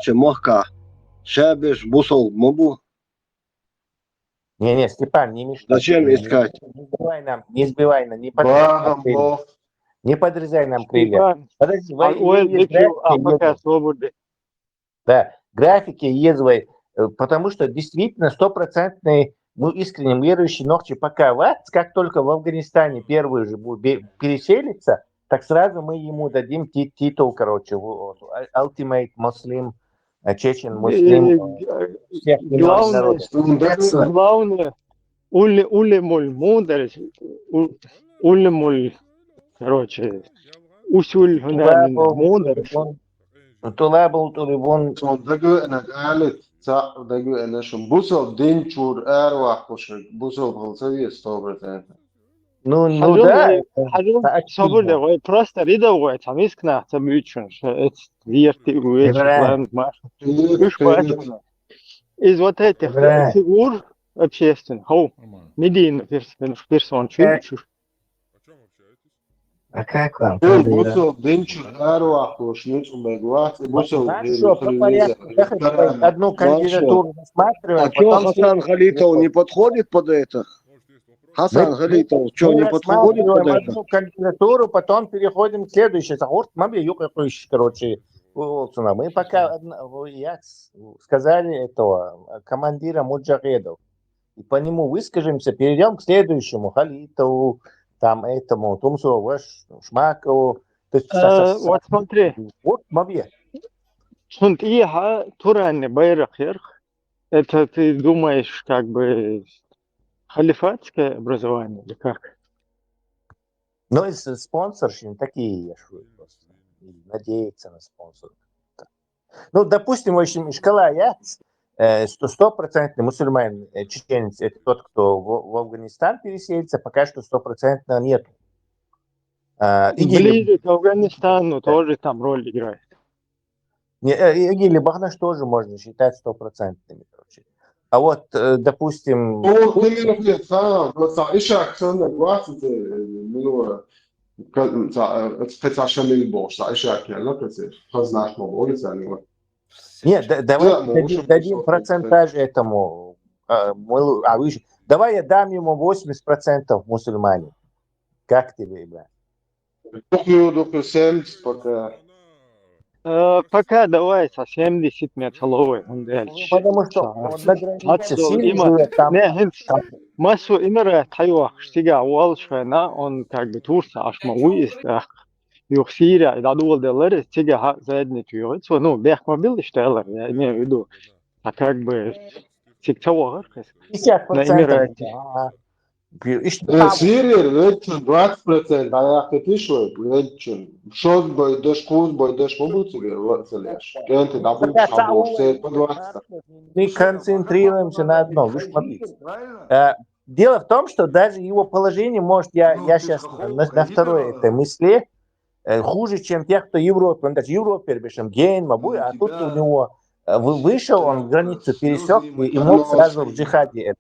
нахче мохка. Шабиш, бусол, мобу. Не, Степан, не мешай. Зачем искать? Не сбивай нам, не подрезай нам крылья. Подожди, да, графики езвай, потому что действительно стопроцентный, мы искренне верующие ногти пока как только в Афганистане первый же переселится, так сразу мы ему дадим титул, короче, Ultimate Muslim, Чечен Муслим, всех главное, улемуль мудрость, улемуль, короче, усуль мудрость. طلاب طلبون دقو انا قالت صح دقو انا شو بوصل دينشور ارواح وش بوصل بغلطية استوبر ну да, соболе просто ридовое там искна там учен верти из вот этих фигур общественных медийных персон чуть. А как вам? بوصل دينشور ارواح وش نوصل بقوات بوصل одну кандидатуру рассматриваем. А что Хасан Халитов не подходит под это? Хасан Халитов, что не подходит под это? Одну кандидатуру, потом переходим к следующей. Короче, мы пока сказали этого командира Муджахедов. И по нему выскажемся, перейдем к следующему Халитову, там этому Тумсову, Шмакову. Вот смотри. Вот мобе. Туране Байрахерх, это ты думаешь как бы халифатское образование или как? Ну, спонсорши такие просто. Надеяться на спонсор. Ну, допустим, в общем, шкала стопроцентный мусульманин, чеченец, это тот, кто в Афганистан переселится, пока что стопроцентно нет. Ближе к Афганистану тоже там роль играет. Игили Бахнаш тоже можно считать стопроцентными, короче. А вот, допустим... Нет, давай дадим процентаж этому. Давай я дам ему 80% мусульмане. Как тебе, Ибрахим? Пока давай со 70 металловой. Потому что он на границе Сирии живет там. Массу имера тайвах штига уалшвена, он как бы турса ашмауист. Сирия, да доллары, тига заедничают. Ну, бехмобил штеллер, я имею в виду. А как бы тиктовар. 50%. Сирия, речен 20%, а я хотел речен. Шот бой дошкуз, бой дошмобуцугер, целяш. Генты дабут шабурсе по 20. Мы концентрируемся на одном. Дело в том, что даже его положение, может, я сейчас на второй этой мысли, хуже, чем тех, кто Европе. Он даже Европе перебежал, гейн, мабуй, а тут у него вышел, он границу пересек и мог сразу в джихаде.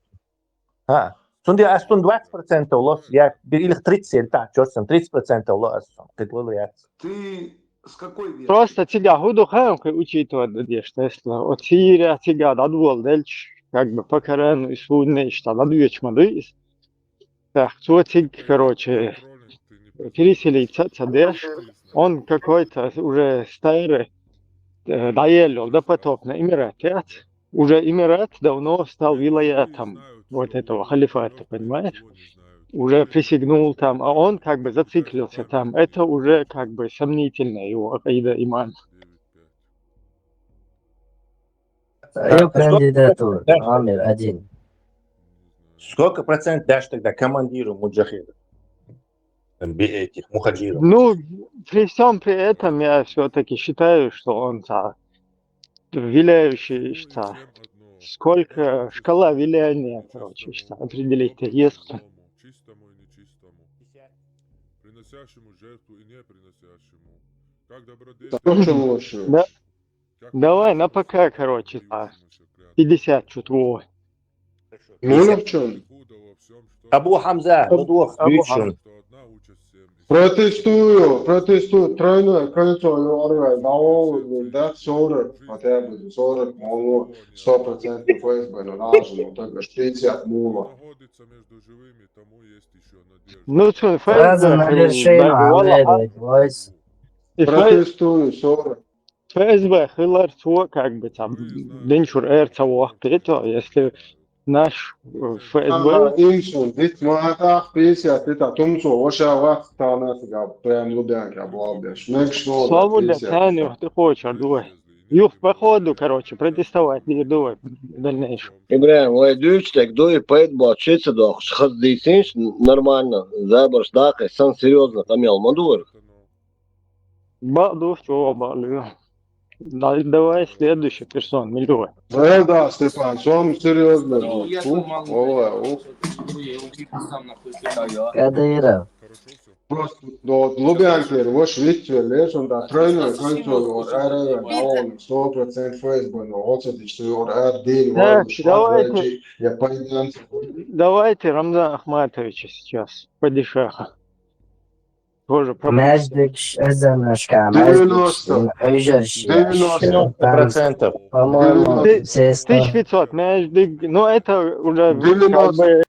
Sunt 20% loss, или 30%, да, черт, 30% loss, как говорится. Ты с какой верой? Просто тебя худу хамка учитывать дадешь, если от Сирия тебя дадвол дельч, как бы покарен и судный, что дадуешь мадуис. Так, цотик, короче, переселиться, цадеш, он какой-то уже старый, доелил, да потопно, Эмират, уже Эмират давно стал вилаятом вот этого халифата, понимаешь? Уже присягнул там, а он как бы зациклился там. Это уже как бы сомнительно его акида иман. Свою кандидатуру, номер 1. Сколько процентов дашь тогда командиру муджахидов? Этих мухаджиров? Ну, при всем при этом я все-таки считаю, что он виляющий, что сколько шкала виляния, короче, что определить есть. Чистому и нечистому, приносящему жертву и не приносящему. Как добродетель. Да. Давай на пока, короче, 50 чутво. Ну, в чем? Абу Хамза, Протестую. Тройное кольцо, довольно, да, 40, хотя бы 40, 100% ФСБ, но даже, ну, только 60 мула. Находится между живыми, тому есть еще надежда. Ну, что, لازم ФСБ نرشينه والله عمالي كويس. Протестую, 40. ФСБ хиларцо, как бы там, денчур эрцаво, это, если наш ФСБ, Инсун, ведь мата 50, это тумсо, оша вас танас габ, прям лубян габ, лабдеш. Мек что, свобода 50. цены, ты хочешь, давай. Юх, походу, короче, протестовать не давай в дальнейшем. İbrahim, o düğüçtek doyu payet bu açısı da sıkıntı değilsiniz нормально. Забор сдакай, сан серьезно, там елмаdur. Балду, все, балду. Давай следующий персон, миллион. Да, Степан, сом серьезно. كديرة. Хорошо все? Просто до Лубянки, вош Витвер, лешон, да, тройное кольцо, вот, РР, 100% ФСБ, но вот это, что вот, РД, Так, Шварджи, я пойдем. давайте Рамзан Ахматовича сейчас, падишаха. Тоже ماجدكش أزمشكا 90, ماجدكش حجرش 90%. по-моему, Ты- сестра. 1500, между, ну это уже как 90. бы,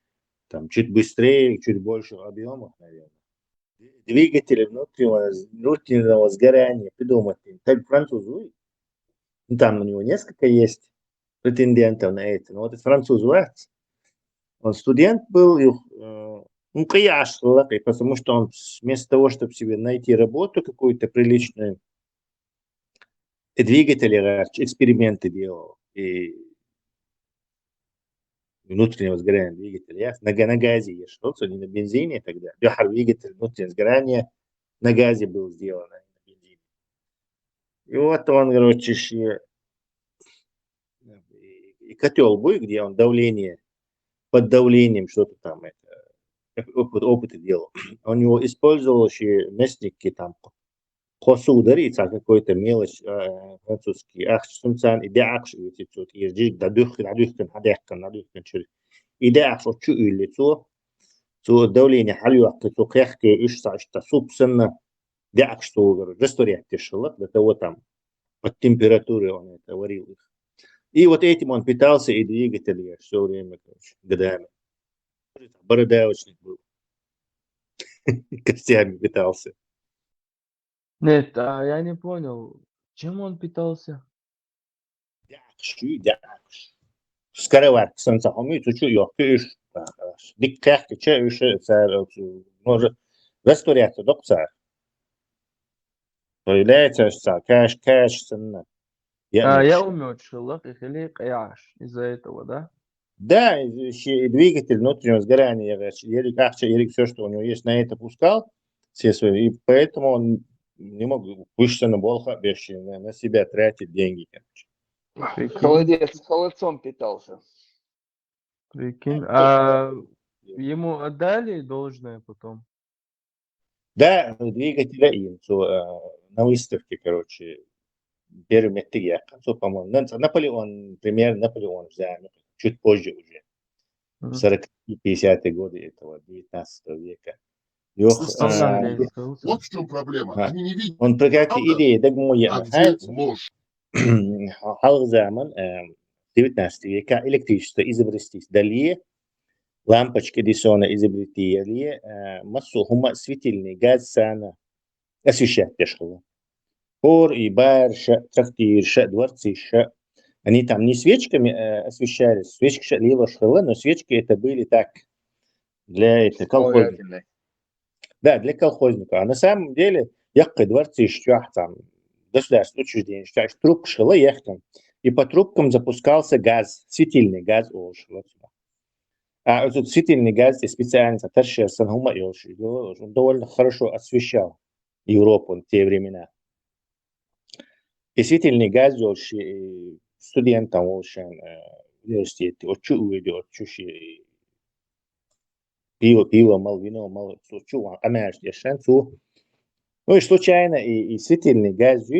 Там чуть быстрее, чуть больше объемов, наверное. Двигатели внутреннего сгорания придумать. Так французы, ну, там у него несколько есть претендентов на это. Но вот этот француз Варц, он студент был, и, ну, каяш, потому что он вместо того, чтобы себе найти работу какую-то приличную, и двигатели, эксперименты делал, и внутреннего сгорания двигателя. На газе я шел, не на бензине тогда. Бехар двигатель внутреннего сгорания на газе был сделан, а не на бензине. И вот он, короче, и котел был, где он давление, под давлением что-то там, опыты делал. У него использовал еще местники там, косу ударить, а какой-то мелочь французский. Ах, сумцан, и да, ах, и тут ежик, надухкан, чур. И да, ах, что лицо, то давление халюах, то кяхте, и что собственно, да, ах, что, говорю, растворять тяжело, до того там, от температуры он это варил их. И вот этим он питался и двигатель все время, короче, годами. Бородавочник был. Костями питался. Нет, а я не понял, чем он питался? Скороварки солнцахоми, чуть-чуть ёхтыш. Дикках, чаще, может растворяться, доктор. Появляется кэш, цена. Я умёчил, их или каяш из-за этого, да? Да, двигатель внутреннего сгорания, Ерик все, что у него есть, на это пускал, все свои, и поэтому он не мог выше на болха, на себя тратить деньги. Прикинь, Холодцом питался. прикинь. А ему отдали должное потом? Да, двигателя им, на выставке, короче, первым я, по-моему, Наполеон, пример Наполеон взяли, чуть позже уже, в 40-50-е годы этого 19 века. Вот в чем проблема. Они не видят. Он про какие идеи, да, А где ложь? Халк zaman 19 века электричество изобрести далее, лампочки Эдисона изобретили, массу хума светильный газ сана освещать пешхова. Пор и бар, трактир, дворцы, они там не свечками освещались, свечки лила шхала, но свечки это были так для это колхозника. Да, для колхозника. А на самом деле, якой дворцы, там государственное учреждение, трубка шла яхтом, и по трубкам запускался газ, светильный газ. А этот светильный газ специально он довольно хорошо освещал Европу в те времена. И светильный газ студентам университете, пиво, мал вино, мал ну и случайно и светильный газ,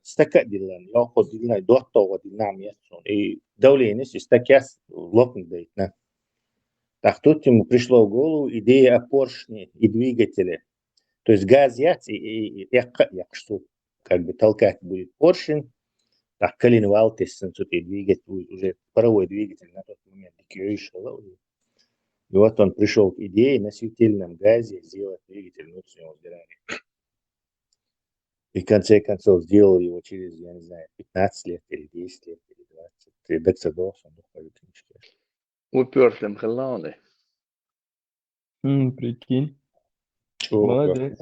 стакан дилан, яхот дилан, доктор дилан, и давление стакан лопнет. Так тут ему пришло в голову идея о поршне и двигателе. То есть газ что как бы толкать будет поршень, так коленвалтис, двигатель будет уже паровой двигатель на тот момент. И вот он пришел к идее на светильном газе сделать двигатель внутреннего сгорания. И в конце концов сделал его через, я не знаю, 15 лет или 10 лет или 20. Редакция должен доходить. Упертым хлауны. Прикинь. Чего Молодец.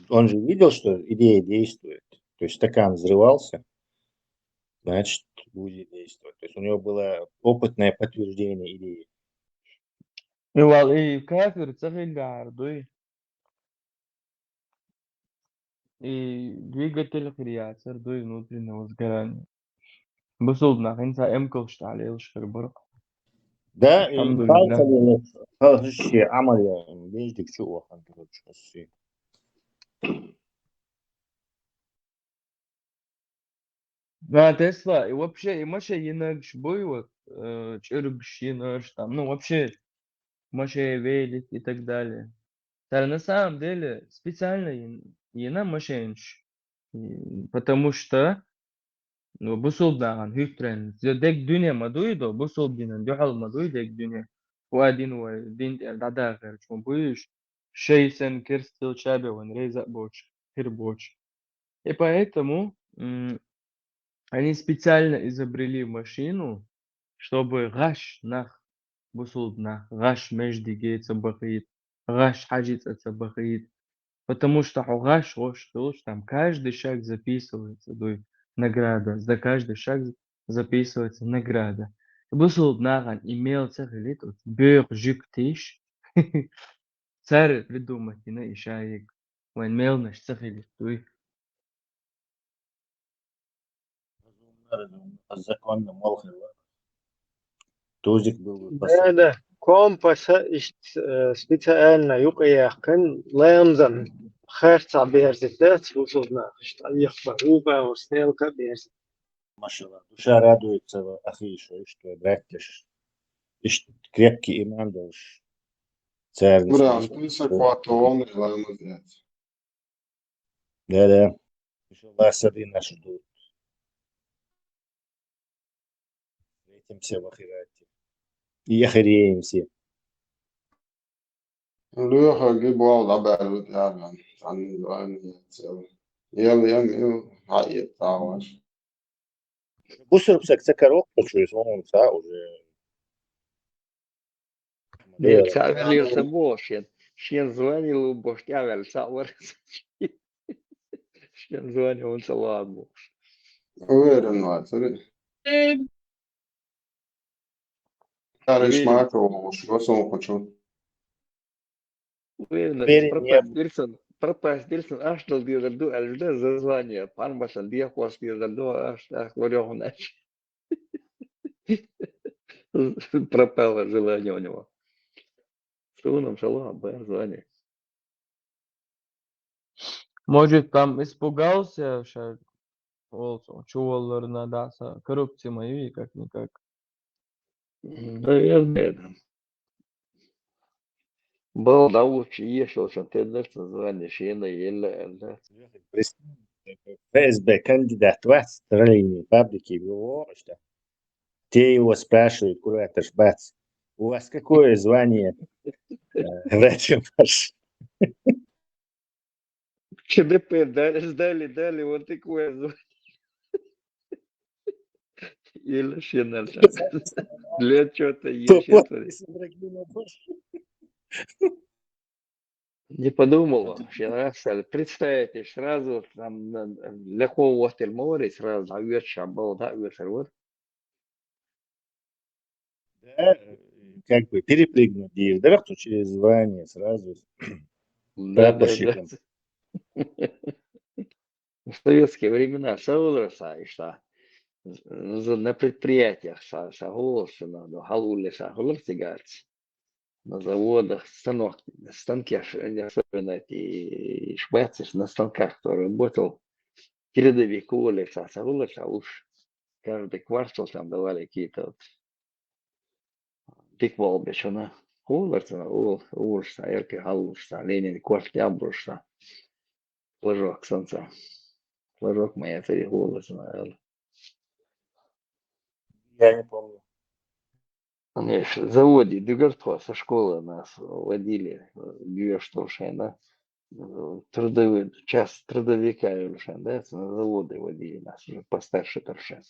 он же видел, что идея действует. То есть стакан взрывался, значит, будет действовать. То есть у него было опытное подтверждение идеи. والله كافر تسخيل قاعد и двигатель креатор дуй внутреннего сгорания. بصوبنا خنسا امكوش عليه وشربرق. Да, الحمد لله. هالشي عمل يعني بيجدك شو هالشي. Да, Тесла, и вообще, и Маша Янагш Буйвот, Чербш Янагш там, ну вообще, Маша Велит и так далее. Да, на самом деле, специально Яна Машенш, потому что, ну, بصوبنا هيفترن ديك دنيا ما دويدو بصوب دينا دحال ما دوي ديك دنيا وادين ودين دادا غير شو بويش شيسن كرستل شابه وان ريزا боч хербоч. И поэтому они специально изобрели машину, чтобы гаш нах бусулдна, гаш межди гейца бахит, гаш хаджица бахит. Потому что гаш там каждый шаг записывается, дуй, награда. За каждый шаг записывается награда. Бусулднаган имел целый вот бёр жик тиш. Царь придумать и на ишаек. Ван мелнаш целый дуй. Законно молхи. Тузик был Да, да. Компас специально يقيقن لا يمزن خيرتا بيرزتات وصلنا يخبر وبا وستيلكا بيرزت. машина. Душа радуется, ахи, что братиш. И крепкий иман должен. Царь не Брат, слышал. ты сакватон, ламазет. Да. Еще ласады наши ждут. Встретимся в ахирате. И охереем все. Lyha gibwa da bäru jävlen. Han var en jävla hajt tavas. Бусер саксакарок, почуешь, он уже. Нет, савелился бошен. Шен звонил бош, явел савар. Шен звонил он салат бош. Uverun var, så det. Där är smak och vad som хочу. Уверенно, пропасть Дильсон, аж дал дирду, аж да за звание. Пан башан диахос дирду, аж так варёхнач. Пропало желание у него. Что нам шалам, звание. Может, там испугался, что чувалларына даса коррупция мою и как-никак. Наверное. Был да лучше ешил, что ты дашь название шена еле. ФСБ кандидат в строительные фабрики его, что те его спрашивают, куратор бац, у вас какое звание врача ваш? ЧДП дали вот такое звание. Еле шена. Для чего-то ешет. Не подумал, представьте, сразу там легко в отель море, сразу даёшь шабал, даёшь вот. Да, как бы перепрыгнуть директор через звание сразу прапорщиком. В советские времена Саулерса и что на предприятиях Саулерса, на Халуле Саулерсигац. На заводах, станки, особенно эти швецы на станках, кто работал, передовик уволился, а уж каждый квартал там давали какие-то вот тыквал бешено. Хуларсына, уурса, эрке халлушса, Ленин кошт ябрушса. Флажок солнца. Флажок моя цари хуларсына. Я не помню. Конечно, в заводе Дюгартова со школы нас водили, Гюештуршена, трудовой, час трудовика Юльшен, да, на заводы водили нас уже постарше торше.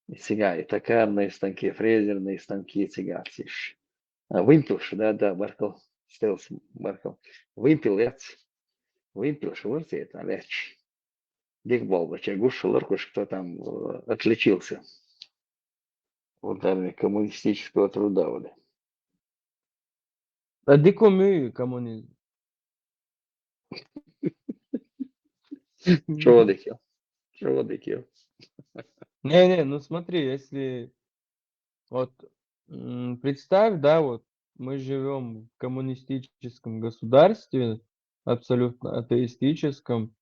И сега, и токарные станки, фрезерные станки, сега, тише. Вымпелши, да, Баркал, стелс Баркал. Вымпел, швырцает, а ляч. Дикбал, чагуш, ларкуш, кто там отличился. Ударами коммунистического труда, вот. А дико мы коммунизм. Чего дикил? Не, ну смотри, если вот представь, да, вот мы живем в коммунистическом государстве, абсолютно атеистическом,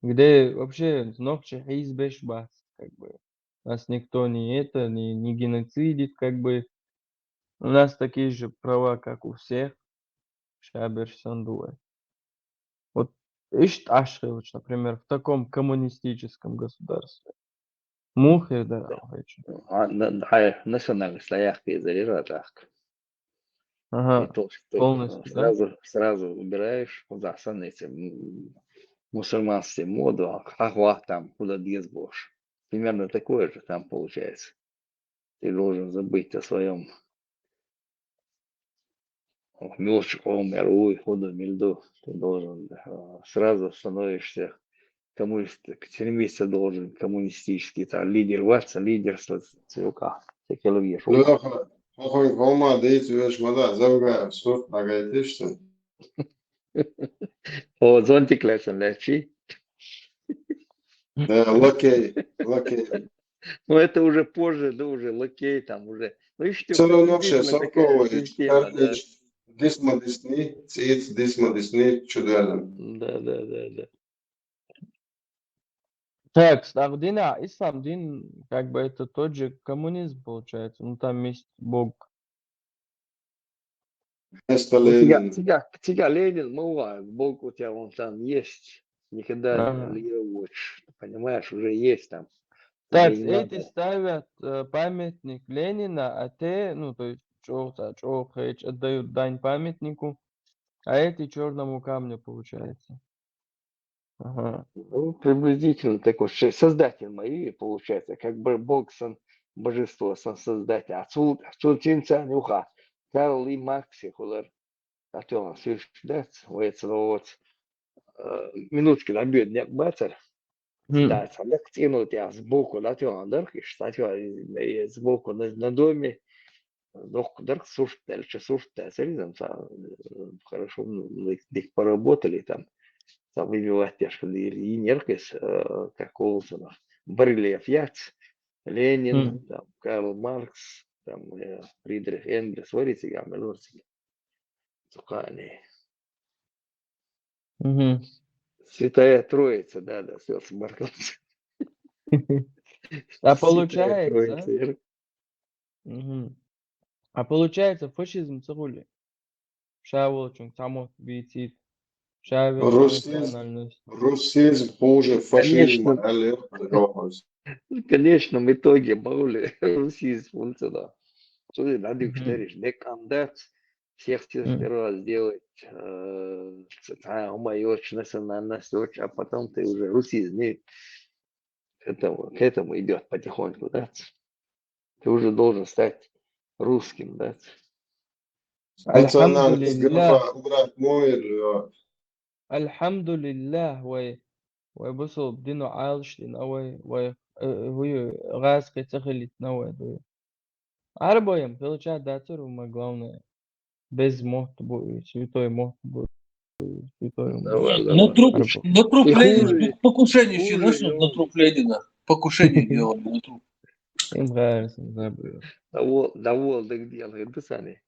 где вообще ногче избешбас, как бы. Нас никто не геноцидит, как бы. У нас такие же права, как у всех. Шаберсандуэ. Вот ишь Ашевич, например, в таком коммунистическом государстве. Мухи, да, очень. Национальный стояк и заряжатах. И Ага, то, что полностью, да? сразу убираешь, куда эти мусульманские моду, ахвах там, куда дизбош. Примерно такое же там получается. Ты должен забыть о своем милчиковом миру и ходу мельду. Ты должен сразу становишься стремиться должен коммунистический там лидерство ЦВК. Леха, какой волма, да эти вещи, да, завгаю, что нагайты, что? О, зонтик лечи. Да, лакей. Ну, это уже позже, да, уже лакей там уже. Ну, и что, Все равно все приблизительно такая совковые, система, да. дисмодесни, чудо. Да. Так, Ставдин, ислам дин, как бы это тот же коммунизм получается. Ну там есть Бог. Вместо Ну, Ленина. тебя Ленин, Бог у тебя вон там есть. Никогда Ага. не лучше. Понимаешь, уже есть там. Так, Тебе не эти надо. ставят памятник Ленина, а те, ну то есть Чохач отдают дань памятнику, а эти черному камню получается. Ага. Ну, приблизительно такой создатель моей, получается, как бы Бог божество, создатель. Отсюда нюха. Карл и Макси, хулар. А то он да, вот минутки набьет не бацар. Да, самек тянут я сбоку, да, то он дырки, кстати, сбоку на доме. Дох дырк сушит, дальше сушит, срезан, хорошо, их поработали там. Там выбивать тяжко и неркес, как Олсона. Барельеф Яц, Ленин, там, Карл Маркс, там, Фридрих Энгельс, варите гамме лорсики. Сухани. Святая Троица, да, все смаркался. А Святая получается, Троица. а получается фашизм цигули. Шаволчун, самот битит. Шавер национальность. Русизм хуже фашизма, В конечном итоге, Баули, Руси функция. Смотри, надо их старишь, декандат, всех сперва сделать, очень национальность, а потом ты уже русизм, к этому идет потихоньку, да? Ты уже должен стать русским, да? национальность Альхамдулиллах, графа убрать мой, альхамдулиллах, وبصوا بدينه عايش لنوي وهو غاز كتخلي نوي عربоем получать датуру мы главное без мохт будет святой мохт будет святой На труп И Ленина, покушение еще хуже начнут на труп Ленина. Покушение делали на труп. им нравится забыл довол делает, да, сами.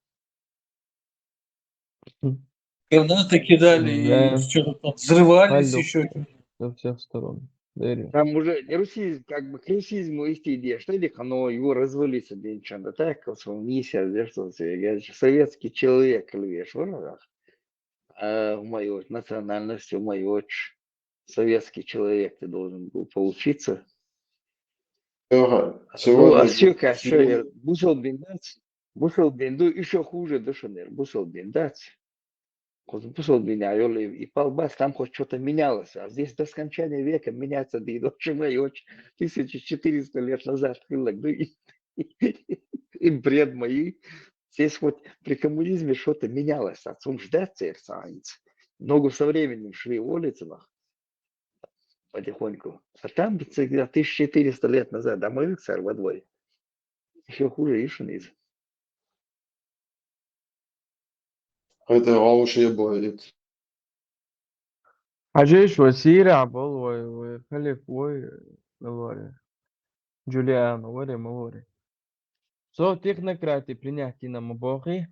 Гранаты кидали, и да что-то там взрывались палю еще. со всех сторон Дели. Там уже русизм, как бы к русизму идти идешь, что или оно его развалится деньчан, да так, как он миссия, держится, я же советский человек, лишь, в мою национальность, в мою советский человек ты должен был получиться. Ну, а Сегодня что я бушел бендать, еще хуже душенер, бушел бендать. Бушел меня, и полбас, там хоть что-то менялось, а здесь до скончания века меняется, да и дольше мои 1400 лет назад, и бред мои. Здесь хоть при коммунизме что-то менялось, отцом ждать царь. Ногу со временем шли улицы потихоньку. А там 1400 лет назад, а мы царь во дворе. Еще хуже Ишиниз. это лучшее будет. Ajeish wa Sira bol wa Khalif wa Lore. Julian wa Mawari. So технократы принятие на Мабохи.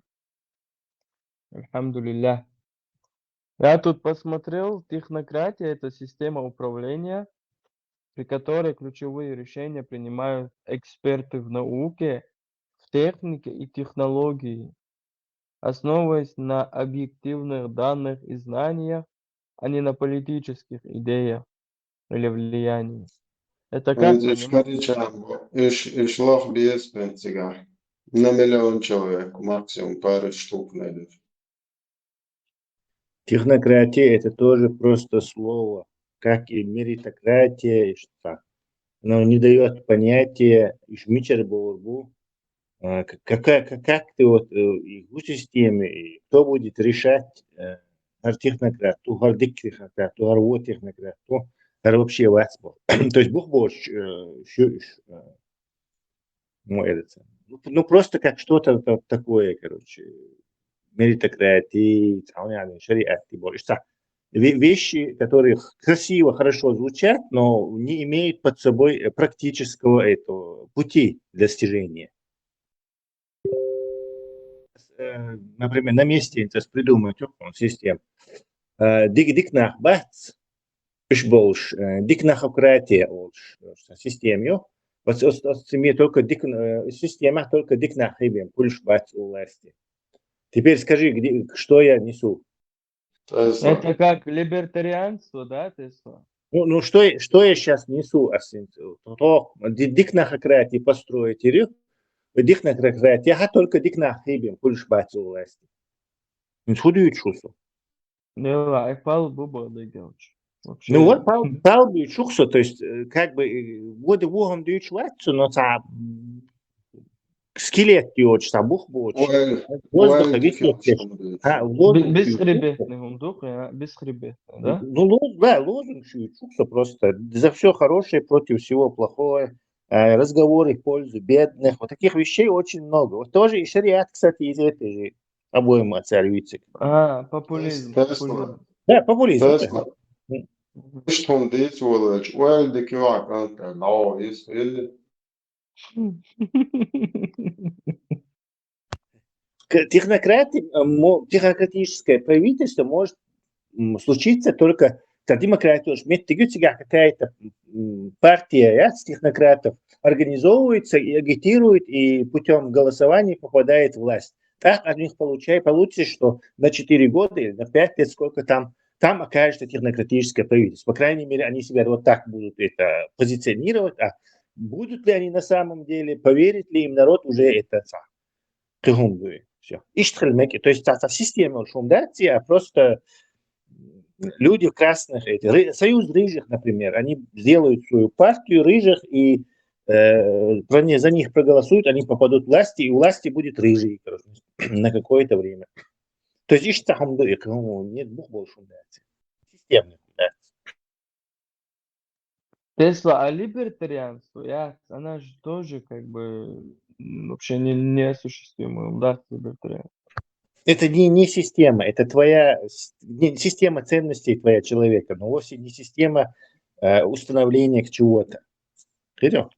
Альхамдулилля. Я тут посмотрел, технократия – это система управления, при которой ключевые решения принимают эксперты в науке, в технике и технологии, основываясь на объективных данных и знаниях, а не на политических идеях или влиянии. Это как Viņš понимать? izšlāk bija iespējams на миллион человек, максимум пару штук найдешь. Технократия – это тоже просто слово, как и меритократия, и что. Но не дает понятия, ишмичер борьбу, как ты вот в системе, кто будет решать технократ, тугар дик технократ, тугар вот технократ, тугар вообще вас. То есть Бог больше, ну просто как что-то такое, короче, меритократии, шариат, вещи, которые красиво, хорошо звучат, но не имеют под собой практического пути достижения. Например, на месте придумать систему. Дикнах бац, больше, дикнахократия систему. Вот только система только дикнахибем, пульш бац у власти. Теперь скажи, что я несу? Это как либертарианство, да, Тесла? Ну что я сейчас несу? Дикнахократия построить или дикнахократия, только дикнахибем, пульш бац у власти. Не худеют шусу. Да, и пал буба дойдешь. Ну вот пал бы шусу, то есть как бы воды вогом дают швацу, но скелет очень, бух очень. Воздуха висит. Бесхребетный гумдух, бесхребетный, да? Ну да, лозунг шусу просто. За все хорошее против всего плохого. Разговоры в пользу бедных. Вот таких вещей очень много. Вот тоже и шариат, кстати, из этой же обоим отцарюется. Популизм. Да, популизм. Что он действовал, уэльды кивак, но если... Технократическое правительство может случиться только, когда демократия, какая-то партия технократов организовывается и агитирует, и путем голосования попадает в власть. Так от них получится, что на 4 года или на 5 лет, сколько там окажется технократическое правительство. По крайней мере, они себя вот так будут это позиционировать, а будут ли они на самом деле, поверит ли им народ, уже это сам. Все. То есть это система шумдации, а просто люди в красных, союз рыжих, например, они сделают свою партию рыжих и за них проголосуют, они попадут в власти, и у власти будет рыжий на какое-то время. То есть нет Бог больше шумдации. Системно. Тесла, а либертарианство, она же тоже как бы вообще неосуществимая, да, либертарианство. Это не система, это твоя система ценностей твоя человека, но вовсе не система установления чего-то. Понял?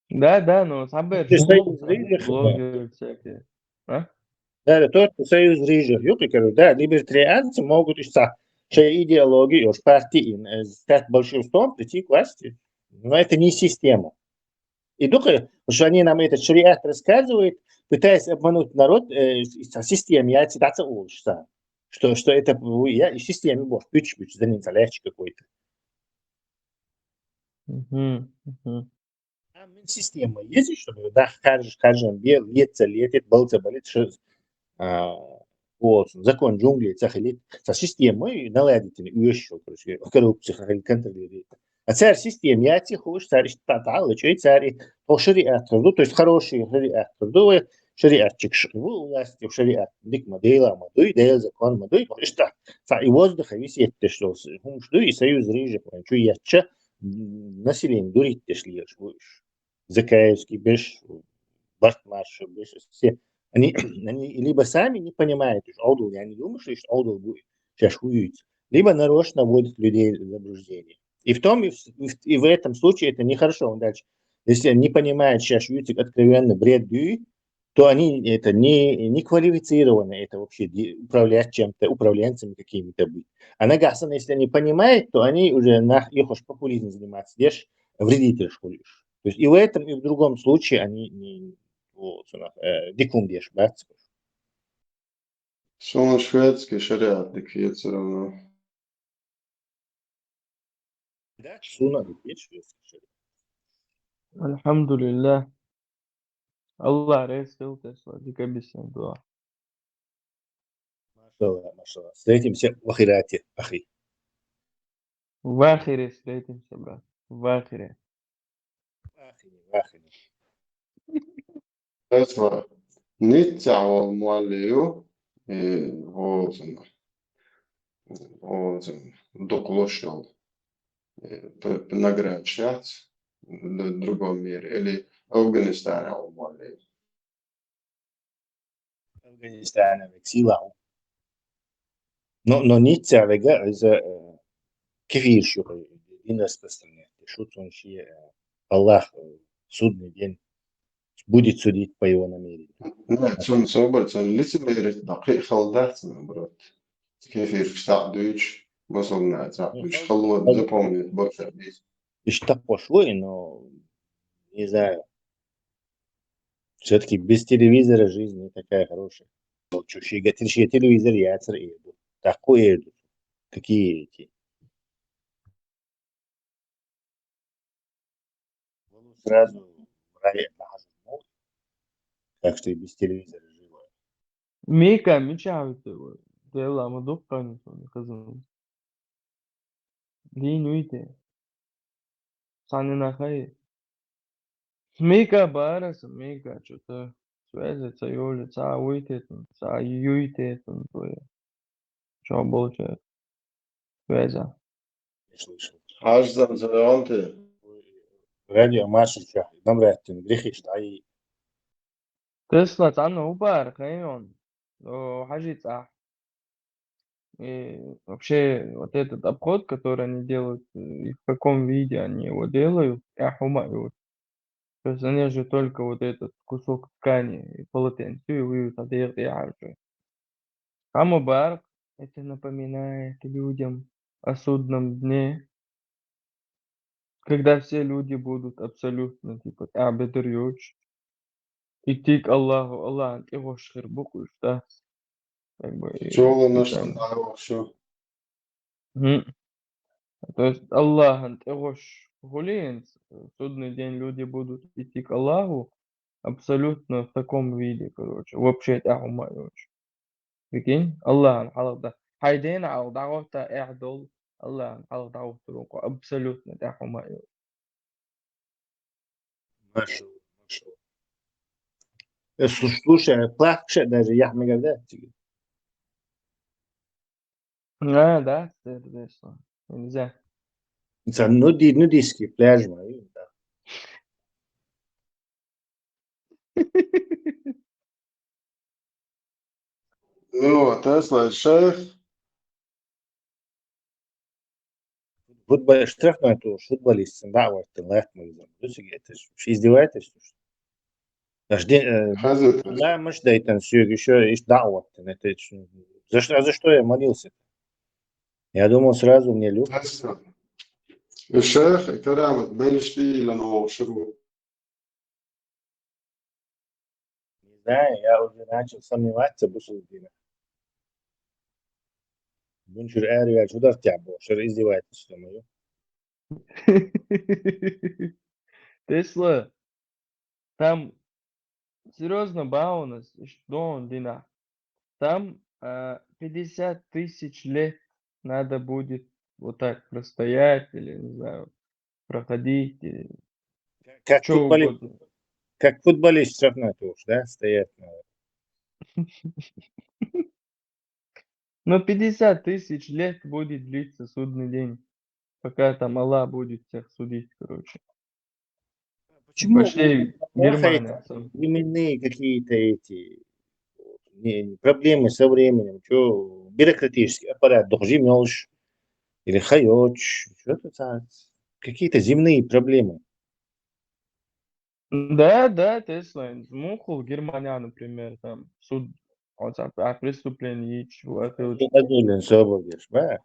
Да, но блогеры всякие. Да, тот союз рыжих, да, либертарианцы могут идеология, уж партии, стать большинством, прийти к власти. Но это не система. И только, что они нам этот шариат рассказывают, пытаясь обмануть народ, система, я цитация улучшится. Что это я системе бог, пич, за ним залечь какой-то. Система есть, чтобы да, каждый бел, летит, болится, болит, что вот, закон джунглей, цахилит, со системой наладите, еще, короче, коррупция, контролирует. А царь систем, я тихо, царь татал, что и царь, то шариат, то есть хороший шариат, то шариатчик, у нас в шариат, дик модела, модуй, дейл закон, модуй, что, и воздуха висит, что, и союз рыжих, что яча, население дурить, ты шлешь, Закаевский, беш, Бартмаш, беш, все. Они либо сами не понимают, что аудул, я не думаю, что аудул будет сейчас хуюется, либо нарочно вводят людей в заблуждение. И в этом случае это нехорошо. Он дальше, если они не понимают, сейчас шуются откровенно бред дюй, то они это не квалифицированы, это вообще управлять чем-то, управленцами какими-то быть. А нагасаны, если они понимают, то они уже на их уж популизм заниматься, здесь вредитель школишь. То есть и в этом, и в другом случае они не дикум деш, бац. Что шведский шариат, дик все равно. Да, суна, дик шведский шариат. Альхамдулилля. Allah рейсил Тесла, дика бисен дуа. Машалла. Встретимся в ахирате, ахи. В ахире встретимся, брат. В ахире. В ахире. Тесла, нитцава муалею, вот, доклошнал, наград шац в другом мире, или Афганистане муалею. Афганистане, вексила. Но Ницца вега за кефир шухай, дин распространять. Шут он ши Аллах судный день будет судить по его намерению. Нет, сон собор, сон лицемерит, дقيق خلدات, брат. Кефир штат дойч, басовная, мش خلوت запомнит больше здесь. И что пошло, но не знаю. Все-таки без телевизора жизнь не такая хорошая. Чуши, гатирши телевизор, яцер и такое, какие эти. Сразу так что и без телевизора живо. Мика, мечавите, дела, мадуккани, кызым. Дин уйте. Санина хай. Мика барас, Мика, что-то связаться, юлица, уйте, юйте, что получается? Связа. Не слышал. Аж за Радио Машича, нам ратин, грехи, что и Тесла, عنه убар, хайон. Хажит, И вообще вот этот обход, который они делают, и в каком виде они его делают, ахумают. То есть они же только вот этот кусок ткани и полотенце и выют одежды аржи. А Мубарак это напоминает людям о судном дне, когда все люди будут абсолютно типа абедрюч, идти к Аллаху, Аллах, его шхербуку, да, как бы. Чего на что все. То есть Аллах, его гулин, в судный день люди будут идти к Аллаху абсолютно в таком виде, короче. Вообще это ахумайоч. Прикинь? Аллах, халда. Хайден ау дагота эхдол. Аллах, халда дагота абсолютно это ахумайоч. Машал. Слушай, плачет даже, я не говорю. Да, это нельзя. Это нудистский пляж, мой. Ну, Тесла, шеф. Футбол, штрафной тур, футболист, да, вот, лайк мы это издеваетесь, что да, может, да, это все еще да, вот, это за что я молился? Я думал, сразу мне Люк. هسه الشيخ كلام تبلش فيه لأنه شروع. Не знаю, я уже начал сомневаться, Бусулдина. Буншир Ария, чудо тябо, шир издевается, что мое. Тесла, там серьезно баунас, что он дина? Там 50 тысяч лет надо будет вот так простоять или, не знаю, проходить, или Как что футболист, угодно. как футболист шахматы уж, да, стоять надо. Но 50 тысяч лет будет длиться судный день, пока там Аллах будет всех судить, короче. Почему Почти плохо эти Германия. сам. временные какие-то эти проблемы со временем, что бюрократический аппарат должимешь или хаёч, что-то так, какие-то земные проблемы. Да, Тесла. Мухул Германия, например, там суд о преступлении, чего это, Один свободишь, да?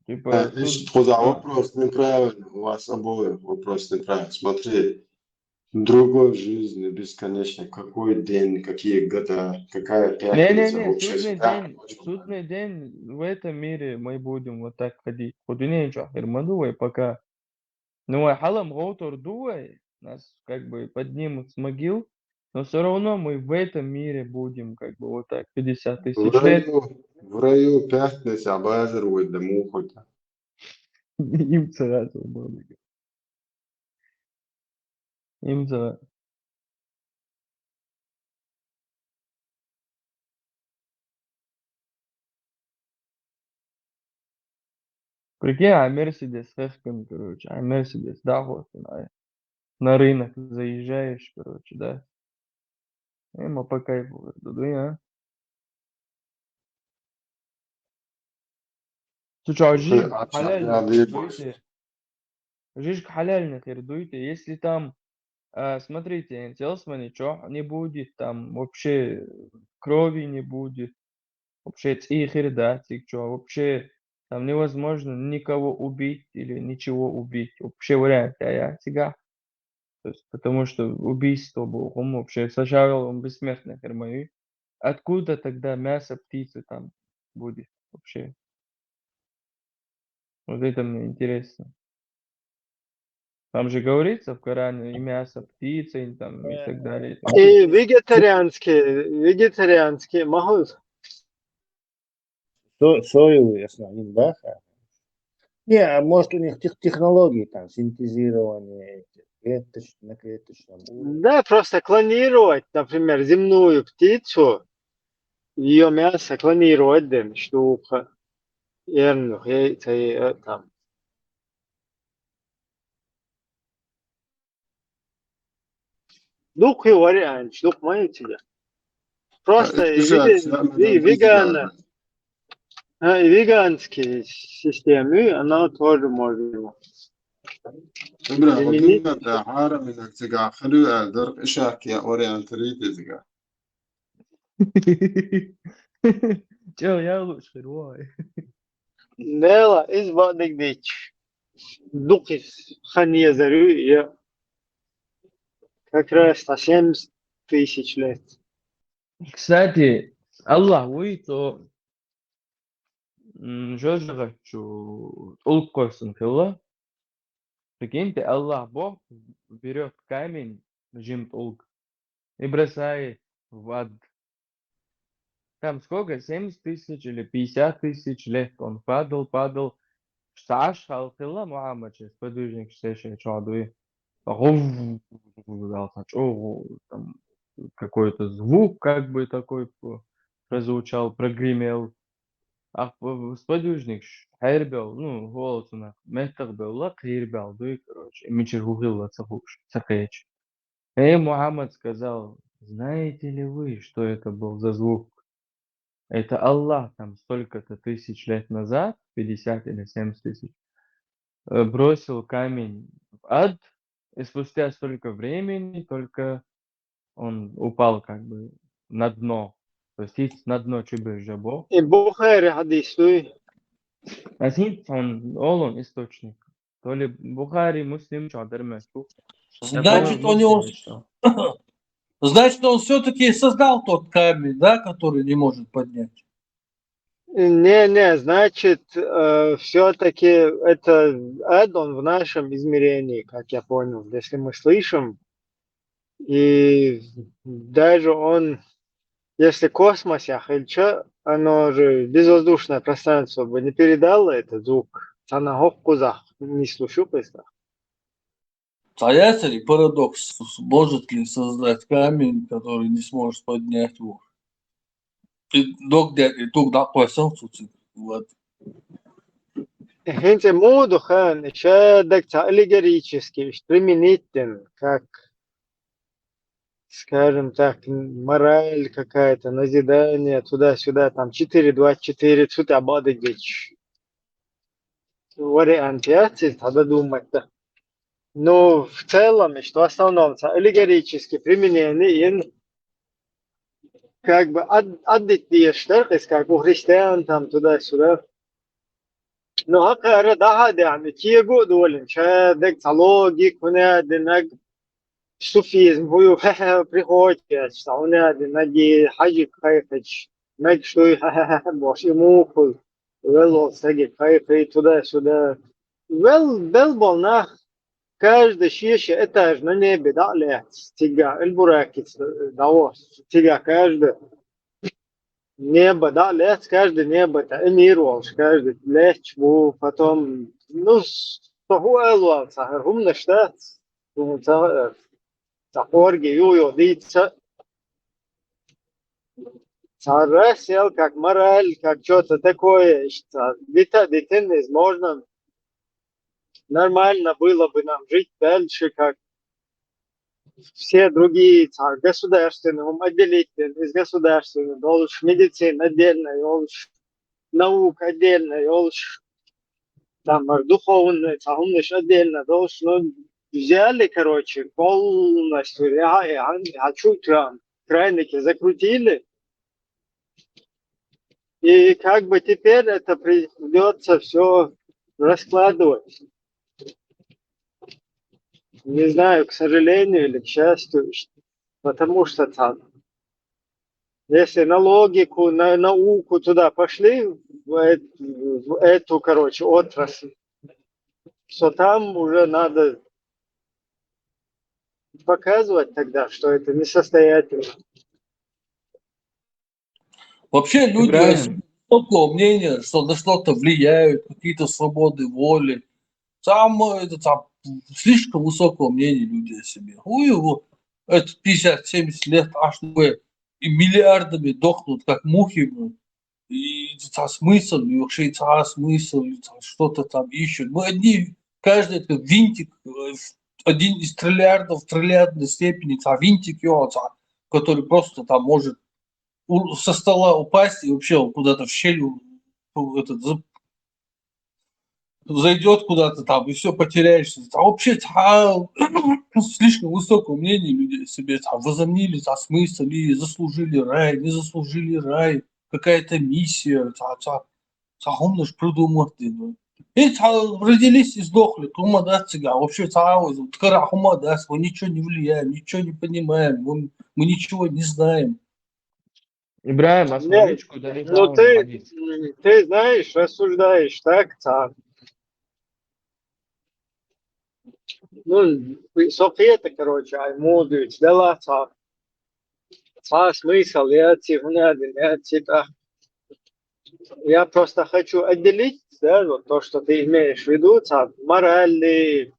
типа Ищет суд, куда вопрос неправильный, у вас обоих вопрос неправильный. Смотри, другой жизни бесконечно, какой день, какие года, какая пятница, Не-не-не, вообще всегда. судный день в этом мире мы будем вот так ходить. Худине Хирмадуэй пока. Ну, а халам гоутор дуэй, нас как бы поднимут с могил, но все равно мы в этом мире будем как бы вот так 50 тысяч лет. В раю пятница, обазрует да мухота. Им сразу было. Им за. Прикинь, а Мерседес хэшками, короче, а Мерседес, да, вот на рынок заезжаешь, короче, да. Ему по кайфу, да. Слушай, а жизнь халяльных дуйте. Жизнь халяльных дуйте. Если там, смотрите, интересно, ничего не будет, там вообще крови не будет, вообще цихир, да, что, вообще там невозможно никого убить или ничего убить. Вообще вариант, я тебя. То есть, потому что убийство было, он вообще сначала он бессмертный, хермаю. Откуда тогда мясо птицы там будет вообще? Вот это мне интересно. Там же говорится в Коране и мясо птицы, и, там, и так далее. И вегетарианские могут. Соевые основные, да? Не, а может у них технологии там, синтезирование на клеточном уровне. Да, просто клонировать, например, земную птицу, ее мясо клонировать, да, штука. Яйца, яйца, там. Дух и вариант, дух маете. Просто и веган, и веганские системы, она тоже может Ibra, заменить. wadin da haram inak tiga khali dar ishak ya orientarي tiga. Чел, я лучше, рвай. Нела, из бадик дичь. Дух из хания зарю, я как раз на 70 тысяч лет. Кстати, Аллах, вы то жожга чу улкойсын хилла. Прикиньте, Аллах Бог берет камень, жимт улк, и бросает в ад. Там сколько? 70 тысяч или 50 тысяч лет он падал. Саш халкилла Мухаммад, сподвижник все чадуи. Там какой-то звук как бы такой прозвучал, прогремел. А сподвижник хайрбел, ну, голос у нас мягкий был, лак хайрбел, да и, короче, мичер гугилла цахеч. Эй, Мухаммад сказал, знаете ли вы, что это был за звук? Это Аллах там столько-то тысяч лет назад, 50 или 70 тысяч, бросил камень в ад, и спустя столько времени только он упал как бы на дно. То есть на дно чубы жабо. И Бухари хадис, Асин он Олон источник. То ли Бухари, Муслим, Чадерме. Значит, у него... Значит, он все-таки создал тот камень, да, который не может поднять. Не, значит, все-таки это аддон в нашем измерении, как я понял. Если мы слышим, и даже он, если в космосе, или что, оно же безвоздушное пространство бы не передало этот звук. Она хоккузах не слышу просто. Стоять ли парадокс? Может ли создать камень, который не сможет поднять его? И тогда пояснил вот. Хенте моду хан, еще аллегорически, применителен, как, скажем так, мораль какая-то, назидание, туда-сюда, там 4-24, тут обады геч. Варианты, тогда думать-то. Но в целом, что в основном, аллегорически применение, как бы отдать как у христиан, там туда-сюда. Но هكذا ده هذا يعني كيجو دولن شادك تلاقي كنا دناج صوفيزم هو приходит سعونا دناجي حاجة كيفش ناج شوي باش يموكل ولو سجى كيف туда-сюда. Белболна каждый шесть этаж на небе далее стига эльбураки даос стига каждый небо, да, лес, каждый небо, это эмировал, каждый лес, потом, ну, сахуэлуал, сахархумна штат, сахорги, юйо, дица, сарасел, как мораль, как что-то такое, что детенность можно, нормально было бы нам жить дальше, как все другие государственные, отделить из государственных, должен медицина отдельная, должен наука отдельная, должен там духовная, отдельно, должен взяли, короче, полностью, хочу крайники закрутили, и как бы теперь это придется все раскладывать. Не знаю, к сожалению или к счастью, потому что там, если на логику, на науку туда пошли, в эту, короче, отрасль, что там уже надо показывать тогда, что это несостоятельно. Вообще люди о себе такого мнения, что на что-то влияют, какие-то свободы воли. Это слишком высокого мнения люди о себе. Хуй его, это 50-70 лет, аж и миллиардами дохнут, как мухи. И смысл, и вообще смысл, что-то там ищут. Мы одни, каждый это винтик, один из триллиардов в триллиардной степени, винтик, который просто там может со стола упасть и вообще куда-то в щель зайдет куда-то там, и все потеряешься. А вообще слишком высокое мнение люди о себе возомнили смысл, и заслужили рай, не заслужили рай, какая-то миссия, умно ж придумать. И родились и сдохли, тума да цыга. Вообще ткарахума да, мы ничего не влияем, ничего не понимаем, мы ничего не знаем. Ибраим, а смотричку Ну ты знаешь, рассуждаешь так, ну, София-то, короче, мудрый, дала смысл, я просто хочу отделить, да, вот то, что ты имеешь в виду, моральный,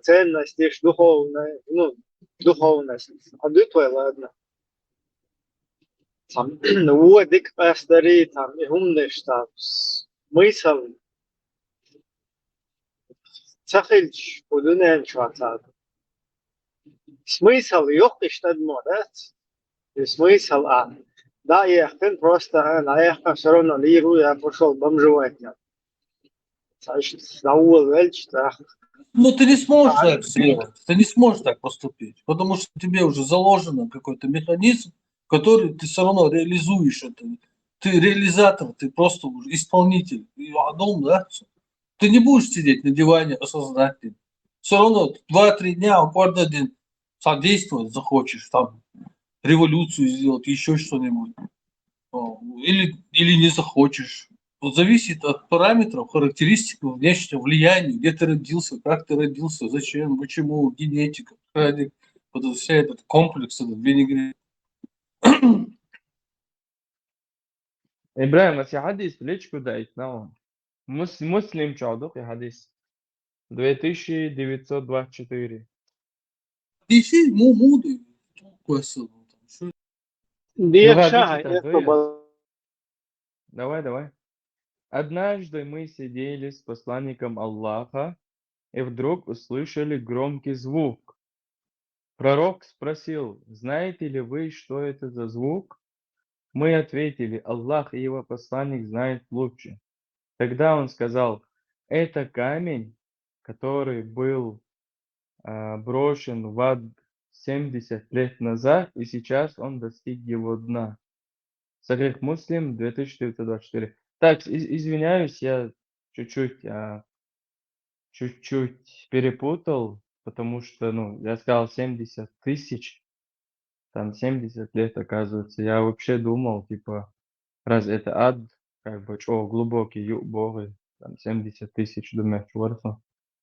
ценность, духовная, ну, духовность. А ты твой, ладно. Там, водик пастори, там, и умныш, там, смысл. Цахильч, удунен, чувак, смысл, ёхтиш, тадмо, да? И смысл, да, я просто, я все равно лирую, я пошел бомжевать. Ну, ты не сможешь так сделать, ты не сможешь так поступить, потому что тебе уже заложен какой-то механизм, который ты все равно реализуешь это. ты реализатор, ты просто уже исполнитель. И дом, да? Ты не будешь сидеть на диване осознательно. Все равно 2-3 дня, каждый день содействовать захочешь, там, революцию сделать, еще что-нибудь. Или не захочешь. Вот зависит от параметров, характеристик, внешнего влияния, где ты родился, как ты родился, зачем, почему, генетика, вот вся этот комплекс, этот винегрет. إبراهيم بس يا حديث ليش كده يتنوع مسلم чудо يا حديث 2924 Если мудрый, квасил. ديك لغة شاه دي يطلب. Давай. Однажды мы сидели с посланником Аллаха и вдруг услышали громкий звук. Пророк спросил: знаете ли вы, что это за звук? Мы ответили: Аллах и его посланник знают лучше. Тогда он сказал: это камень, который был брошен в ад 70 лет назад, и сейчас он достиг его дна. Сахих Муслим 2924. Так, извиняюсь, я чуть-чуть перепутал, потому что, я сказал 70 тысяч, там 70 лет, оказывается. Я вообще думал, типа, раз это ад, как бы, глубокий Бога, там 70 тысяч, думаю, чего.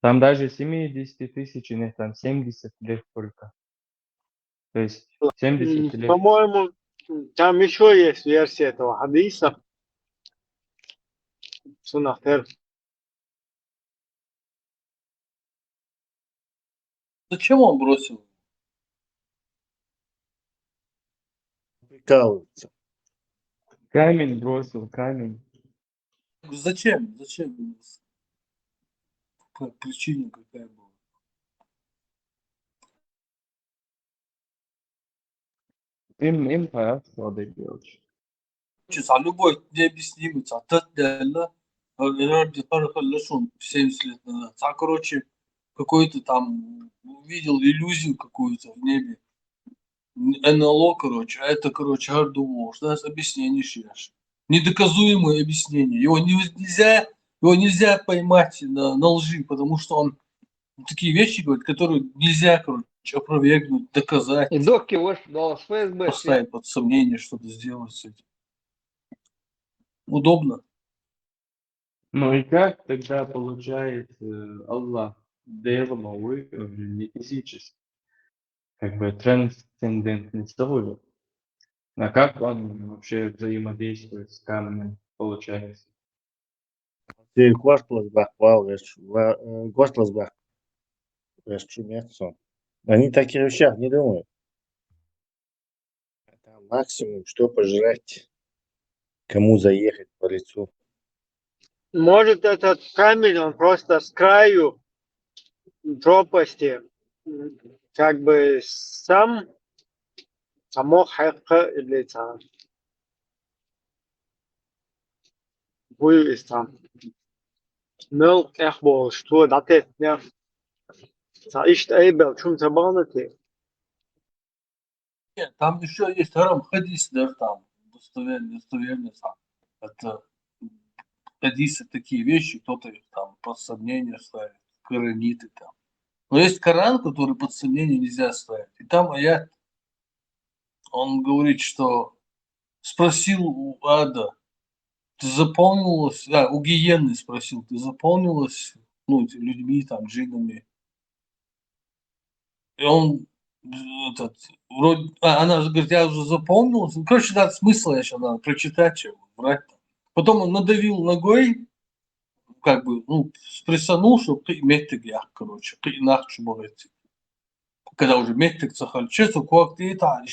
Там даже 70 тысяч нет, там 70 лет только. То есть 70 лет. По-моему, там еще есть версия этого хадиса. Сунахтер. Зачем он бросил? Прикалывается. Камень бросил, камень. Зачем? Причина какая была? Им понятно, надо делать. А любой необъяснимый, ради шум 70 лет назад. Короче, какой-то там увидел иллюзию какую-то в небе. НЛО, короче, а это, Ардуво. Что нас объяснение шьешь? Недоказуемое объяснение. Его нельзя поймать на лжи, потому что он такие вещи говорит, которые нельзя, опровергнуть, доказать, И доки ваш ФСБ поставить под сомнение, что-то сделать с этим. Удобно. Ну и как тогда получается Аллах древовый, не физический, как бы трансцендентный целый? А как он вообще взаимодействует с камнем, получается? Ты Госласбах, шумятся. Они в таких вещах не думают. Там максимум, что пожрать, кому заехать по лицу. Может, этот камень, он просто с краю пропасти, как бы само хайфка или там будет там мел эхбол, что дате, не, ишт эйбел, чум табанати. Нет, там еще есть хадис, даже там, достоверный сам. Это хадисы такие вещи, кто-то их там под сомнение ставит, кораниты там. Но есть Коран, который под сомнение нельзя ставить. И там аят, он говорит, что спросил у ада, ты заполнилась, у гиены спросил, ты заполнилась, людьми, там, джиннами. И он, она говорит, я уже заполнилась. Ну, короче, надо смысл еще надо прочитать, чем брать. Потом он надавил ногой, как бы, спрессанул, чтобы меттик я, короче, иначе говорить. Когда уже меттик цахаль, честно, как ты это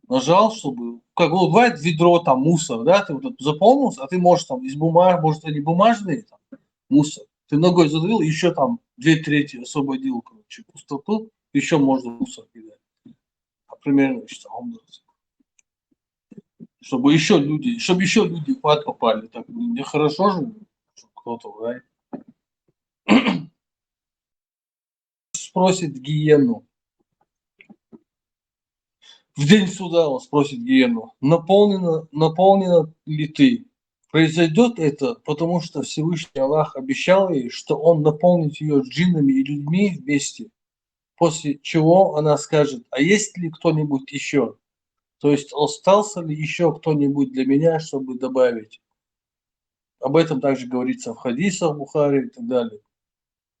нажал, чтобы, как бывает ведро, там, мусор, да, ты вот заполнился, а ты можешь там из бумаг, может, они бумажные, там, мусор. Ты ногой задавил, еще там 2/3 освободил, короче, пустоту, еще можно мусор кидать. Примерно, чтобы еще люди в ад попали. Так нехорошо же, что кто-то, да? Спросит гиену. В день суда он спросит гиену, наполнена ли ты? Произойдет это, потому что Всевышний Аллах обещал ей, что он наполнит ее джиннами и людьми вместе, после чего она скажет, а есть ли кто-нибудь еще? То есть остался ли еще кто-нибудь для меня, чтобы добавить? Об этом также говорится в хадисах Бухари и так далее.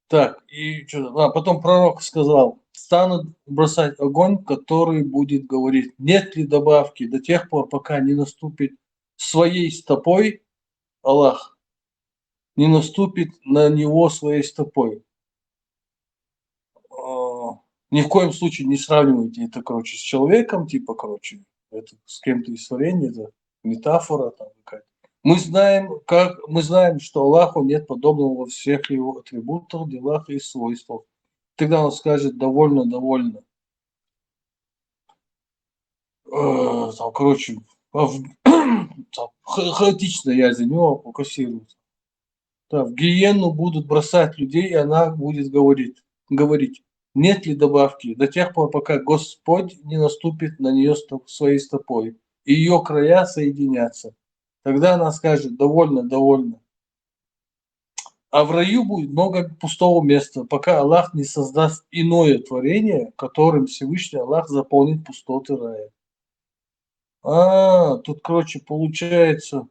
Так, и что-то. Потом пророк сказал, станут бросать огонь, который будет говорить, нет ли добавки до тех пор, пока не наступит своей стопой Аллах, не наступит на него своей стопой. Ни в коем случае не сравнивайте это, короче, с человеком, типа, короче, это с кем-то из творения, это метафора там какая-то. Мы знаем, что Аллаху нет подобного во всех его атрибутах, делах и свойствах. Тогда он скажет, довольно. Там, короче, хаотично я за него фокусирую. Да, в гиену будут бросать людей, и она будет говорить, нет ли добавки, до тех пор, пока Господь не наступит на нее своей стопой, и ее края соединятся. Тогда она скажет, довольно. А в раю будет много пустого места, пока Аллах не создаст иное творение, которым Всевышний Аллах заполнит пустоты рая. Тут, короче, получается,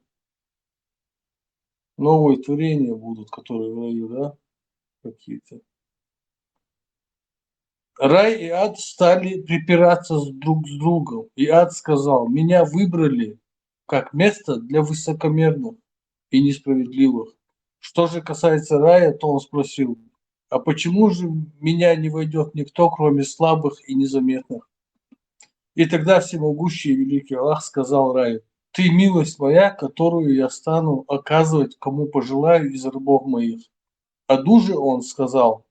новые творения будут, которые в раю, да, какие-то. Рай и ад стали припираться друг с другом, и ад сказал, меня выбрали как место для высокомерных и несправедливых. Что же касается рая, то он спросил, а почему же меня не войдет никто, кроме слабых и незаметных? И тогда всемогущий и великий Аллах сказал раю, ты милость моя, которую я стану оказывать кому пожелаю из рабов моих. Аду же он сказал,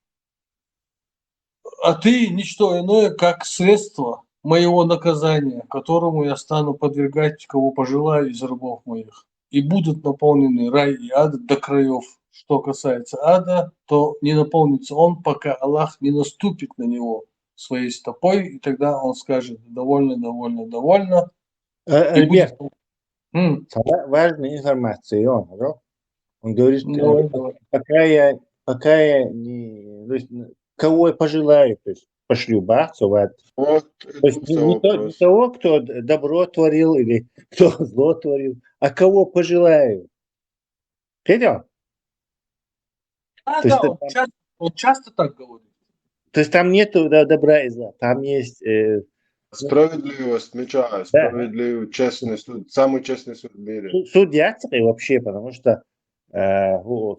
а ты ничто иное, как средство моего наказания, которому я стану подвергать кого пожелаю из рабов моих. И будут наполнены рай и ад до краев. Что касается ада, то не наполнится он, пока Аллах не наступит на него своей стопой, и тогда он скажет довольно. И будет... Важная информация, он говорит, Давай. пока я не, то есть, кого я пожелаю, то есть пошлю бахцу в ад. Вот То есть не того, кто добро творил или кто зло творил, а кого пожелаю. Понял? Он часто так говорит. То есть там нету добра и зла, там есть... Справедливость, меча, справедливый, честный суд, самый честный суд в мире. Суд яцеры вообще, потому что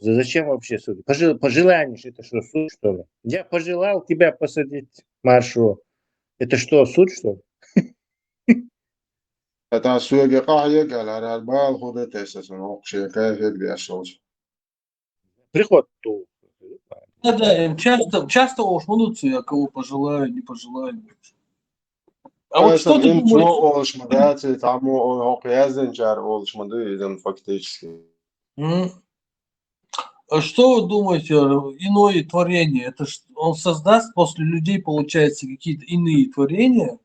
зачем вообще суд? Пожелание, это что, суд, что ли? Я пожелал тебя посадить маршу. Это что, суд, что ли? Это суеге кахе, галарар бал, ходит эсэсэн, окши, кайфек дяшоч. Приход ту. Да, им часто ошманутся, я кого пожелаю, не пожелаю. А вот что ты думаешь? Олшмадати, там окязенчар олшмады, идем фактически. А что вы думаете, иное творение? Это он создаст после людей, получается, какие-то иные творения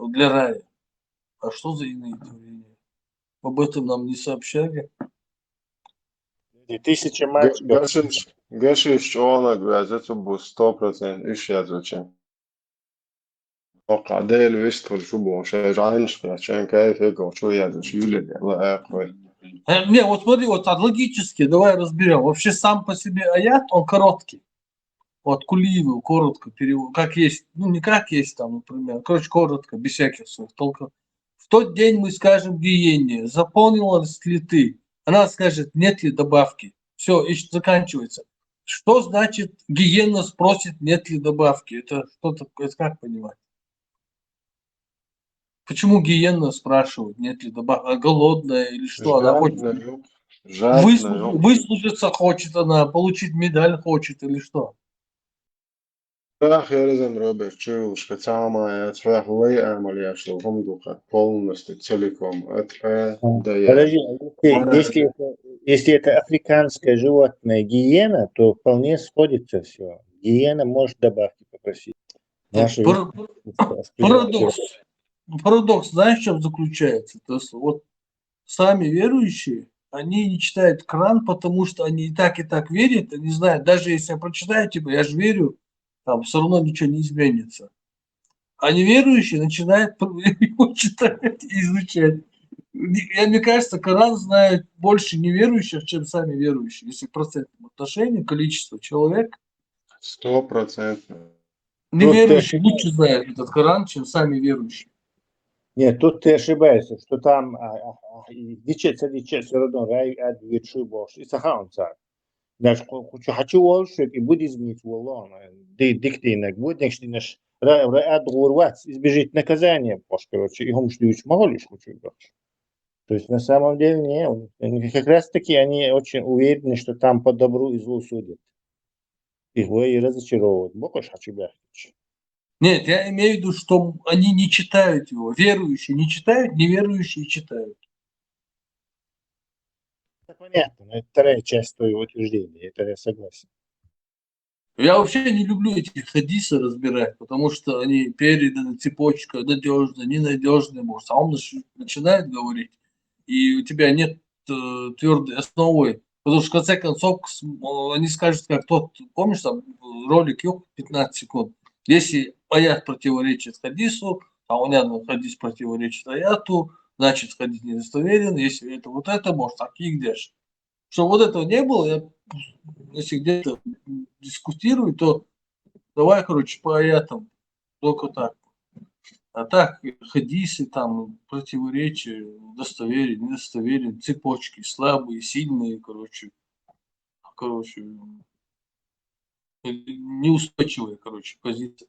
для рая? А что за иные творения? Об этом нам не сообщали. 1000 мальчиков. Гашиш, олаг, это будет 100% исчезнуть. وقعدال ويشتغل شو بوشاج عنش عشان كيف يقع شو يعني شو يولد الله أخوي. Не, вот смотри, вот логически, давай разберем. Вообще сам по себе аят, он короткий. Вот кулиевый, коротко перевод, как есть, ну не как есть там, например, короче, коротко, без всяких слов. Только в тот день мы скажем гиене, заполнилась ли ты? Она скажет, нет ли добавки. Все, и заканчивается. Что значит гиена спросит, нет ли добавки? Это что такое, это как понимать? Почему гиена спрашивает, нет ли добавки? Голодная или что? Она хочет выслужиться хочет, она получить медаль хочет или что? Ach, ja, das Robert Чул, специально я твоих амал я что вам духа полностью целиком Подожди, если это африканское животное гиена, то вполне сходится все. Гиена может добавки попросить. Парадокс. парадокс, знаешь, в чем заключается? То есть вот сами верующие, они не читают Коран, потому что они и так верят, они знают, даже если я прочитаю, типа, я же верю, там все равно ничего не изменится. А неверующие начинают его читать и изучать. Мне кажется, Коран знает больше неверующих, чем сами верующие. Если в процентном отношении, количество человек, 100%. неверующие лучше знают этот Коран, чем сами верующие. Нет, тут ты ошибаешься, что там дичец все равно рай от вирши бож. И сахаунца. Даже хочу волшеб и будет изменить волон. Диктинок будет, что наш рай от гурвац избежит наказания, короче, и он что мало лишь хочу больше. То есть на самом деле не, как раз таки они очень уверены, что там по добру и злу судят. Их вы и разочаровывают. Бокаш хочу бях. Нет, я имею в виду, что они не читают его. Верующие не читают, неверующие читают. Это понятно, но это вторая часть твоего утверждения, это я согласен. Я вообще не люблю эти хадисы разбирать, потому что они переданы цепочкой, надежно, ненадежно, может. А он начинает говорить, и у тебя нет твердой основы. Потому что в конце концов они скажут, как тот, помнишь, там ролик 15 секунд. Если аят противоречит хадису, а у меня хадис противоречит аяту, значит хадис недостоверен. Если это вот это, может, так и где-то. Чтобы вот этого не было, я, если где-то дискутирую, то давай, короче, по аятам, только так. А так, хадисы, там, противоречия, достоверен, недостоверен, цепочки, слабые, сильные, короче, неустойчивые, короче, позиции.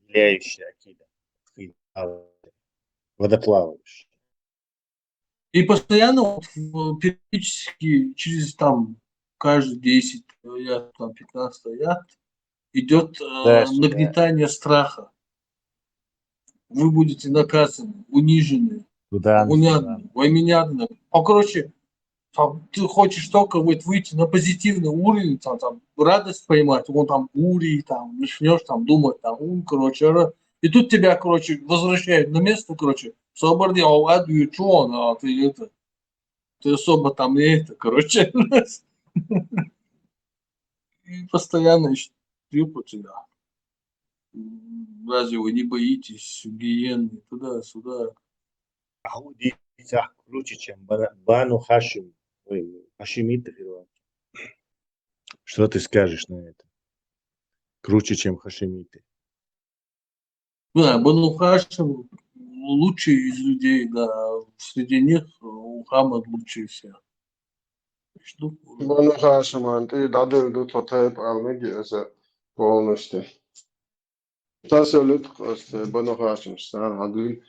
Влияющая акида. Водоплавающая. И постоянно периодически через там каждые 10 аят, там 15 аят идет нагнетание страха. Вы будете наказаны, унижены, уняты, войменяты. Короче, там, ты хочешь только вот выйти на позитивный уровень, там радость поймать, вон там бури, там начнешь там думать, там, короче, и тут тебя, короче, возвращают на место, короче, свободи, а ты особо там не это, короче, и постоянно ищут тебя. Разве вы не боитесь гиены туда-сюда? Круче, чем Бану Хашим. Хашимиты. Что ты скажешь на это? Круче, чем хашимиты. Да, Бану Хашим лучший из людей, да. Среди них Мухаммад лучший всех. Бану Хашим, ты дадут ответ Алмегиаса полностью. Tas jau ļoti Banu Hāšim stāv atdīm.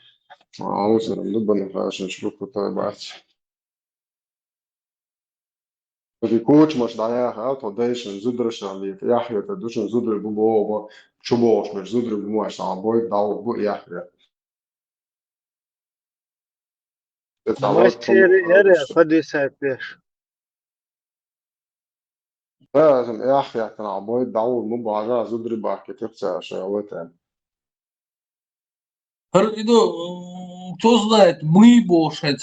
Uzvaram, Banu Hāšim šbukutāju bāci. Arī kočmaš da jāhā, to dēšana zudrašana lieta. Jāhā, tad dušana zudra bubo, čubošmaš zudra bumoš, tā boj daudz bu jāhā. Masteri hadise etmiş. لازم يحيى كان عبايد دعوه المباراة زدري باكي تبسع شغلتين. Кто знает, мы больше,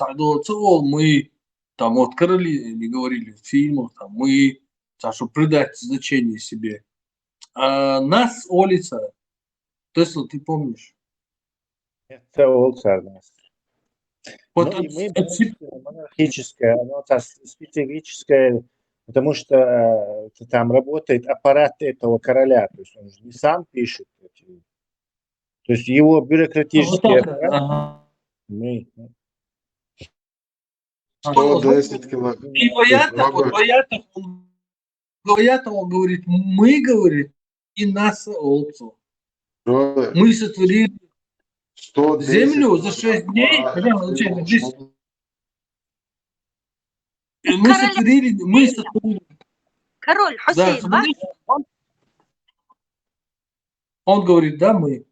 мы там открыли, не говорили в фильмах, там, мы, чтобы придать значение себе. А нас улица, Тесла, ты помнишь? Это улица нас. Вот Ну, и мы монархическая, оно специфическое, потому что там работает аппарат этого короля, то есть он же не сам пишет. То есть его бюрократический аппарат. Мы. 110 километров. И Ваятов, он говорит, мы, говорит, и нас олцу. Мы сотворили землю за 6 дней. Мы сотворили. Король Хусейн, да, он говорит, да, мы.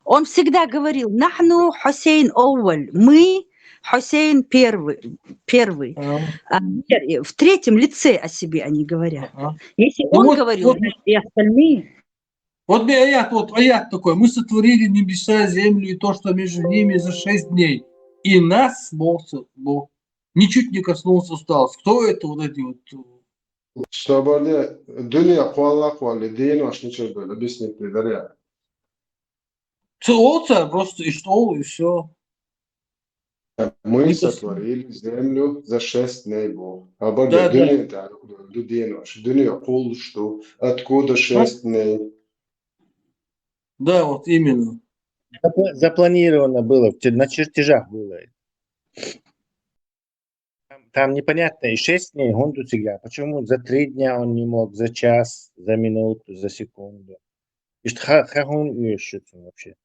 Он всегда говорил, нахну Хусейн Оуаль, мы Хусейн первый. В третьем лице о себе они говорят. Если он говорил, значит, и остальные. Вот аят такой. Мы сотворили небеса, землю и то, что между ними за 6 дней. И нас Бог ничуть не коснулся усталости. Кто это вот эти вот? Что dünya kuallak değil başını çöz böyle объяснить ya. Целоваться просто и что, и все. Мы Не сотворили землю за 6 дней, Бог. А Бог Да, да. dünya da dünya kul что? Откуда 6 дней? Да, вот именно. Запланировано было, на чертежах было. Там непонятно, и 6 дней Гунду всегда. Почему за 3 дня он не мог, за час, за минуту, за секунду? И что он ищет вообще?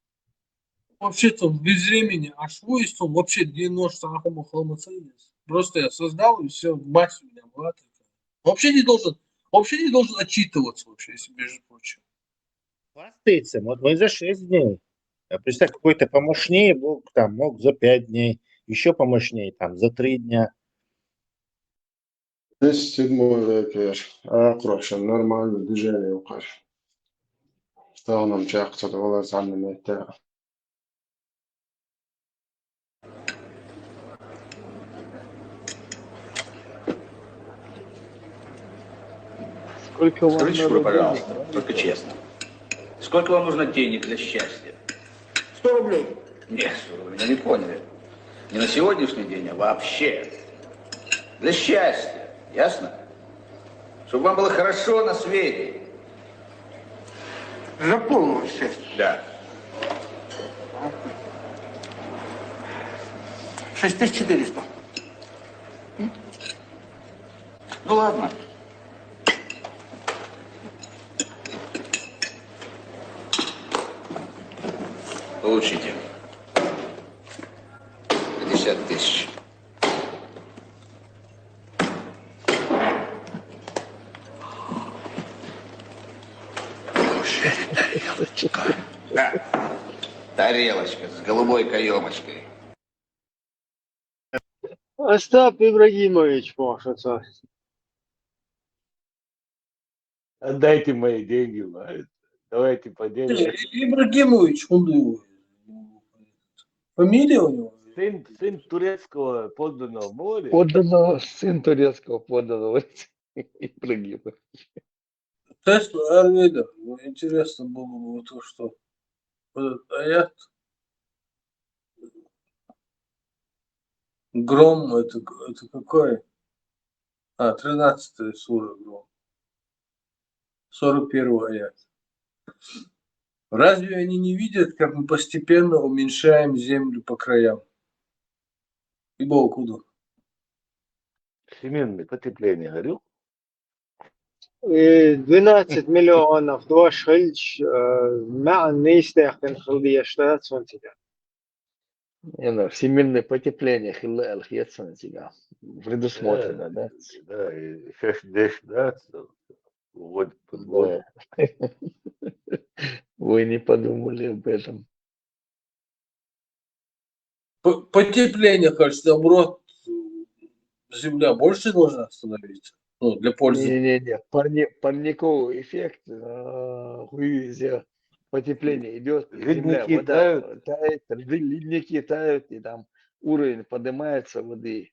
Вообще-то без времени, а что есть он вообще 90 хомоцинес? Просто я создал и все, мать у меня была такая. Вообще не должен отчитываться вообще, если между прочим. Хвастается, вот мы за 6 дней. А представь, какой-то помощнее был, там, мог за 5 дней, еще помощнее, там, за 3 дня. 7 век акрошен нормально движение укаш. Что нам чахца довольно сами не те. Сколько вам Скажите, надо пожалуйста, денег? только честно. Сколько вам нужно денег для счастья? 100 рублей. Нет, вы меня не поняли. Не на сегодняшний день, а вообще. Для счастья, ясно? Чтобы вам было хорошо на свете. За полное счастье. Да. 6400. Ну ладно. Получите. 50 тысяч. Да. Тарелочка с голубой каемочкой. Остап Ибрагимович, может, Отдайте мои деньги, говорит. Давайте поделимся. Ибрагимович, он его. Фамилия у него? Сын турецкого подданного моря. Сын турецкого подданного Ибрагима. Тесла Арведа. Интересно было бы вот то, что вот этот аят Гром это какой? 13 сура Гром. 41 аят. Разве они не видят, как мы постепенно уменьшаем землю по краям? И Бог куда? Всемирное потепление, говорил. 12 مليونов دواش مع نيستيخ الخلدية اشتغلت سنتيجا. Всемирное потепление, Хиллел, Хьетсонтига. Предусмотрено, да? Да, и 6 да, вводит под воду. Да. Вы не подумали об этом. Потепление, кажется, наоборот, земля больше должна становиться. Ну, для пользы. Не-не-не, парниковый эффект, потепление идет, земля, Ледники вода тают. тает, ледники тают, и там уровень поднимается воды,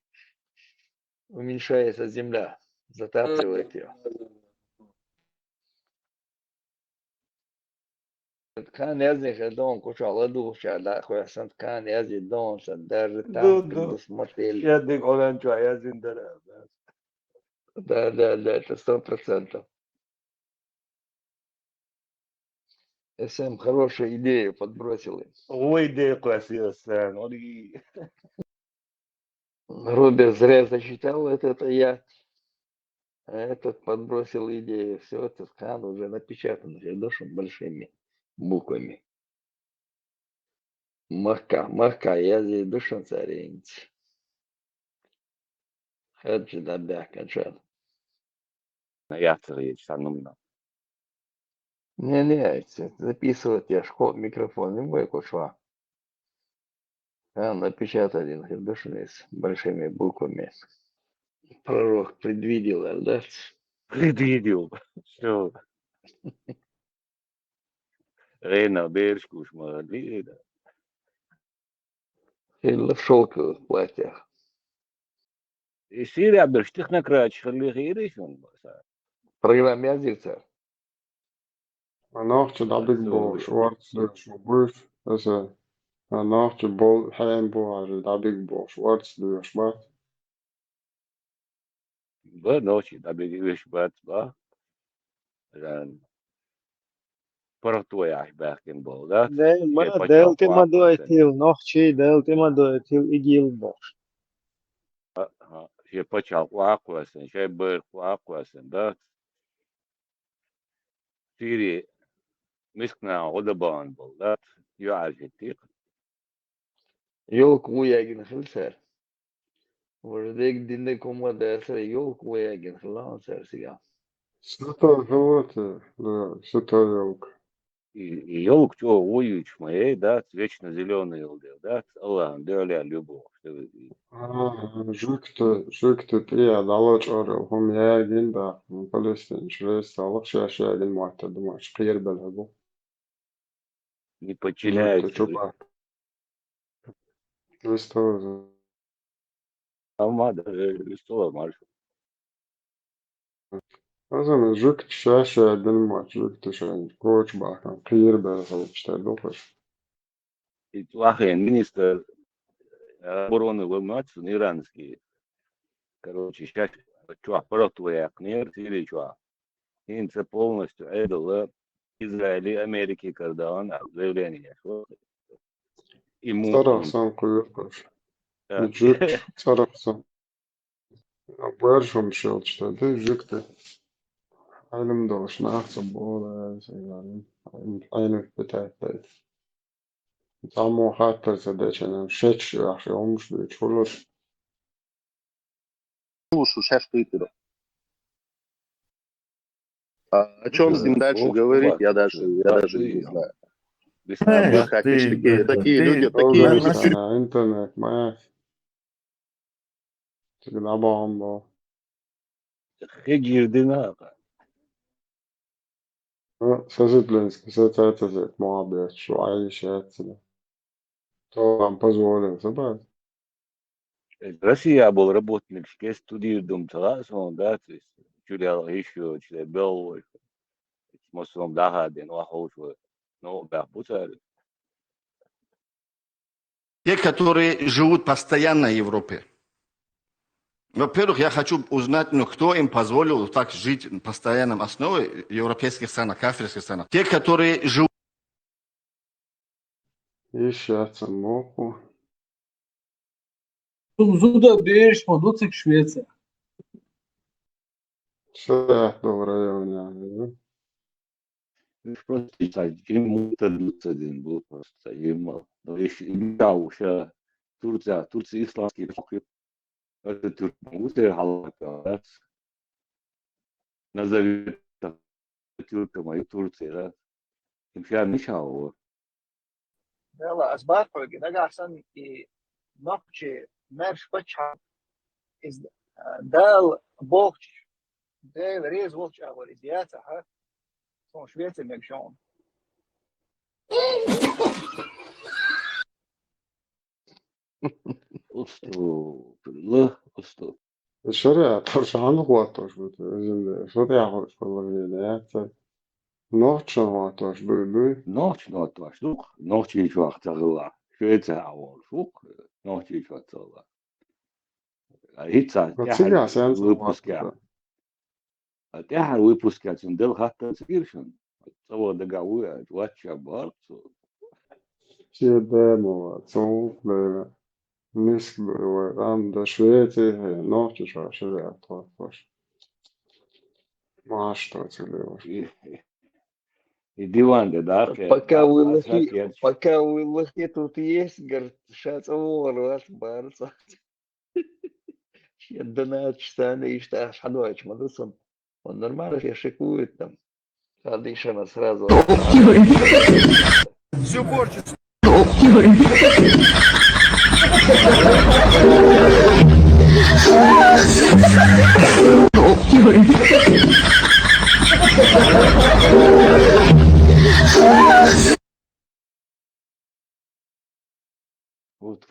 уменьшается земля, затапливает ее. كان يزني دون كوشا لدو شادا خويا سنت كان يزي دون سندر там предусмотрели. Щедник оранчу, а я зиндера. Да, это 100%. СМ хорошую идею подбросил им. Ой, идея красивая, Сэн. Роберт зря зачитал это я. А этот подбросил идею. Все это скан уже напечатано рядышком большими буквами. Марка, я здесь душен царинец. Хаджи дабя каджан. Я царит, санумно. Не, записывать я микрофон не мой кушва. А напечатали рядышком с большими буквами. Пророк предвидел, да? Предвидел. Все. Рейна Бершкуш молодые, да. Или в шелковых платьях. И Сирия берштых на крач, решен. Программа Языца. Nachtje dat ik bo zwart dus buurt. Dus nachtje bol heen bo dat ik bo zwart dus maar. Ба ночи, да бегешь бат, ба. Ран. Портуя бахкен бол, да. Delti madoetil, nohči, delti madoetil igilboš. Ще почал кваквасен, ще бер кваквасен, да. Сири мискна одабан бол, да. Юажетик. Yol kuyagin hilser. Vurdek dinde koma derse yol kuyagin hilan sersiga. Что животе, да, что елка. И елк чё уюч моей, да, вечно зеленый елдер, да. Аллах, дёля любовь. Жукты прия далоч орел, хом ягин да, Палестин, швест, аллах шашагин муатта, думаешь, қир белгу. Не подчиняется. Что Амада, что марш. Azam juk şaşa edin juk tuşan koç bakan qiyir belgel işte dokuz. И плохой министр обороны Ломац, иранский. Короче, сейчас что, аппаратура книр, или что. Инца полностью это Израиль и Америки, когда он заявление. Sarıqsan koyuyor. Juk sarıqsan. Barşım şey işte de juk de. Aylım doğuş naxsa bola yani. Aynı betaat. Tamam hatta задача шеч yaxshi olmuş diye çolur. Сейчас Твиттеру. О чем с ним дальше говорить, я даже не знаю. Такие люди. Интернет, моя. Всегда бомба. Хегирдина. Сожительно, это молодец, что аишается. То вам позволил забрать. Россия был работник, что студируем таласом, да, то есть чулял еще, чулял бел, мосом дахаден, вахошва, но бахбутали. Те, которые живут постоянно в Европе. Во-первых, я хочу узнать, кто им позволил так жить на постоянном основе в европейских странах, кафирских странах. Те, которые живут... Ищется моху. Зуда берешь, подуться к Швеции. Все в районе. Просто ему-то один был просто ему. Но еще я уже Турция исламский покреп. Это Турция халака. Назови Турция мою Турция, да. Им сейчас мешало. Vela asbarpagi nagasan I nokči merš pača iz dal bokč dal rez volč avor idiata ha son Švice megšon. Ustu. Şuraya tarşanlık var taş bu. Özünde. Şuraya hoş kollarıyla ya. Noçun var taş böyle. Noçun var taş. Noçun hiç vakti ağıla. Şöyle ağır. Noçun hiç vakti ağıla. Hiç выпуска. Тяхар выпуска цендел хатта циршин. Того договора вача барцу. Чедемо, цонкле. Мискле, там до Швеции, ночью шашили таş. Маш что целево. И диван, да? Пока вы лохи тут есть, говорит, сейчас вас барца. Я 12 часа и что аж ночь мадусон. Он нормально все шикует там. Адишана сразу. Все порчится.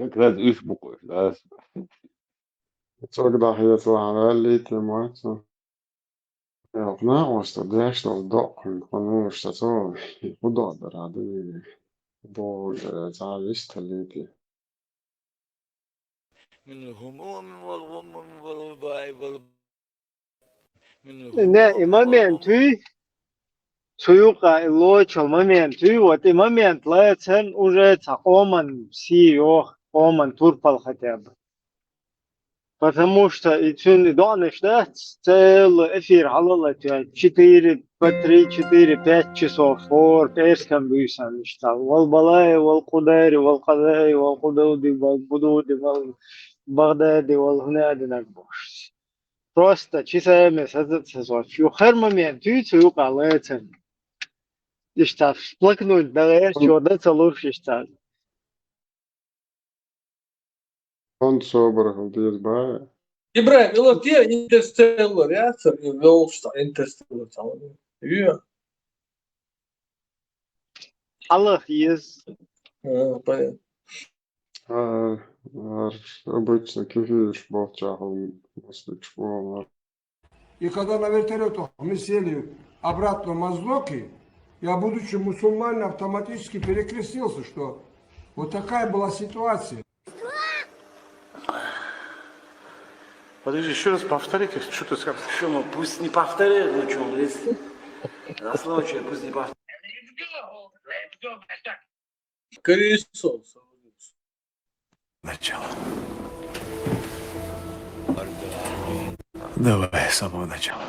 как раз üç buku. Das تقدر يطلع على الليت لمعرفة يقنع داشت الضوء القانون اشتغل يقدر عادي بول تعاليش تليتي من الهموم والغم والوباء من Ne الهموم imamien tüy Çuyuqa ilo çalmamien tüy вот имамент лецен уже цакоман сиох оман турпал хотя бы. Потому что и цюн донеш, да, целый эфир халала 4, по 3, 4, 5 часов фор перском бюсан читал. Вал балай, вал кудари, вал кадай, вал кудауди, вал будуди, вал багдади, вал гунади нагбош. Просто часами сазат. Юхер момент, тюй цююqa лецен. İşte плакнуть, да, чёрда целуешь, işte. كنت صابر دير باي إبراهيم يلا دي انترستيلر يا ترى فيلشتا انترستيلر tamam. Biliyor. Allah yes. Понятно. обычно кефиш болчахом мосточку. И когда на вертолете мы сели обратно в Моздоки, я, будучи мусульманином, автоматически перекрестился, что вот такая была ситуация. Подожди, еще раз повторите, что ты сказал? Что, ну пусть не повторяет, ну что, если на случай, пусть не повторяет. Колесо. Начало. Давай с самого начала.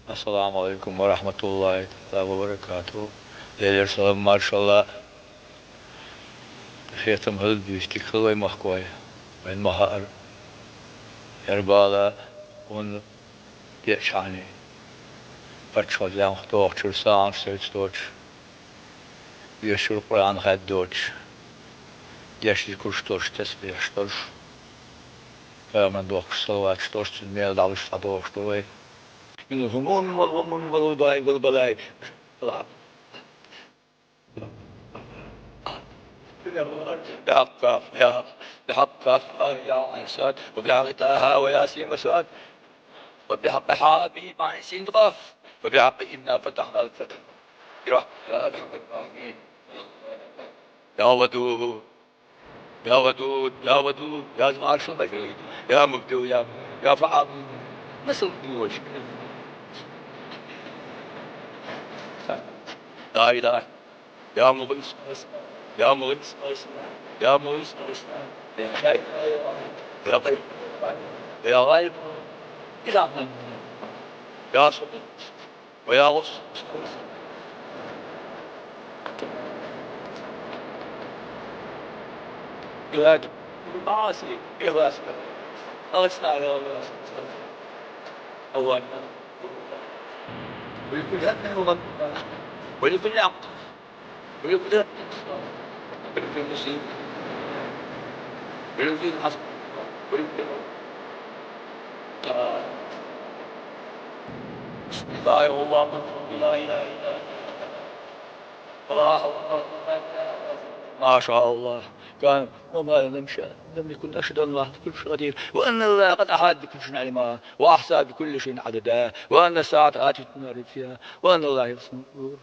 Assalamu alaikum wa rahmatullahi wa barakatuh. Leyler salam maşallah. Xeytam hıl büyüstik hılay mahkoy. Ben mahar. Erbala. On diyşani. Parçalan doğçur sağın söz doğç. Yaşır Kur'an had doğç. Yaşır kuş doğç tesbih doğç. Hemen doğç salavat doğç. Mel dalış doğç doğç. من الهموم والغم والوباء والبلاء بحق يا عيسى وبحق طه وياسين وسعد وبحق حبيب عيسين غاف وبحق إنا فتحنا الفتح يا ودود يا ودود يا ودود يا عرش المجيد يا مبدو يا فعال مثل الوجه لا إله يا مغيث يا مغيث يا مغيث يا طيب يا غالب يا صديق ويا غص قلت عاسي إغاث أغسنا يا الله أولا ولكل هذا ولكل عقد ولكل ولكل مسلم ولكل حسن ولكل لا الله لا إله إلا الله ما شاء الله كان وما لم شاء لم يكن أشهد أن الله بكل شيء قدير وأن الله قد أحاط بكل شيء علما وأحصى بكل شيء عددا وأن الساعة آتية لا ريب فيها وأن الله يقسم الأمور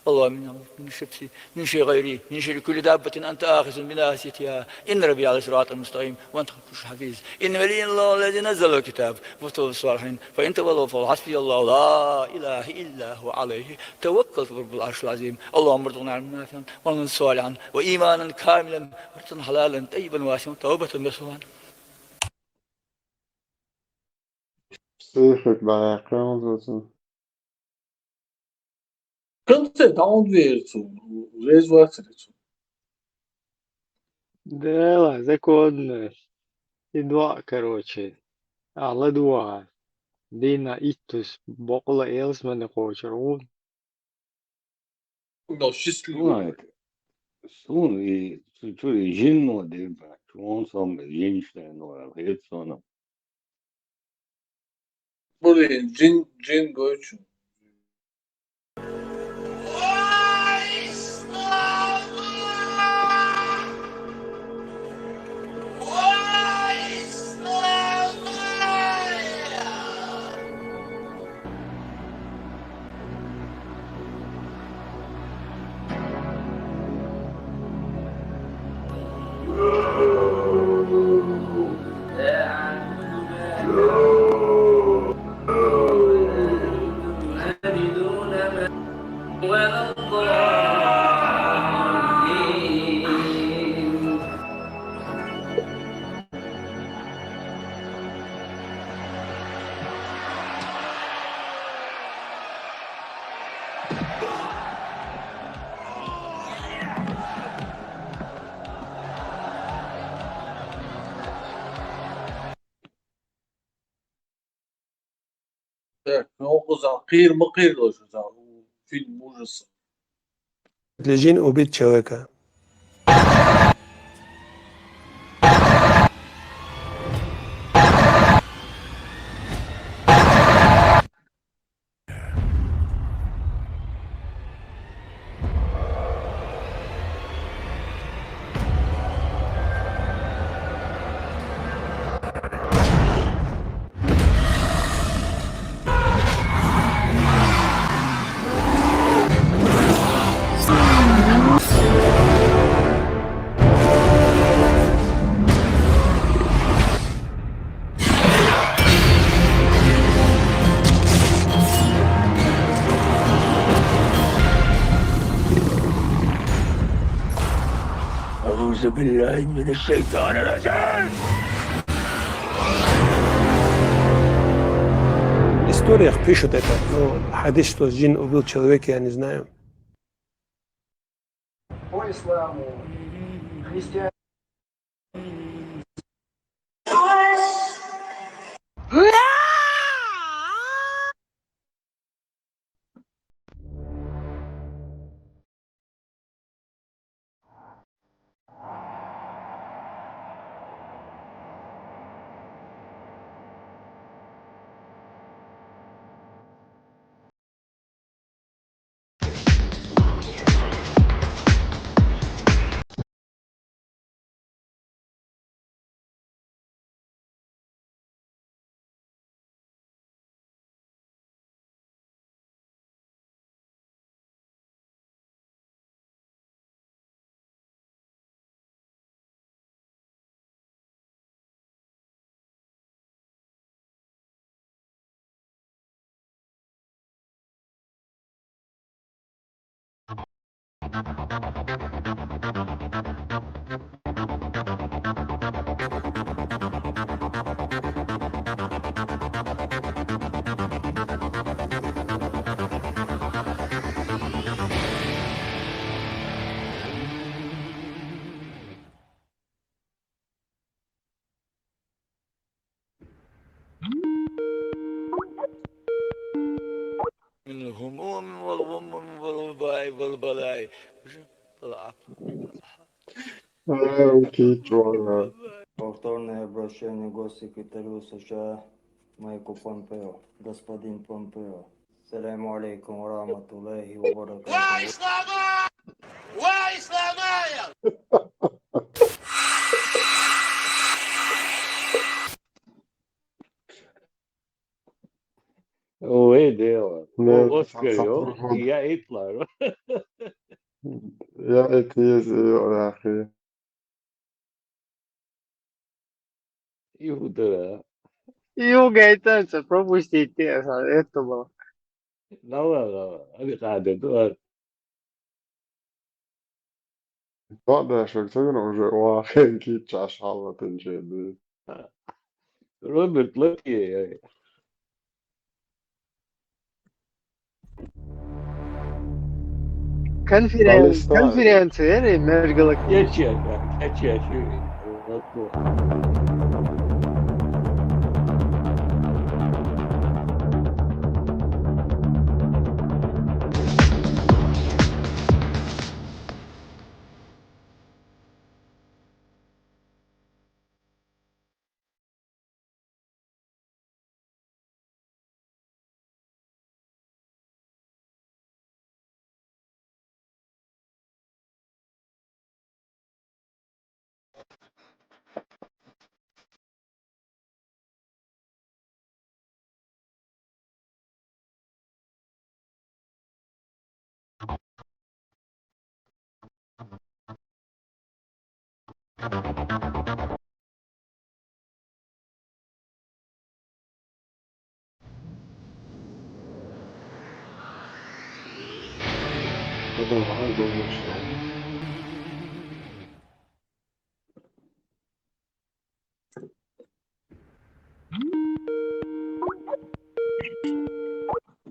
اللهم إنا من شبسي من شيء غيري من شر كل دابة أنت آخذ بناصيتها إن ربي على صراط المستقيم وأنت كل حفيظ إن ولي الله الذي نزل الكتاب وفتوى الصالحين فإن تولوا فحسبي الله لا إله إلا هو عليه توكلت رب العرش العظيم اللهم ارزقنا علما نافعا وعملا صالحا وإيمانا كاملا ورزقنا حلالا طيبا واسعا توبة نصوحا Sifik dayağı Конце там дверцу. Резваться. Да, законно. И два, короче. Alla два. Dina itus boqla elsmani qo'shirun. Ну, счастливый. Сон и жинно дерба. Он сам женщина, но это сон. Блин, джин гойчу. Так, ну, Кир Макир тоже там, фильм ужасов. Джин убить человека. أعوذ بالله من الشيطان الرجيم. В историях пишут это, но хадис, что джин убил человека, я не знаю. По исламу, христиане. من الهموم والغم والوباء والبلاء. Повторное обращение к госсекретарю США Майку Помпео. Господин Помпео. Саляму алейкум ва рахматуллахи ва баракатуху. Ой, дело. Нет, Оскар, сам и я Гитлер. Я это يا أخي. Иуда. Юга и танца, пропустите это было. Ну ладно, они قاعدة Да, что кто-то уже واخد كي تشاش حالة تنجد. روبرت لوكي. Конференция, межгалактическая. Кача.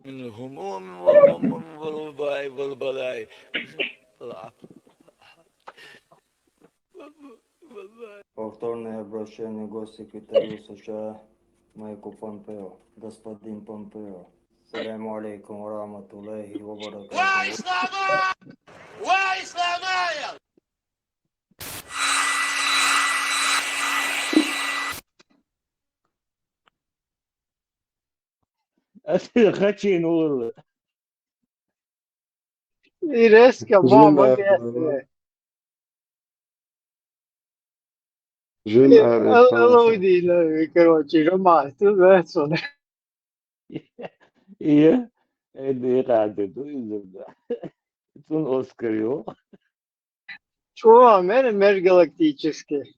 الهموم والغموم والوباء والبلاء. Повторное обращение госсекретарю США Майку Помпео. Господин Помпео. Саляму алейкум ва рахматуллахи ва баракатуху. Хачин урлы. И резко мама гесте. Луди, короче, роман, ты знаешь, он. И это рады, то из-за. Он Оскар его. Чего, межгалактический.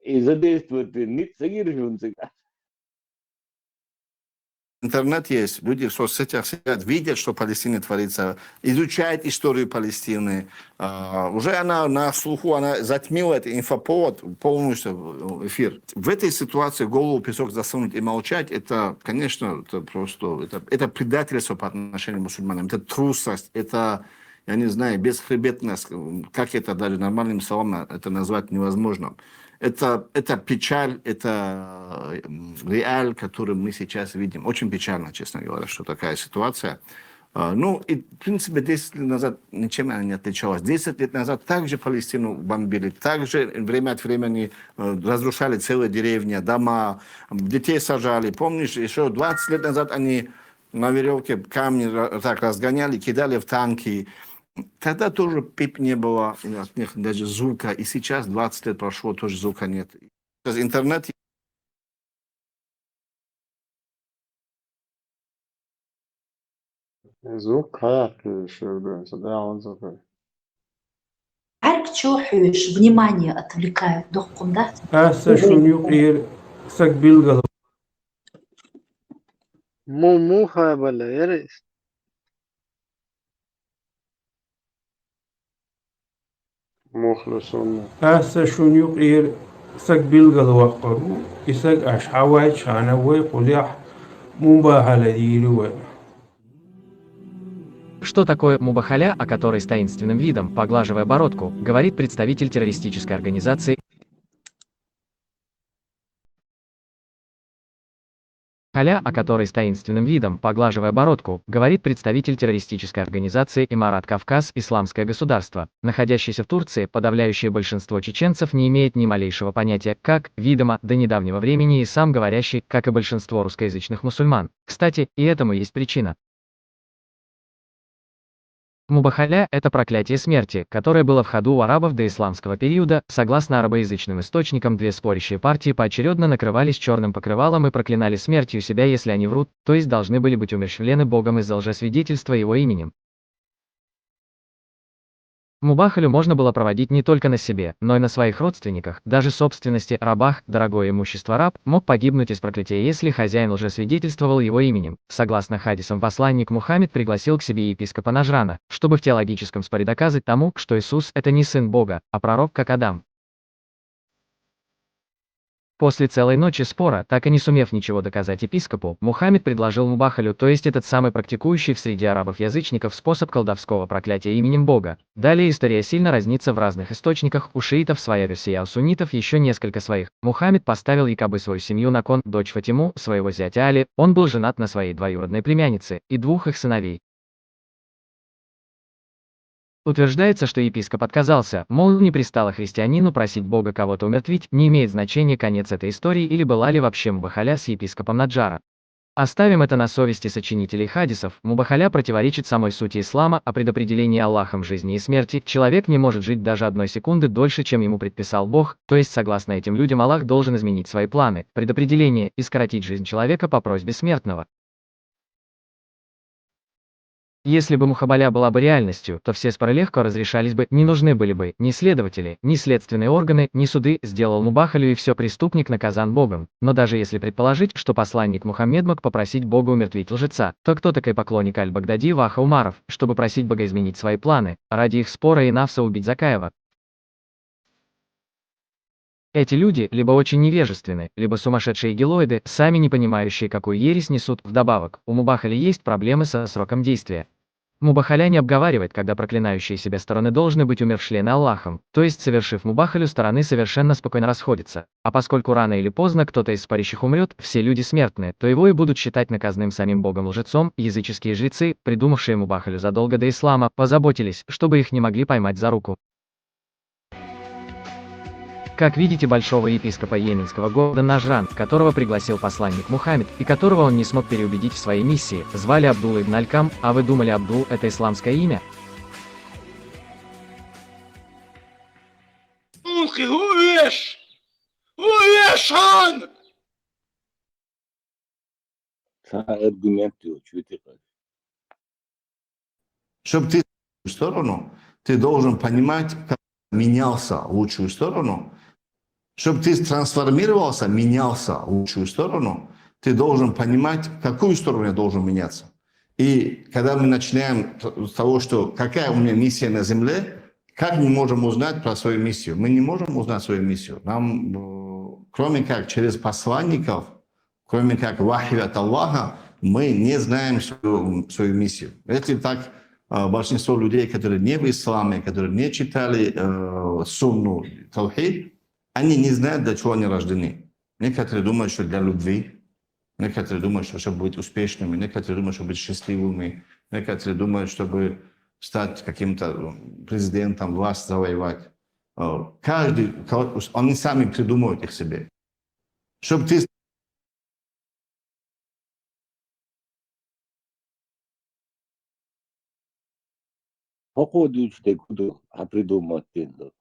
И задействует не сагиржунцы. Интернет есть, люди в соцсетях сидят, видят, что в Палестине творится, изучают историю Палестины. Уже она на слуху, она затмила этот инфоповод, полностью эфир. В этой ситуации голову в песок засунуть и молчать, это, конечно, это просто, это предательство по отношению к мусульманам, это трусость, это, я не знаю, бесхребетность, как это даже нормальным словом это назвать невозможно. Это печаль, это реаль, который мы сейчас видим. Очень печально, честно говоря, что такая ситуация. Ну, и, в принципе, 10 лет назад ничем она не отличалась. 10 лет назад также Палестину бомбили, также время от времени разрушали целые деревни, дома, детей сажали. Помнишь, еще 20 лет назад они на веревке камни так разгоняли, кидали в танки. Тогда тоже пип не было, от них даже звука. И сейчас, 20 лет прошло, тоже звука нет. Интернет. звук хаякки шурбенса, да, он звук. عارف شو حوش внимание отвлекают дохком, да? شونيو غير سك بيلغل Муха бля, ерес. مخلصون شونيو غير سك بيلغل وقرو إسك أشحاوي شانوي قليح مباهلة ديرو. Что такое мубахаля, о которой с таинственным видом, поглаживая бородку, говорит представитель террористической организации Халя, о которой с таинственным видом, поглаживая бородку, говорит представитель террористической организации «Имарат Кавказ. Исламское государство», находящийся в Турции. Подавляющее большинство чеченцев не имеет ни малейшего понятия, как, видимо, до недавнего времени и сам говорящий, как и большинство русскоязычных мусульман. Кстати, и этому есть причина. Мубахаля – это проклятие смерти, которое было в ходу у арабов до исламского периода. Согласно арабоязычным источникам, две спорящие партии поочередно накрывались черным покрывалом и проклинали смертью себя, если они врут, то есть должны были быть умерщвлены Богом из-за лжесвидетельства его именем. Мубахалю можно было проводить не только на себе, но и на своих родственниках, даже собственности, рабах. Дорогое имущество раб мог погибнуть из проклятия, если хозяин лжесвидетельствовал его именем. Согласно хадисам, посланник Мухаммед пригласил к себе епископа Нажрана, чтобы в теологическом споре доказать тому, что Иисус – это не сын Бога, а пророк, как Адам. После целой ночи спора, так и не сумев ничего доказать епископу, Мухаммед предложил мубахалю, то есть этот самый практикующий в среде арабов-язычников способ колдовского проклятия именем Бога. Далее история сильно разнится в разных источниках, у шиитов своя версия, а у суннитов еще несколько своих. Мухаммед поставил якобы свою семью на кон, дочь Фатиму, своего зятя Али, он был женат на своей двоюродной племяннице, и двух их сыновей. Утверждается, что епископ отказался, мол, не пристало христианину просить Бога кого-то умертвить, не имеет значения конец этой истории или была ли вообще мубахаля с епископом Наджара. Оставим это на совести сочинителей хадисов. Мубахаля противоречит самой сути ислама, о предопределении Аллахом жизни и смерти. Человек не может жить даже одной секунды дольше, чем ему предписал Бог, то есть согласно этим людям Аллах должен изменить свои планы, предопределение и скоротить жизнь человека по просьбе смертного. Если бы мухабаля была бы реальностью, то все споры легко разрешались бы, не нужны были бы ни следователи, ни следственные органы, ни суды, сделал Мубахалю и все, преступник наказан Богом. Но даже если предположить, что посланник Мухаммед мог попросить Бога умертвить лжеца, то кто такой поклонник Аль-Багдади Ваха Умаров, чтобы просить Бога изменить свои планы, ради их спора и Навса убить Закаева? Эти люди либо очень невежественны, либо сумасшедшие гелоиды, сами не понимающие, какую ересь несут. Вдобавок, у Мубахали есть проблемы со сроком действия. Мубахаля не обговаривает, когда проклинающие себя стороны должны быть умерщвлены Аллахом, то есть, совершив мубахалю, стороны совершенно спокойно расходятся. А поскольку рано или поздно кто-то из спорящих умрет, все люди смертны, то его и будут считать наказанным самим Богом лжецом. Языческие жрецы, придумавшие мубахалю задолго до ислама, позаботились, чтобы их не могли поймать за руку. Как видите, большого епископа йеменского города Нажран, которого пригласил посланник Мухаммед, и которого он не смог переубедить в своей миссии, звали Абдулла ибн Алькам, а вы думали, Абдул – это исламское имя? Чтобы ты в сторону, ты должен понимать, как менялся в лучшую сторону. Чтобы ты трансформировался, менялся в лучшую сторону, ты должен понимать, в какую сторону я должен меняться. И когда мы начинаем с того, что какая у меня миссия на земле, как мы можем узнать про свою миссию? Мы не можем узнать свою миссию. Нам, кроме как через посланников, кроме как вахи от Аллаха, мы не знаем свою миссию. Если так, большинство людей, которые не в исламе, которые не читали сунну, таухид, они не знают, для чего они рождены. Некоторые думают, что для любви, некоторые думают, что чтобы быть успешными, некоторые думают, чтобы быть счастливыми, некоторые думают, чтобы стать каким-то президентом, власть завоевать. Каждый, они сами придумывают их себе. Чтобы ты Походу, işte kudu придумать пизду.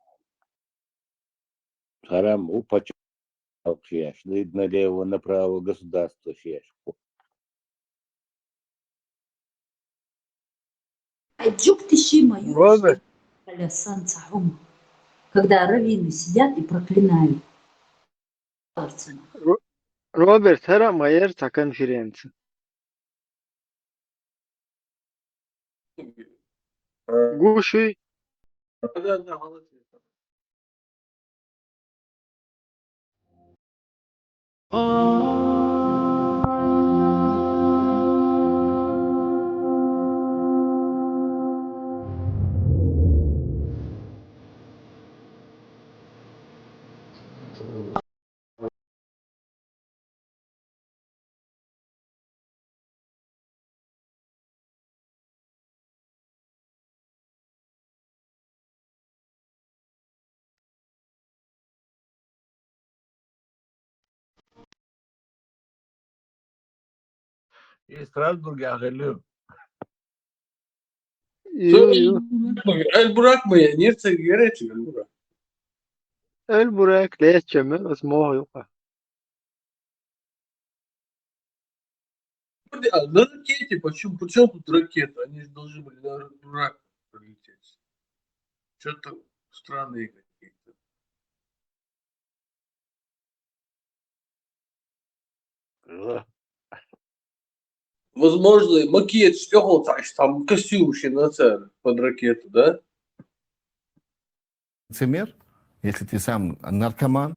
Харам упачал шеш, налево, направо государство шеш. Отжуг тишима, Роберт, когда раввины сидят и проклинают. Роберт, Харам ayırsa конференция. Гуши. И Страсбурге ağırlıyor. Yu. El bırakmaya niyetse gerekiyor el bırak. El burak leçeme اسمه يقع. На ракете, почему тут ракета? Они же должны были на дурак прилететь. Что-то странные какие-то. Возможно, макет стекол, там костюм еще на цель под ракету, да? лицемер, если ты сам наркоман,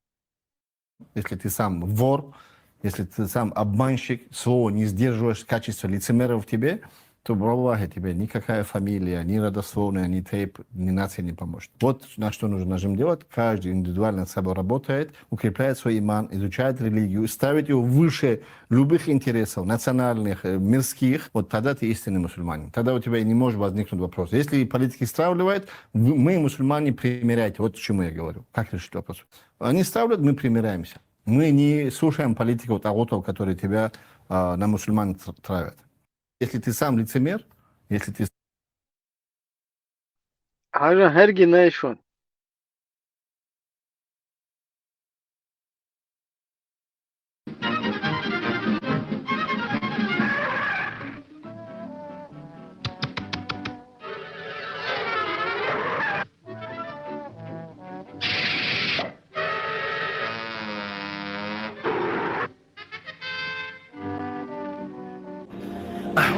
если ты сам вор, если ты сам обманщик, слово не сдерживаешь качество лицемера в тебе, то, Аллахе, тебе никакая фамилия, ни родословная, ни тейп, ни нация не поможет. Вот на что нужно делать. Каждый индивидуально над собой работает, укрепляет свой иман, изучает религию, ставит его выше любых интересов, национальных, мирских. Вот тогда ты истинный мусульманин. Тогда у тебя не может возникнуть вопрос. Если политики стравливают, мы, мусульмане, примиряйте. Вот к чему я говорю. Как решить вопрос? Они ставят, мы примиряемся. Мы не слушаем политиков, тагутов, которые тебя на мусульман травят. Если ты сам лицемер, если ты... Haja her gün ne iş var?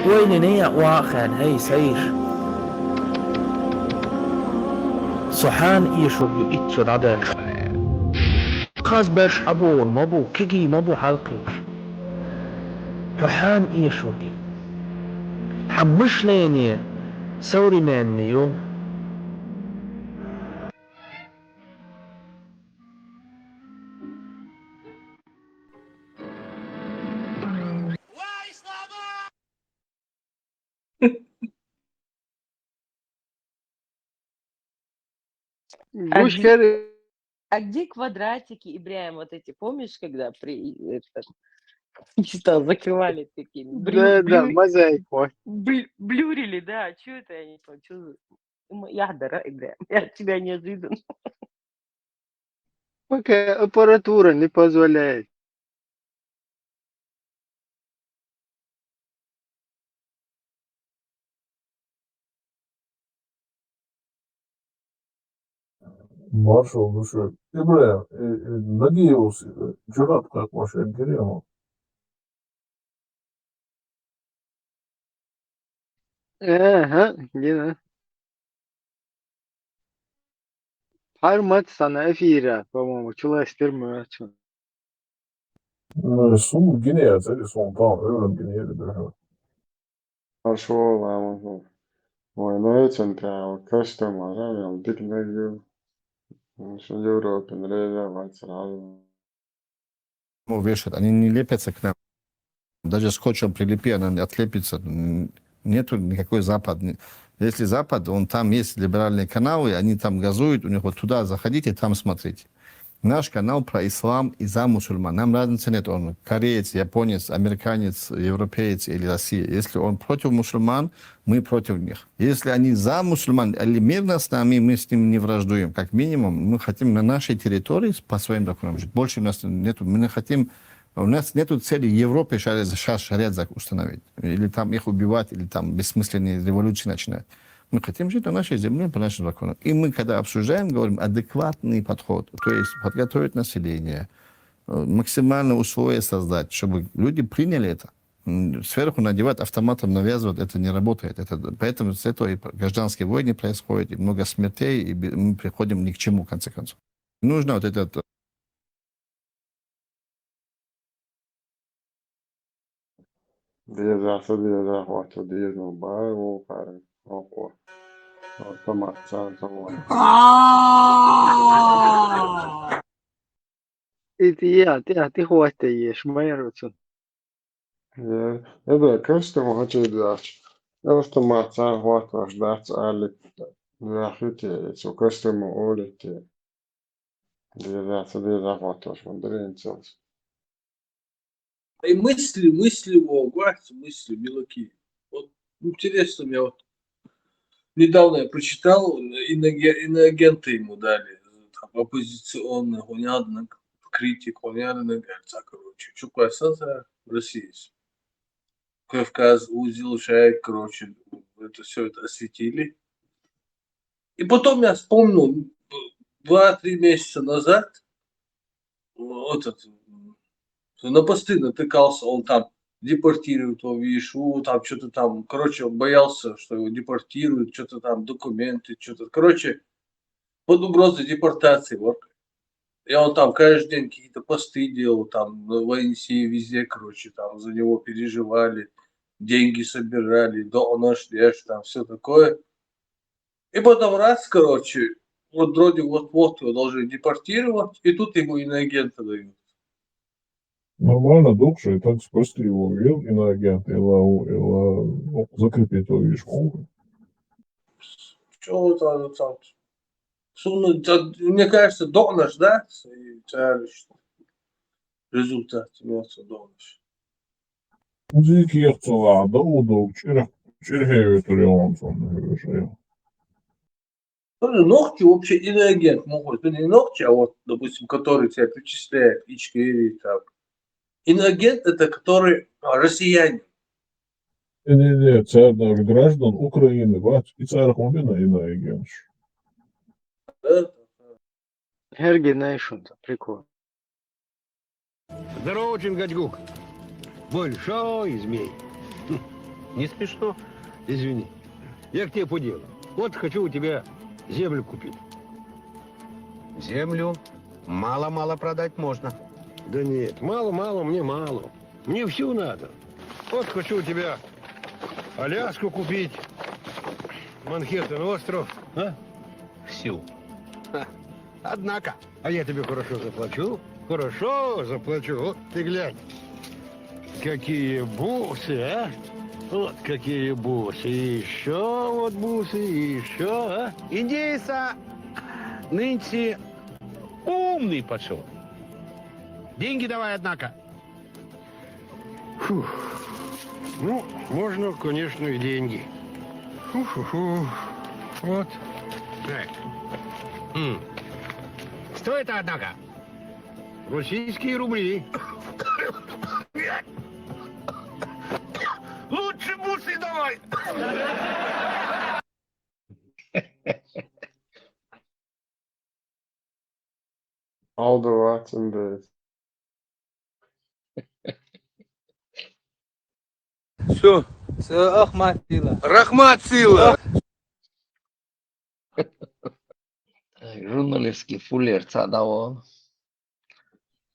وين نيا واخن هي سير صحان إيشو بيتشو دادك خاز باش أبو مابو كيكي مابو حلقي صحان إيشو حبش ليني سوري منيو А Гусь где, Керри. а где квадратики, Ибрahim, вот эти, помнишь, когда что закрывали такими, Да, мозаику. блюрили, да, что это я не понял, что за... Яхдара, Ибрahim, я от тебя неожиданно. Пока аппаратура не позволяет. Маршал души. Ибрahim, надеялся, Джурат как ваша Герема. Aha, yine. Her maç sana F1, по-моему, çalıştırmıyor. Son Guinea, c'est son temps, Guinea, Ibrahim. Marshall, وينايتن تاع كاستمر يعني ديك نجو مش Европе нравится сразу. Вешают, они не лепятся к нам. Даже скотчем прилепи, она отлепится. Нету никакой Запад. Если Запад, он там есть либеральные каналы, они там газуют, у них вот туда заходите, там смотрите. Наш канал про ислам и за мусульман. Нам разницы нет. Он кореец, японец, американец, европеец или Россия. Если он против мусульман, мы против них. Если они за мусульман или мирно с нами, мы с ними не враждуем. Как минимум, мы хотим на нашей территории по своим законам жить. Больше у нас нету. Мы не хотим... У нас нет цели Европе сейчас шариат установить. Или там их убивать, или там бессмысленные революции начинать. Мы хотим жить на нашей земле по нашим законам. И мы, когда обсуждаем, говорим адекватный подход. То есть подготовить население, максимально условия создать, чтобы люди приняли это. Сверху надевать автоматом, навязывать, это не работает. Поэтому с этого и гражданские войны происходят, и много смертей, и мы приходим ни к чему, в конце концов. Нужно вот этот... Diyeza wato diyezo bayo kare oko автомат сам собой. Ти хватит ешь, майруцу. Это костюм хочу дать. Автомат сам хватит ваш дать, али захите, что костюм улете. Дiyeza wato смотрим сейчас. И мысли, гвардии, мысли мелкие. Вот интересно, я вот недавно я прочитал, иноагенты ему дали, там, оппозиционных, он ядно критик, он ядно говорится, короче, что касается России. Кавказ узел, шайк, короче, это все это осветили. И потом я вспомнил, 2-3 месяца назад, вот этот, на посты натыкался, он там депортируют его, видишь, там что-то там, короче, он боялся, что его депортируют, что-то там, документы, что-то, короче, под угрозой депортации, вот. И он там каждый день какие-то посты делал, там, на военсии везде, короче, там, за него переживали, деньги собирали, дом нашли, там, все такое. И потом раз, короче, вот вроде вот его должны депортировать, и тут ему иноагента дают. Нормально, докши, и так спасти его вел иноагент, или закрепить его вишку. Что там? Мне кажется, донаш, да? Результат имеется донаш. Дикий ехцела, да удок, черхевит Леонсон, Тоже ногти вообще иноагент могут. Это не ногти, а вот, допустим, который тебя причисляет, Ичкери, там. Иноагент это который россиянин. Не, царь граждан Украины, бать, и царь Хумина иноагент. Hergi Nation, прикол. Здорово, Чингачгук. Большой змей. Не смешно? Извини. Я к тебе по делу. Вот хочу у тебя землю купить. Землю мало-мало продать можно. Да нет, мало-мало, мне мало. Мне всю надо. Вот хочу у тебя Аляску купить, Манхэттен остров, а? Всю. Ха. Однако, а я тебе хорошо заплачу. Хорошо заплачу. Вот ты глянь. Какие бусы, а? Вот какие бусы. И еще вот бусы, и еще, а? Индейца нынче умный пошел. Деньги давай, однако. Фух. Ну, можно, конечно, и деньги. Фу-фу-фу. Вот. Так. Что это, однако? Российские рубли. Лучше бусы давай. All the rats in the... Все. Ахмат сила. Рахмат сила. Журналистский фуллер цадavo.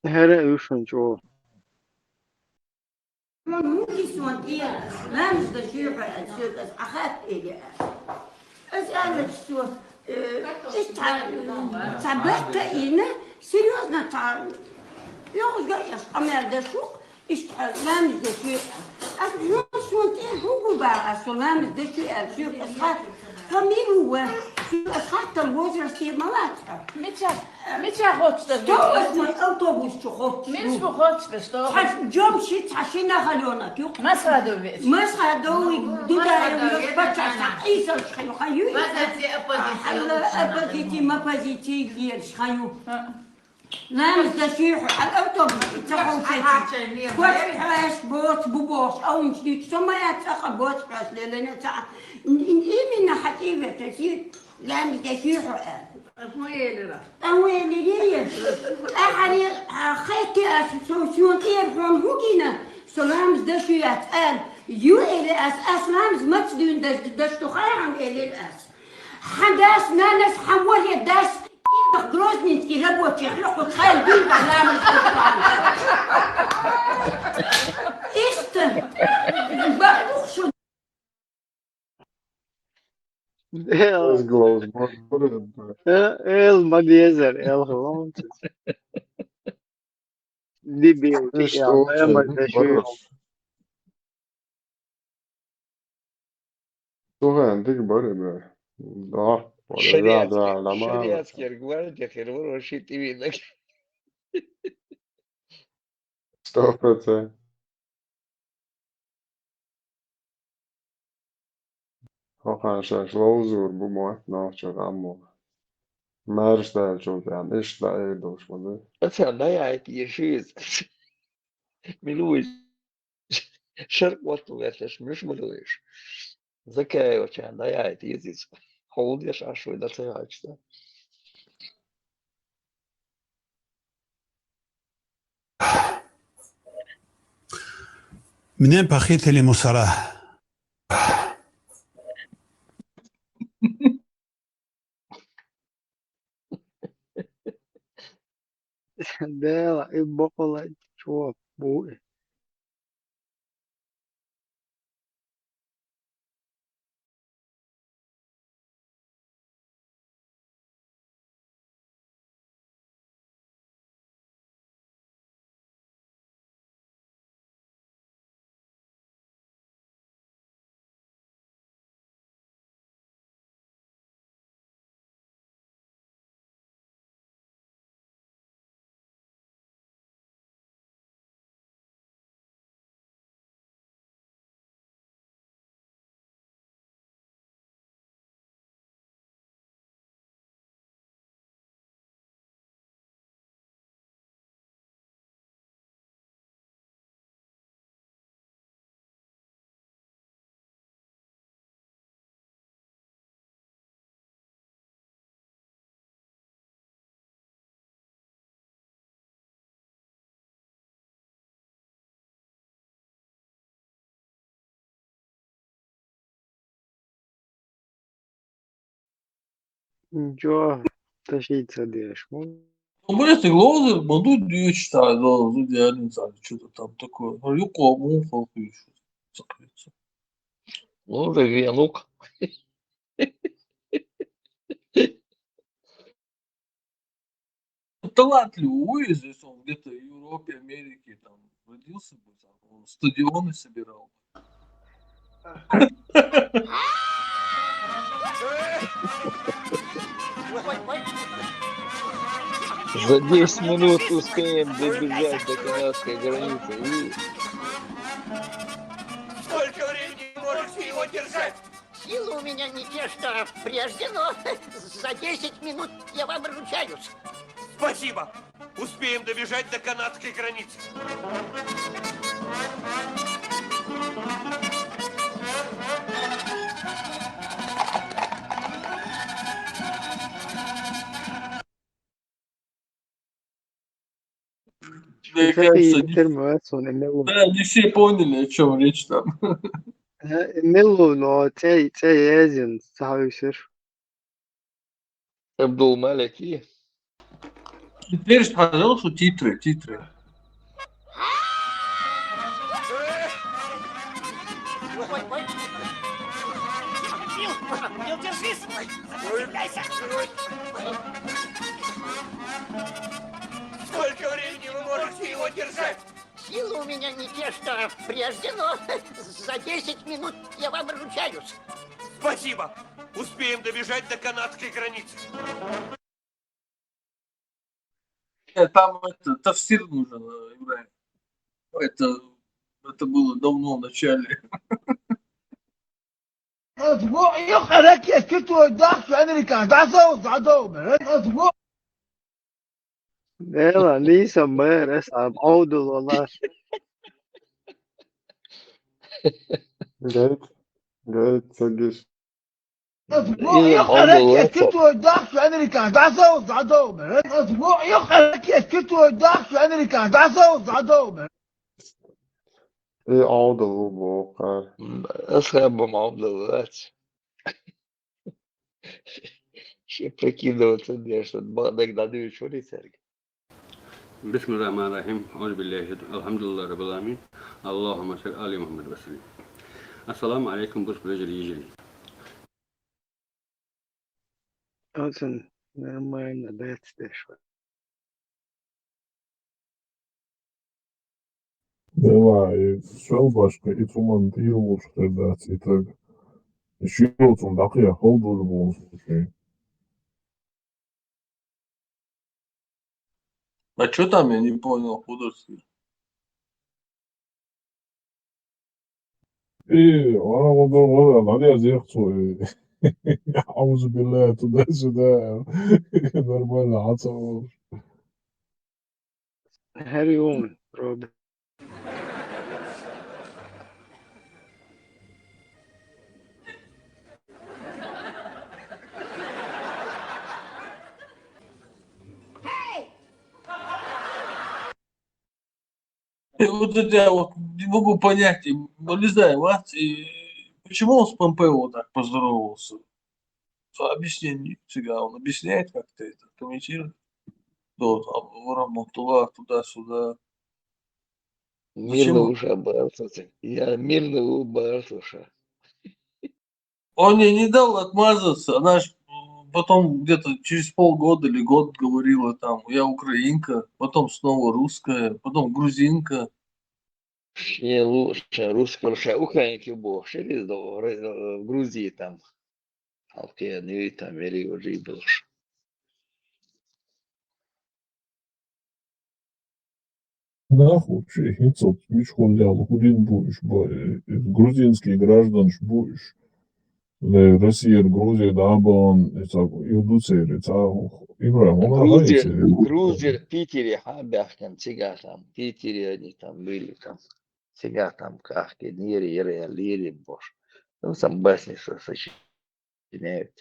Here üçüncü o. ممكن سوانتيا ما مستشير أخاف إلي أسألك شو تعبت إينا سيريوزنا تعب يوم جاي أمير دشوق اشتغل ما مستشير أسمع سوانتيا هو بقى ما مستشير أشوف أسخاف كمين هو أسخاف تنبوزر سي ملاتها متى خدت تو اسمه الأوتوبوس شخص مش بخدت بستوب جم شيت عشان خلونا كيو ما صادوا بيت ما صادوا دودا يبقى عيسى شخيو خيو ما زي أبغيتي ما بغيتي غير شخيو لا مستشيح الأوتوبوس تاعو شيء كوت حاش بوت بوبوس أو مشيت ثم يتسقى بوت حاش لأن تاع إيمنا حتيبة تسير لا مستشيح أويلي ليه أحد خيتي أسوسيون إيرفون هوكينا سلامز دشيات آل يو إلي أسلامز متدون دشتو خيران إلي الأس حداس نانس حوالي داس إيبق دروزني تكيربو تيخلقو تخيل بين بحلامز إستن بقلوخ شو Let's glow. El Madiezer, El Hollands. Дебил. Что Я ты, Слухай, ты говори, да, да, нормально. Шариатский аргумент, я хервор вообще ты видно. 100%. Arkadaşlar Closure bu muhabbet ne yapacak ama Merş'de çok yani işte evde hoşmadı. أصلا ضيعت يشيز ملوش شرق وقت وقتش مش ملوش ذكاء وكان ضيعت يزيز حوض يشع شوي ده ضيعت منين بخيت لي مصاراه Dela, e bola, чувак, буй. Ничего, тащиться дешь. Ну, блядь, ты глаза, буду дичь, да, идеально, что-то там такое. А я кому хочу закрыться. Ну, ребенок. Талантливый, если он где-то в Европе, Америке, там, родился бы, там, он стадионы собирал. За 10 минут успеем добежать до канадской границы. И Сколько времени можете его держать? Силы у меня не те, что прежде, но за 10 минут я вам ручаюсь. Спасибо. Успеем добежать до канадской границы. Мне Кстати, кажется, информацию не да, не все поняли, о чем речь там. Нелу, но цей езин савишер. Абдул-Малики. Теперь, пожалуйста, титры. Мил, держись! Сопротивляйся! Сколько времени вы можете его держать? Силы у меня не те, что прежде, но за 10 минут я вам ручаюсь. Спасибо. Успеем добежать до канадской границы. Там это, тафсир нужен, Ибраим. Это было давно в начале. اسبوع يخرج يسكت ويضحك امريكا تعصوا اسبوع Nela, Lisa Mera, sabe? Aldo lá. Gayet سجل. اسبوع إذا يخرج عضو يسكت واتساب. ويضحك امريكا تعصوا اسبوع يخرج يسكت ويضحك امريكا تعصوا ايه عوضة وبوقع. أصحاب معضلات. Ще прикидываться, где что Багдад шурицерг. بسم الله الرحمن الرحيم أعوذ بالله الحمد لله رب العالمين اللهم صل على محمد وسلم السلام عليكم بس يجري Olsun, нормально, да, это что. Dela, sve başka ituman değil oluştu da itag. Şiyotun dakı yakal dolu bulunsun şey. А что там, я не понял, художественно. Ana kadar var ya, hadi yazık çoğu. Auzu billahi tudası Нормально, ата olur. Her yolun, Robert. И вот это я вот не могу понять, ну не знаю, почему он с Помпео так поздоровался? Объяснение всегда, он объясняет как-то это, комментирует. Вот, Раматуллах туда-сюда. Мирно Зачем? уже обратился. Я мирно убрался. Он мне не дал отмазаться, она ж потом где-то через полгода или год говорила там, я украинка, потом снова русская, потом грузинка. Не лучше русского, украинки был. Через в Грузии там. Halkaya neyi tam veriyor Rebels. Нахуй, че, хинцот, миш хулял, худин будешь, грузинский граждан будешь. Россия, Грузия, Дабан, Иудуцери, Ибраим, он Грузия, в Питере, Хабяхтам, всегда там, в Питере они там были, там, всегда там, Кахки, Нири, Лири, Бош. Ну, там басни сочиняют.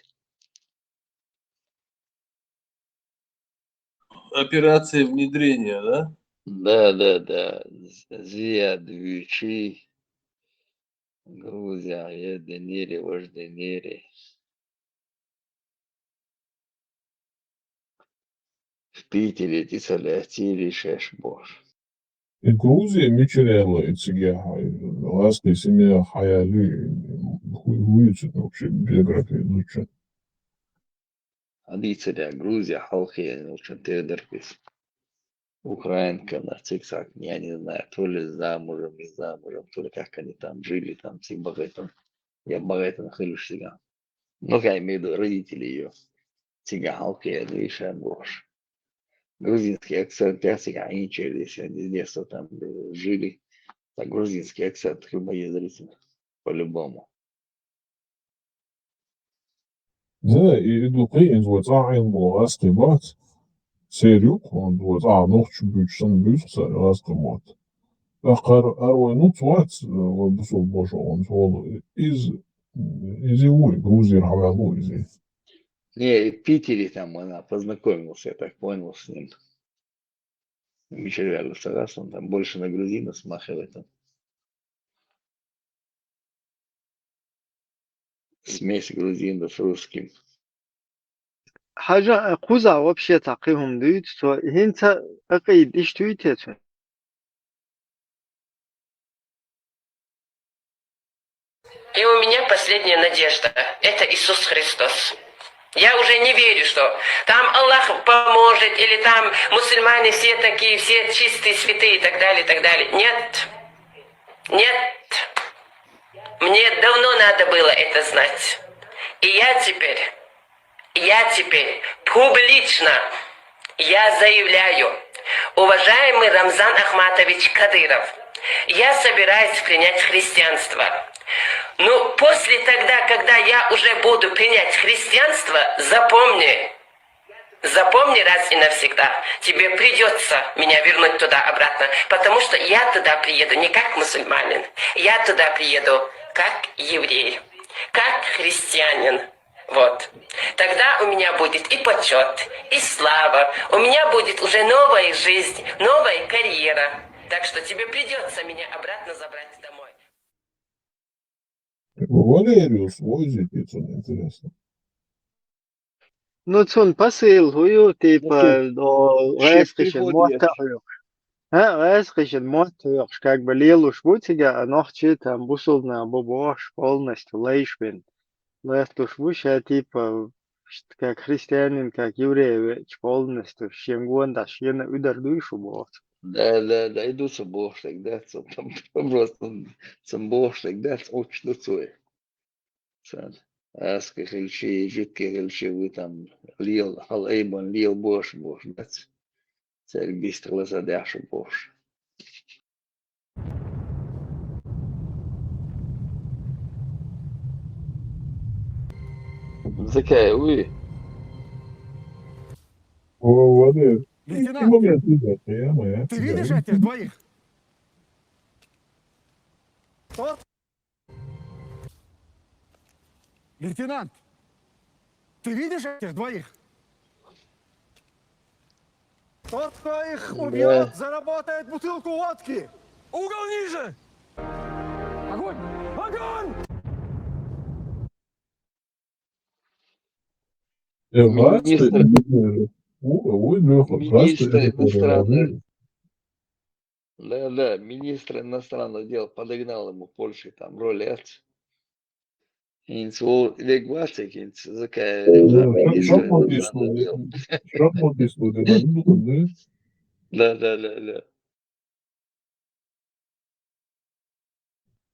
Операция внедрения, да? Да. Зиад, Вичи, Грузия, Еденери, Вожденери. В Питере тисалятили шешбош. Грузия мечерела ласки семья хаяли хуючит вообще биографию лучше. Адицеля Грузия, Халхия, очень тедерпис. Украинка на циксак, я не знаю, то ли замужем, не замужем, то ли как они там жили, там всех богатым. Я богатым хылюш сега. Ну, я имею в виду родители ее. Сега Халхия, Гриша, Бош. Грузинский акцент, я сега инчер, если они с детства там жили. Так грузинский акцент, хиба язрится. По-любому. Да, и духи инзвуцаин ласки бат. Серюк, он вот, ну, чуть-чуть сон бюст, ласки мат. Арой, ну, цват, бусул бошо, он свол, из Иуи, Грузии, Хавалу, из. Не, в Питере там она познакомился, я так понял, с ним. Мичервялу раз, он там больше на грузина смахивает. Там. Смесь грузина с русским. حاجة قوزة вообще تعقيهم ديت سو هنتا أقيد إيش تويتات И у меня последняя надежда. Это Иисус Христос. Я уже не верю, что там Аллах поможет, или там мусульмане все такие, все чистые, святые и так далее, и так далее. Нет. Нет. Мне давно надо было это знать. И я теперь публично, я заявляю, уважаемый Рамзан Ахматович Кадыров, я собираюсь принять христианство. Но после тогда, когда я уже буду принять христианство, запомни раз и навсегда, тебе придется меня вернуть туда обратно, потому что я туда приеду не как мусульманин, я туда приеду как еврей, как христианин. Вот. Тогда у меня будет и почет, и слава, у меня будет уже новая жизнь, новая карьера. Так что тебе придется меня обратно забрать домой. Валерию свой зипицу, интересно. Ну, цун посыл хую, типа, до райскишен муаттахюк. Райскишен муаттахюк, как бы лелуш бутига, а нохчи там бусулна бубош полностью лейшвин. Лефтуш буша, типа, как христианин, как еврей, полностью, чем гонда, щена удар душу бот. Да, иду с бошлик, да, там просто сам бошлик, да, очень цой. Аска хельши, жидкие хельши, вы там лил, халейбон, лил бош, да, цель быстро задяшу бош. Закай, вы. Валерий. Лейтенант, ты видишь этих двоих? Что? Лейтенант, ты видишь этих двоих? Тот, кто их убьет, заработает бутылку водки. Угол ниже! Огонь! Огонь! Министр иностранных дел подогнал ему Польши там ролец. Инцу легвацик, инц закая министр иностранных дел. Да.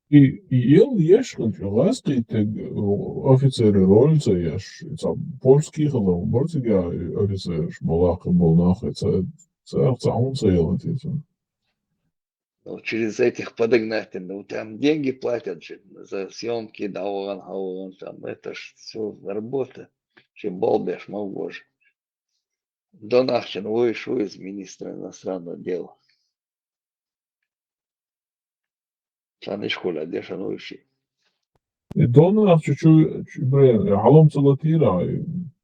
И ел ешь, ласки офицеры рольца ешь, польских, бортига офицер, балака, балнаха, он цел это. Ну, через этих подогнать, ну, там деньги платят же за съемки, дауран, там, это ж все работа. Чем болбешь, боже. Донахчин вышел из министра иностранных дел. Шанышкуля, где шанующий. И Донах чуть-чуть, блин, алом целотира,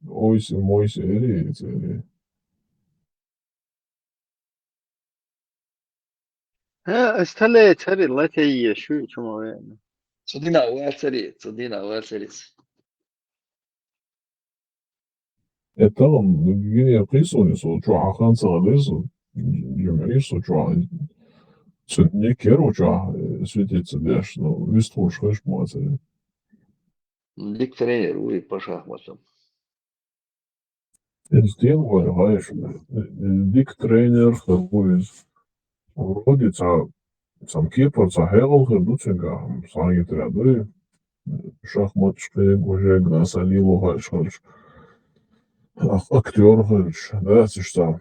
ойся, эри. استهلا تري لا تي شو وين صدينا واسري. التغم جيني قيسوني سو شو عخان صغليسو جمعي سو شو سنتني كيرو شو سويتي تسديش نو ويستوش خش مواتري Дик тренер, уй, по шахматам. Инстин знаешь, дик тренер такой вроде сам Кипр, Сахел, Хердуцинга, сами тряды, шахматчики, уже Гнасалилу, Хальш, актер, Хальш, да, это что,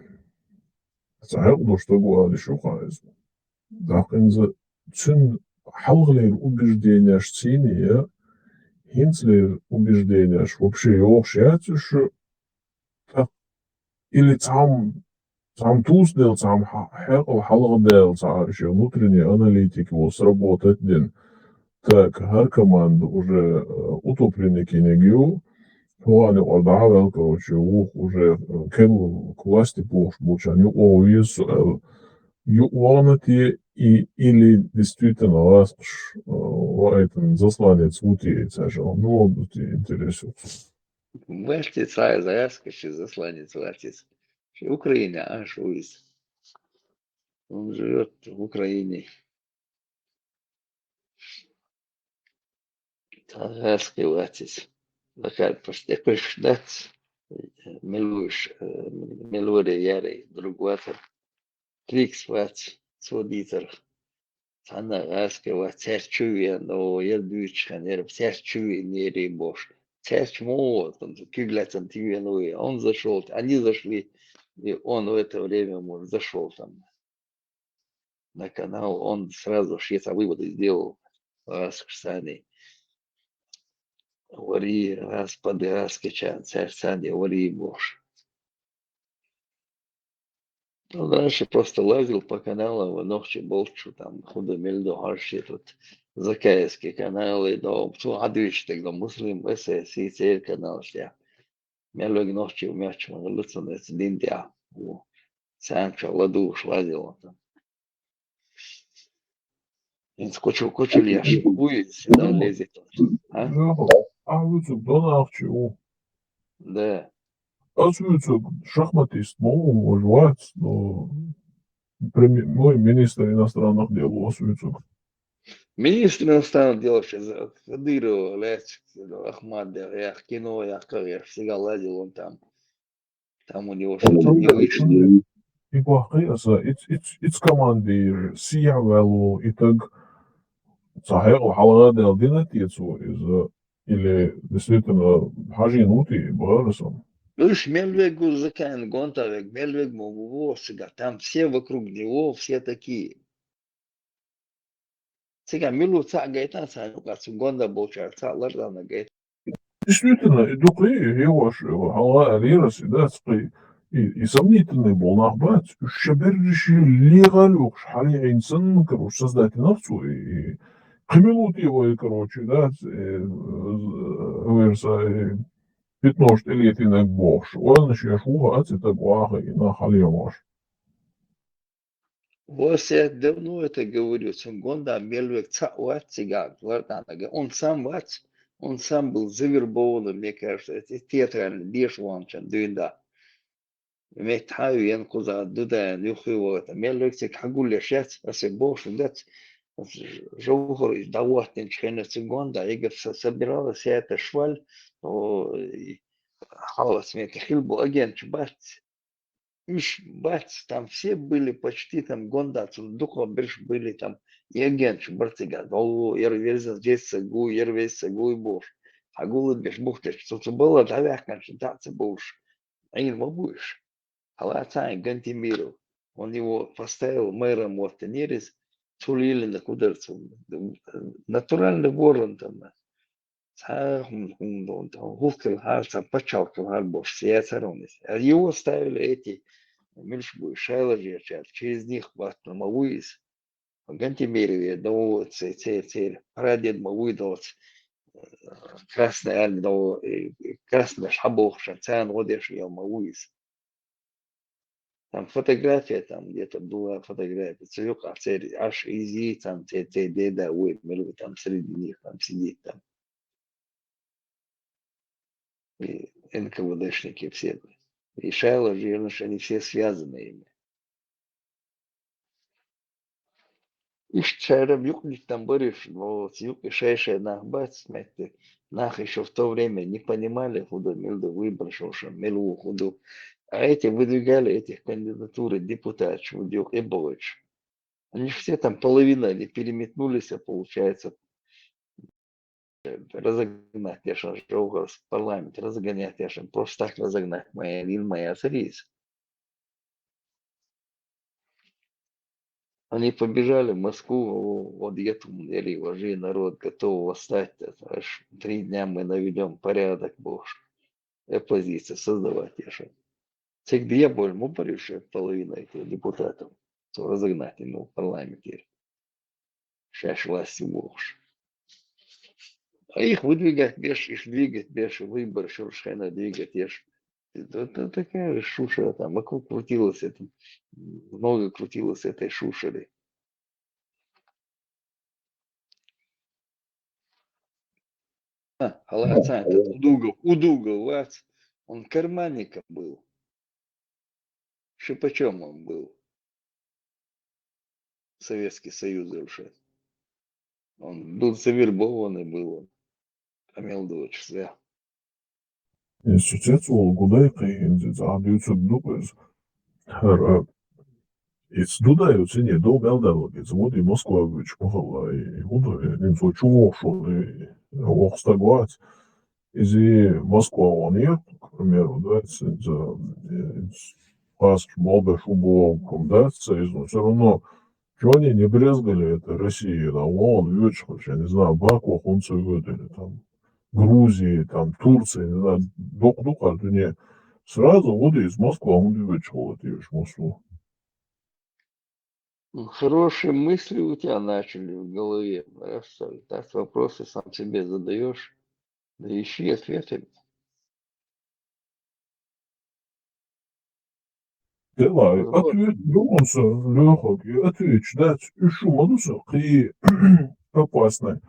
Сахел, ну что говоришь, что хайз. Так, инза, цин, халглер убеждения, штиния, хинцлер убеждения, вообще, общаяцуш, или сам туздел, сам халгдел, еще внутренний аналитик его сработать день. Так, هر команда уже утопленники негио, хуани одавел, короче, уже кем к власти пош, бучаню овис, юанати или действительно вас этот засланец утеется, же он могут интересуется. Вальтиц, заявскачи, засланец Вальтиц. Украина, аж уиз. Он живет в Украине. Заявский Вальтиц. Такая такой ждать. Милури ярый, другой. Трикс Вальтиц, сводитер. Sana aske var tærskyven og hjælpytchen er tærskyven nere i bosh. Tærsmåten, kygleten til ну и он зашел, они зашли, и он в это время зашел там на канал, он сразу же эти выводы сделал, Раскшсани. Вари, Господи, Раскичан, Царь Вари Бош. Он раньше просто лазил по каналам, ночью болчу, там, худо-мельдо, харши, тут закаевские каналы, да, все, адвич, тогда муслим, СС, и канал, что мелог ночью, мяч, луцанец, диндя, санчо, ладуш, лазил там. Он скочил, яш, будет, сюда лезет. А? Выцук, донахчу. Да. Выцук, шахматист, могу жевать, но мой министр иностранных дел, Выцук. Министр иностранных дел, сейчас Кадыров, Леч, Ахмад, я кино, я всегда лазил, он там. Там у него что-то не вышло. И бахаяса, it's командир, сиявелу, и так Сахел, халадел, динатицу, или действительно хажинути, барасом. Видишь, Мельвег Закан, Гонтавек, Мельвег Мовуво, сега, там все вокруг него, все такие. Сега, Милу Цагайта, Гонда Болчар, Лардана Гайта. Действительно, и духи, его хала Алирас, да, и сомнительный был нахбат, шабердиши легалюк, шхали инсан, короче, создать нацу, и камелут его, и, короче, да, верса, 15 лет и на бог, он еще шуга, это гуаха, и на халимаш. Вот я давно это говорю, Гонда Мельвег Цауат, Сега, Лардана, он сам ват. Он сам был завербован, мне кажется, это театральный бешванчан, дуинда. Имеет хаю янкуза, дуда, нюхиво, это мелюксик, хагуля шец, асибош, дать, жовхор, даватин, чхена цигонда, игр собиралась вся эта шваль, халас, мне хилбу агент, бать, иш, бать, там все были почти там гонда, духо бирш были там, и агент, бартига, ервеза, здесь сагу, ервез сагу и бош. Агулы беш бухтеш, что было, давях, консультация бош. Айн мабуш. Халацай, Гантимиру. Он его поставил мэром в Тенерис, Цулили на кудерцу. Натуральный ворон там. Гулкал харца, пачалкал харбош, сия царонис. А его ставили эти, мельшбу, шайлажи, через них батна мавуис. Гантимиру, да, цель, прадед мавуидал, красная армия, да, красная шабох, шанцан, водишь, я мавуис. Там фотография, там где-то была фотография, цвёк, а цель аж изи, там деда, ой, там среди них, там сидит там. И НКВДшники все. И Шайло, Жирныш, они все связаны ими. И Шайрам Юкник там борешь, но Юк и Шайшай нахбац, смятты. Нах еще в то время не понимали, куда Милду выбросил, что Милу худу. А эти выдвигали этих кандидатуры депутатов, Чудюк и Бович. Они же все там половина или переметнулись, а получается разогнать, я же в парламент, разгонять, я же просто так разогнать моя царица. Они побежали в Москву, вот эту или вожи народ готов восстать, аж 3 дня мы наведем порядок, боже, оппозиция создавать, я же. Цик я больше борюсь, половина этих депутатов, то разогнать ему в парламенте. Сейчас властью боже. А их выдвигать беш, их двигать беш, выбор совершенно двигать ешь. Это такая шушера там, вокруг крутилось это, много крутилось этой шушеры. Алаца, этот Удугов, Вац, он карманником был. Шипачом он был. Советский Союз уже. Он был завербованный был он. Амел дочь, да. Institut Gudaiqi Adjutsudupes it's Dudayu Cine do Beldalogic, Woody Moskovich Mohala, Udo, in so Chuo, Oxtaguat, is he Moscow on here? Примеру, да, паст молба шубо комдаться, но все равно, что они не брезгали это России, да, вон, я не знаю, Баку, Хунцу выдали, там, Грузии, там, Турции, не знаю, док-дука, не сразу вот из Москвы, он вычел это в Москву. Хорошие мысли у тебя начали в голове. Так вопросы сам себе задаешь, да ищи ответы. Давай, ответ, думался, легок, ответ, дать, еще мадуса, и опасный.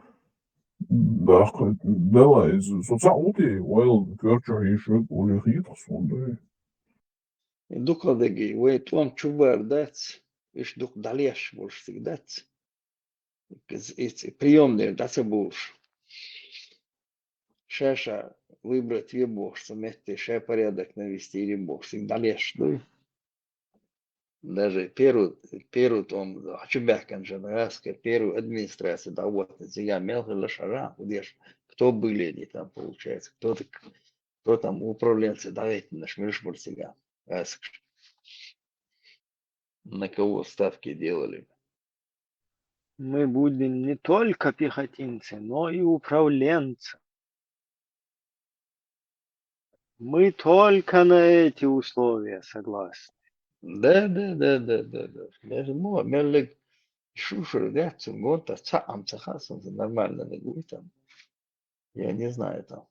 Да, давай, социалки, уэл, кверча, еще более хитос, да. Дукладеги, уэйт он чувар дать, иш дух далеш будешь всегда. Приемный, да, ты будешь. Шеша выбрать две бог, вместе ше порядок навести или бог, всегда лешь, да. Даже первую том, Чубякин же, первую администрацию, да, вот, я мелко лошара, кто были они там, получается, кто там управленцы, давайте наш Мишмур себя, на кого ставки делали. Мы будем не только пехотинцы, но и управленцы. Мы только на эти условия согласны. Да. Даже мерлик шушер, да, цунгота, цаам цахасом, нормально не будет там. Я не знаю там.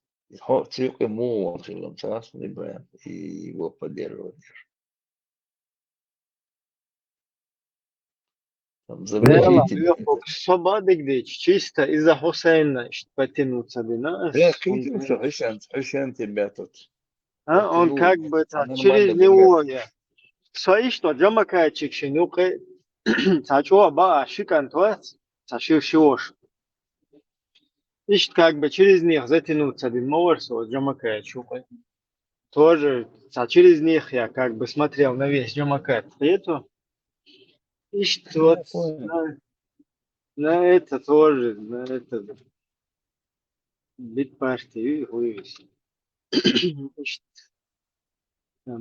Цирк ему он хилом цахасом и бренд, и его поддерживать. Там запретить. Свободы где чисто из-за Хусейна потянуться до нас. Да, Хусейн тебя тут. Он как бы через него свои что джамакая чикшинука сачуа ба шикантуа сашившиош. Ищет как бы через них затянуться до Морсо джамакая чука. Тоже через них я как бы смотрел на весь джамакат. Это ищет вот на это тоже, на это бит партии вывести.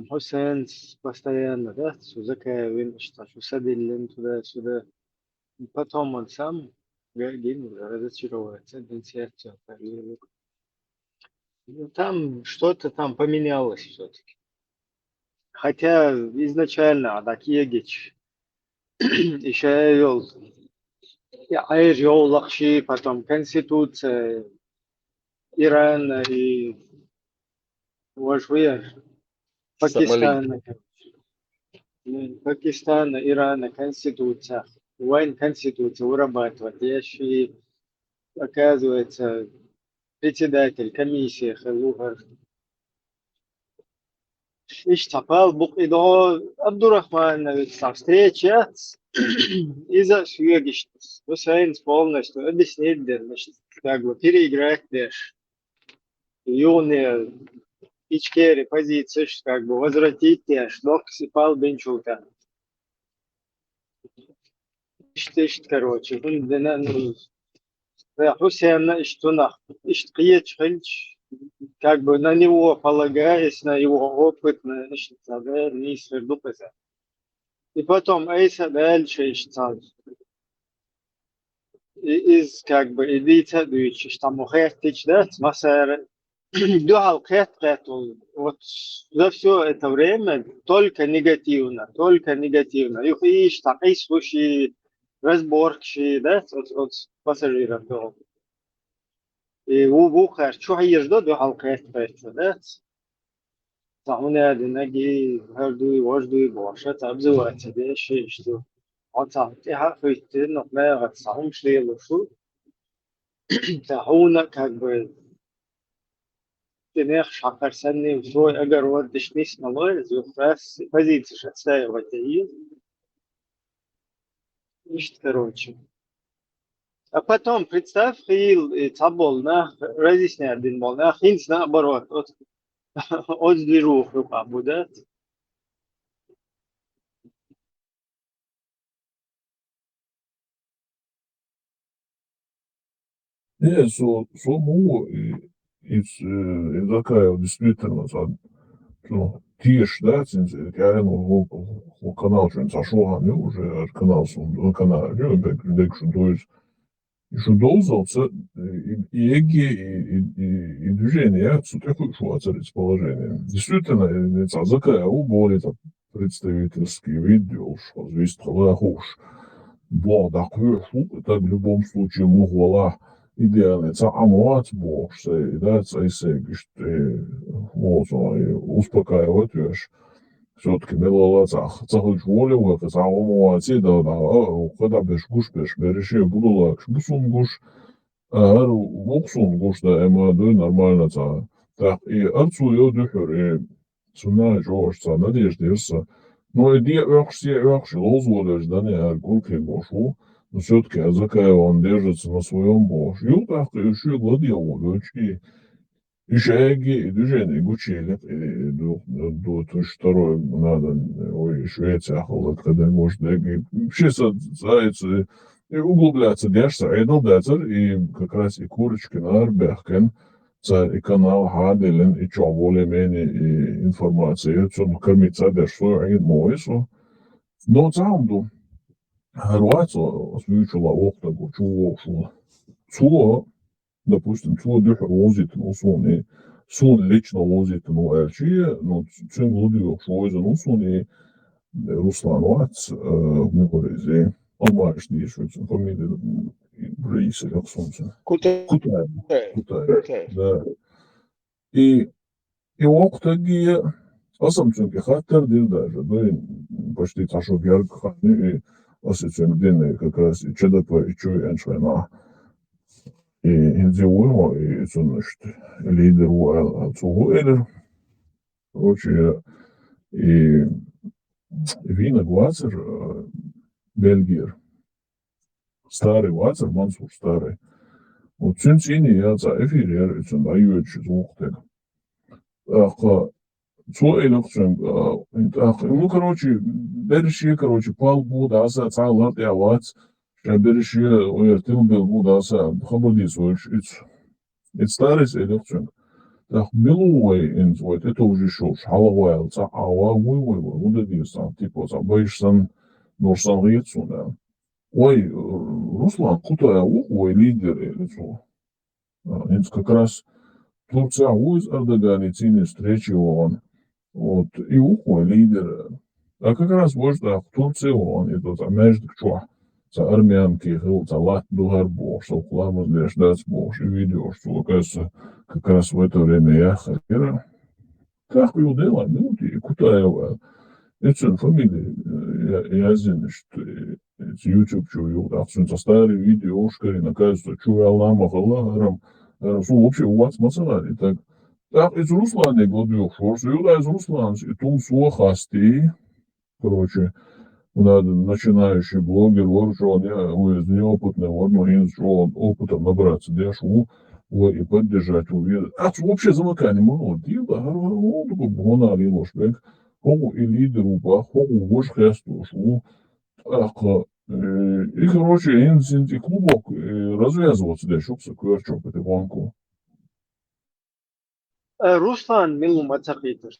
Хусейн постоянно, да, Сузакаевин, что Садиллин туда-сюда. Потом он сам разочаровывается, сердце. Там что-то там поменялось все-таки. Хотя изначально Адакиегич еще вел Лахши, потом Конституция Ирана и Пакистана, Ирана, Конституция, Конституция вырабатывать. Я еще и, оказывается, председатель комиссии Халугар Иштапал букидо Абдурахманович встреча из-за свегиштус. Высоин полностью объяснить, значит, как бы переиграть даже. Юные ичкери позиции, как бы возвратить даже. Док сипал бенчута. Короче, Хусейна Иштунах, Иштқиеч, как бы на него полагаясь, на его опыт, на Исфердупеса. И потом Эйса дальше из как бы идите дуйчи, что мухертич, да, масэр, дуал кэт-кэтул. Вот за все это время только негативно. Их ищ, так и слушай, разборки, да, от пассажиров. И у бухар, что езжу, дуал кэт-кэтул, да. Сауна динаги, хардуй, вождуй, бош, это обзывается, да, что он сам, ты хафуйте, но мы сам шли лушу. Сауна как бы тенех шахарсанный свой огород дышнись малой, зюхрас позиции отстаивать и короче. А потом представь, хил и цабол на разъясняет один бол, на хинс наоборот, от движуху будет. Не, суму из такая действительно, ну, тишь, да, я ну, канал что-нибудь сошел, не уже канал на канале, не, что то есть, еще долзался, и движение, что такое шло положение. Действительно, это такая более представительские видео, что здесь хуш. Бо, такое это в любом случае могла идеально, это амуат бог, да, это можно успокаивать, все-таки мелолаца, цахуч волю, это амуати, да, когда беш гуш беш, береши буду лакш, бусун гуш, воксун гуш, да, эмаду нормально, так, и арцу я духер, и суна жош, надеждерса. Но и где вообще лозводишь, да, не аргулки бошу, но все-таки языка он держится на своем бош. И вот так еще гладил лучки, и шаги, и движения гучили, и до второй надо, ой, Швеция, когда может, и вообще зайцы, и углубляться, держится, и как раз и курочки на арбехкен, и канал Хаделен, и что более-менее информации, что кормиться дешево, и моису. Но там, Хорватия, свечила окна, чего, допустим, чего дюхер возит, ну, сон лично возит, ну, эльчи, ну, чем глубоко, что из, ну, сон и Руслан Вац, мы говорили, он марш действует, фамилия, Браиса, как солнце. Кутай, да. И октаги, асамченки хаттер дир даже, да, почти ташок ярко хатни, и асамченки как раз и ЧДП, и чуй эншвена. И индивуемо, и это, значит, лидер Цугуэлер, короче, и Вина Гвацер, Бельгир, старый Вацер, Мансур старый. Вот цинцини я за эфир, это наивечь звуктек. Ну, короче, береши, пал буд, аса, цалат, я вац, береши, уертил был буд, аса, хабадис, это старый электроник. Так, белуой, это уже шо, шалавайл, ца, ава, вот это типа, боишься, норсан рецу, да. Ой, Руслан, куда ой, лидер, или что? Это как раз Турция, из Эрдогана, цены встречи он. Вот, и ухой лидер. А как раз вот в Турции он, это между что? За армянки, за лат дугар бош, за хламус для ждать бош, и видео, что, кажется, как раз в это время я хакера. Так его дело, ну, и Кутаева. Это фамилия, я знаю, что это YouTube чую, так, что старые видео, шкари, накажется, чую, Аллах, вообще у вас материалы, так, из Руслана говорю, что из Руслана, и там слухасти, короче, начинающий блогер, что он неопытный, он что он опытом набраться, да, что и поддержать увидеть. А вообще замыкание много дела, он такой бонарий ложбек, хогу и лидеру, хогу вош хесту, что и, короче, и клубок развязываться, да, чтобы сокверчок потихоньку. Руслан милу мацакитер.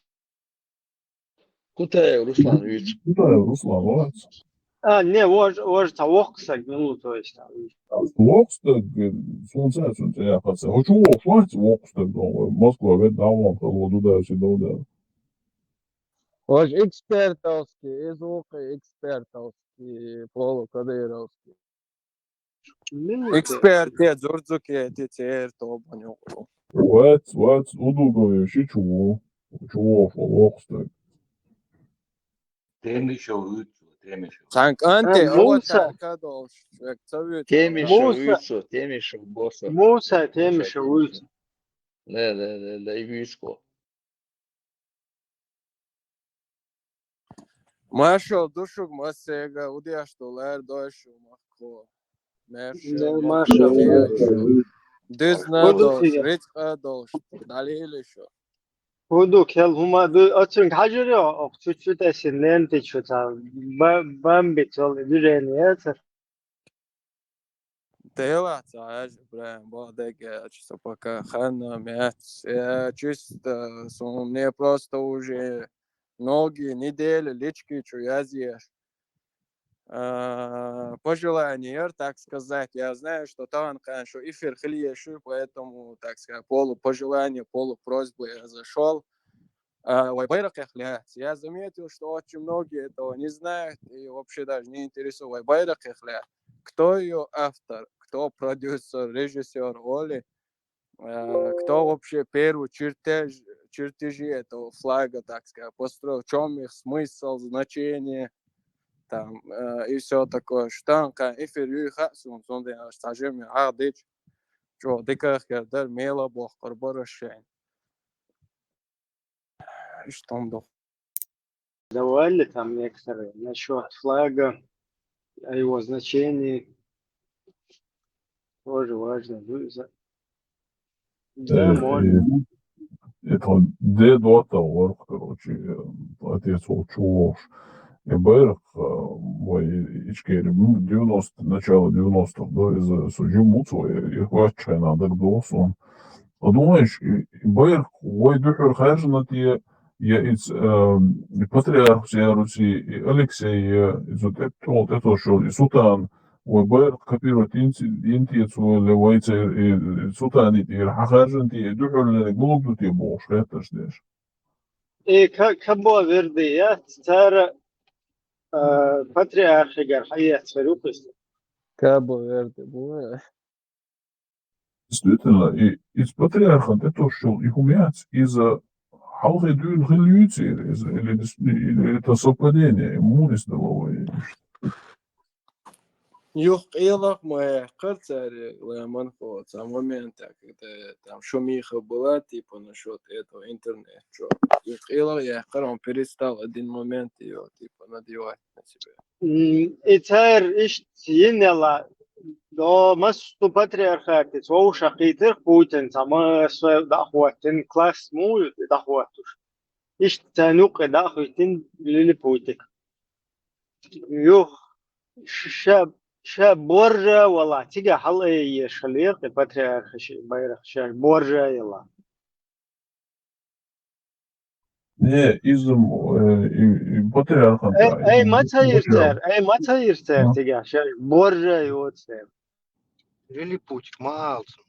Куда Руслан Вич? Да, Руслан, молодец. Не, вож тавоксак милу, то есть. Вокстаг, солнце, я хотел. Хочу вокстаг, вокстаг, Москва, ведь давно, воду дальше, да. Hoje ekspertovski, izvuka ekspertovski, polukadīrovski. Eksperti, dzurdzukie, tie to paņoku. Vec, udūgojuši čuvu, vokstag. Temnišo, Sank ante, otā kadols, vek caviet. Темишо, босса. Муса, темишо, улица. Да, и виско. Mašo dušuk masēga, udiešu lēr došu makko. Mašo. Düz nadoş, rit kadoş, dalilişo. Huduk yal huma açın hacır ya, okçuçu desinlen de çuta. Ben bitol yüreğine Тела, прям, бодега, чисто пока хана мяч, чисто, мне просто уже ноги, недели, лички, что я съешь. Пожелание, так сказать, я знаю, что там, конечно, эфир хлеющий, поэтому, так сказать, полупожелание, полупросьбы я зашел. Я заметил, что очень многие этого не знают и вообще даже не интересуют. Кто ее автор, кто продюсер, режиссер роли, кто вообще первый чертежи этого флага, так сказать, построил, в чем их смысл, значение, там, и все такое. Что там, эфир юхасун, сонда, стажем, дичь, что, диках, ярдар, мела, бог, корборашень. И что он был? Давали там некоторые насчет флага, о его значении. Тоже важно. Да, можно. Это дедота орг, короче, отец чувош. И Берг, мой ичкери, 90, начало 90-х, да, из Суджимуцу, и хватчай надо голосом. А думаешь, Берг, ой, духер хайржанати, я из патриарх всей Руси, и Алексей, из вот это что, и Сутан, ой, Берг копирует интиецу, левойца, и Сутан, и хахаржанти, духер лene глубдути бош, это ждешь. И кабо вердия, цара патриарх игар, хаят сферупис. Кабо верде, было. Действительно, и из патриарха это что, их умеют из-за халхи дюн хилюци, или это совпадение, ему не здоровое. Юхилах моя карцари, леманхо, в момента, когда там шумиха была, типа насчет этого интернета, что Юхилах я он перестал один момент ее типа надевать на себя. И цар ищ енела до масу патриархат, свой шахитер Путин, сама свой дахуатин класс мой дахуатуш. Ищ танук дахуатин лили Путик. Юх شاب بورجا والله تيجا حلقة شليق البطريرك شيء بايرخ شاب بورجا يلا Не, из патриарха. أي ما تغير تيجا شاب بورجا يوتسر Или Путик, малцем.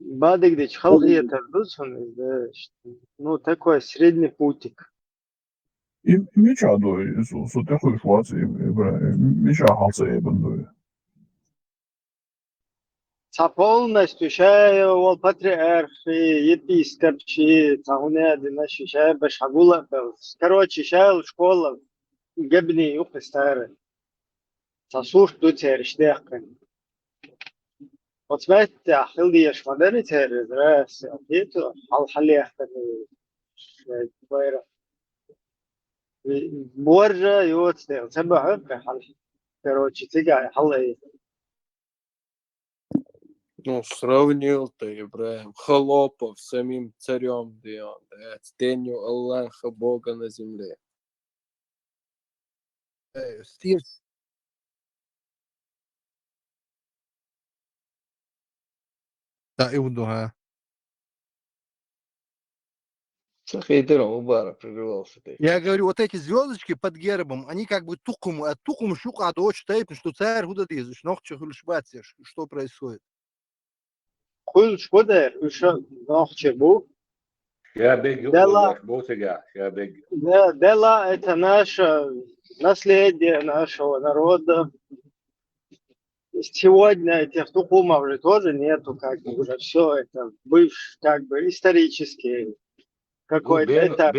بعدك ديش خلقية تردوسهم ну такой средний путик. И меча дой, со такой швац, меча халса ебан дой. полностью шай вол патриарх епископ ши тауне динаши шай башагула короче шай школа габни юхстары сасуш дутер штехкан وتبعت خلديش مدري تهرز راس أكيدو حل يحتمل غيره بورجا يوتس سبع حل короче تيجي حل Ну, сравнил ты, Ибраим, Холопов с самим царем, где он, да, с тенью Аллаха, Бога на земле. Стив, да, Иудуха. Сахейдер Мубарак прерывался. Я говорю, вот эти звездочки под гербом, они как бы тукум, а тукум шука дочь тайп, что царь гудадиз, что происходит? كل شوده وش ناخذ بو дела это наше наследие нашего народа. Сегодня этих тукумов уже тоже нету, как бы уже все это бывший, как бы исторический какой-то этап.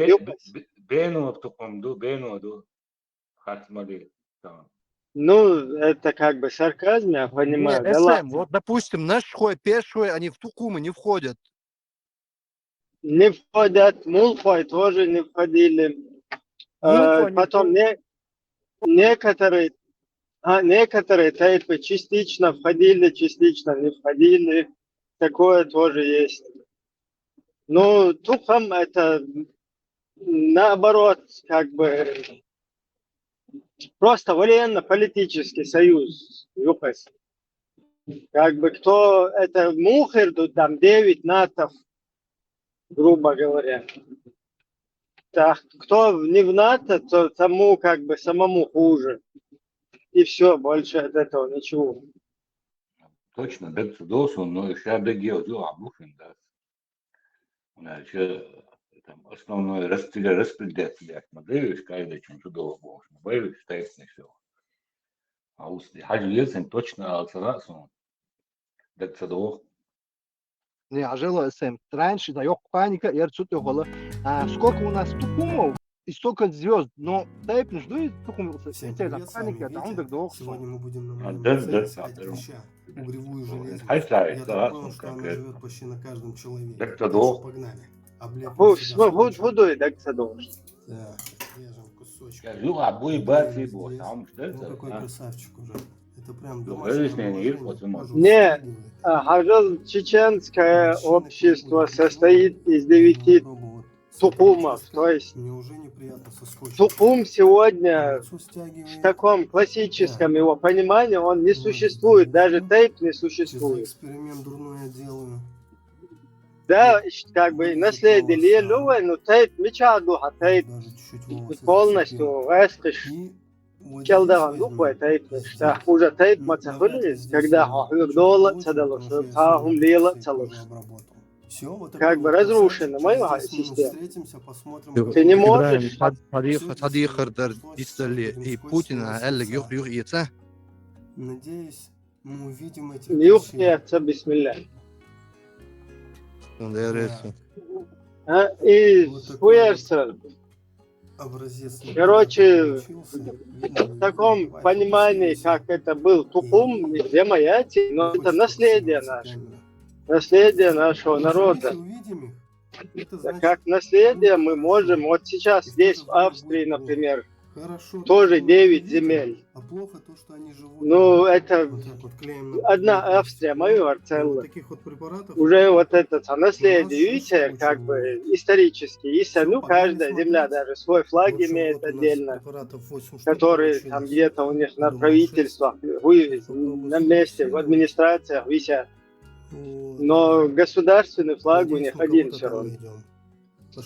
Ну, это как бы сарказм, я понимаю. Не, СМ, вот, допустим, наш хой, пешхой, они в тукумы не входят. Не входят, мулхой тоже не входили. Потом некоторые тайпы частично входили, частично не входили. Такое тоже есть. Ну, тухам это наоборот, как бы просто военно-политический союз. Как бы кто это мухерду, там 9 натов, грубо говоря. Так, кто не в НАТО, то тому как бы самому хуже. И все, больше от этого ничего. Точно, да, судосу, но еще бегил, да, значит, там основной распределять модель, каждый чем чудово бог, модель считает не все. А уж хажу лесен точно алсарасу, да, судох. Не, а жила СМ. Раньше, да, паника, и отсюда его. А сколько у нас тукумов и столько звезд, но тайп не ждут тукумов. Паника, это он так долго. Сегодня мы будем угревую железо. Я так понял, что она живет почти на каждом человеке. Так погнали. Водой, так садовый. Так, режем кусочек. Ну, какой красавчик уже. Это прям Не, Хажал-Чеченское общество состоит из 9 тукумов. То есть тукум сегодня в таком классическом его понимании он не существует. Даже тейп не существует. Эксперимент дурной я делаю. Да, как бы наследие Лилювы, но тейп мечаду, тейп полностью вескаш. Келдаван духой тейп, что хуже тейп мацахулис, когда худола цадалус, тахум лила цалус. Как бы разрушена моя система. Ты не можешь. Подъехать Исали и Путина, Эллик юх яйца. Надеюсь, мы увидим эти. Юх яйца, бисмилля. И хуерсер. Короче, в таком понимании, как это был тукум, где маяти, но это наследие наше. Наследие нашего народа. Как наследие мы можем, вот сейчас здесь в Австрии, например, тоже 9 земель. Ну, это одна Австрия, майор целая. Уже вот это наследие, видите, как бы исторически. Если, ну, каждая земля даже свой флаг имеет отдельно, который там где-то у них на правительствах, на месте, в администрациях висят. Но государственный флаг у них один все равно.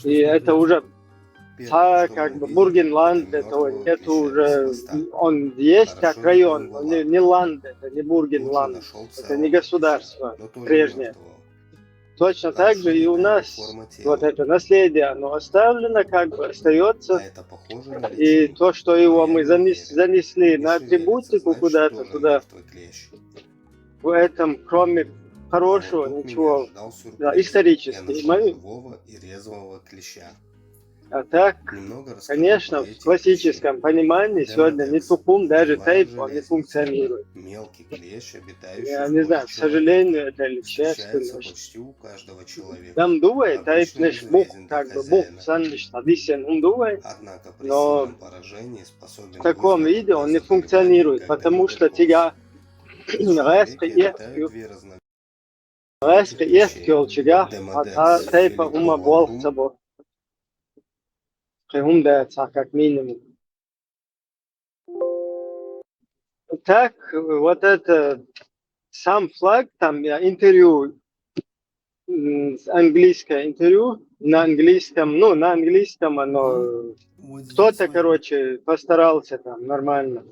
И это уже как бы Бургенланд, этого нет уже, он есть как район, но не ланд, это не Бургенланд, это не государство прежнее. Точно так же и у нас вот это наследие, оно оставлено, как бы остается. И то, что его мы занесли на атрибутику куда-то туда, в этом, кроме хорошего, ничего, да, исторически. А так, конечно, в классическом понимании сегодня Нитухум, даже тейп, он не функционирует. Мелкий клещ, обитающий Я в не коже знаю, к человека, сожалению, это или к встречается счастью, почти у каждого человека. там дует, тейп Обычно наш бух, безвреден для как бы бух, хозяина, сан лишь тадисен, он дует, однако при но сильном поражении способен в таком вызвать виде он не такое заболевание, функционирует, как потому что гомоборкоз. тебя В человеке обитают две резко есть клещей кёлчига, а та Демодекс тейпа или ума бол Куалгум. собой, хумдается как минимум. Так, вот это сам флаг, там я интервью, английское интервью, на английском, ну, на английском оно, кто-то, короче, постарался там нормально.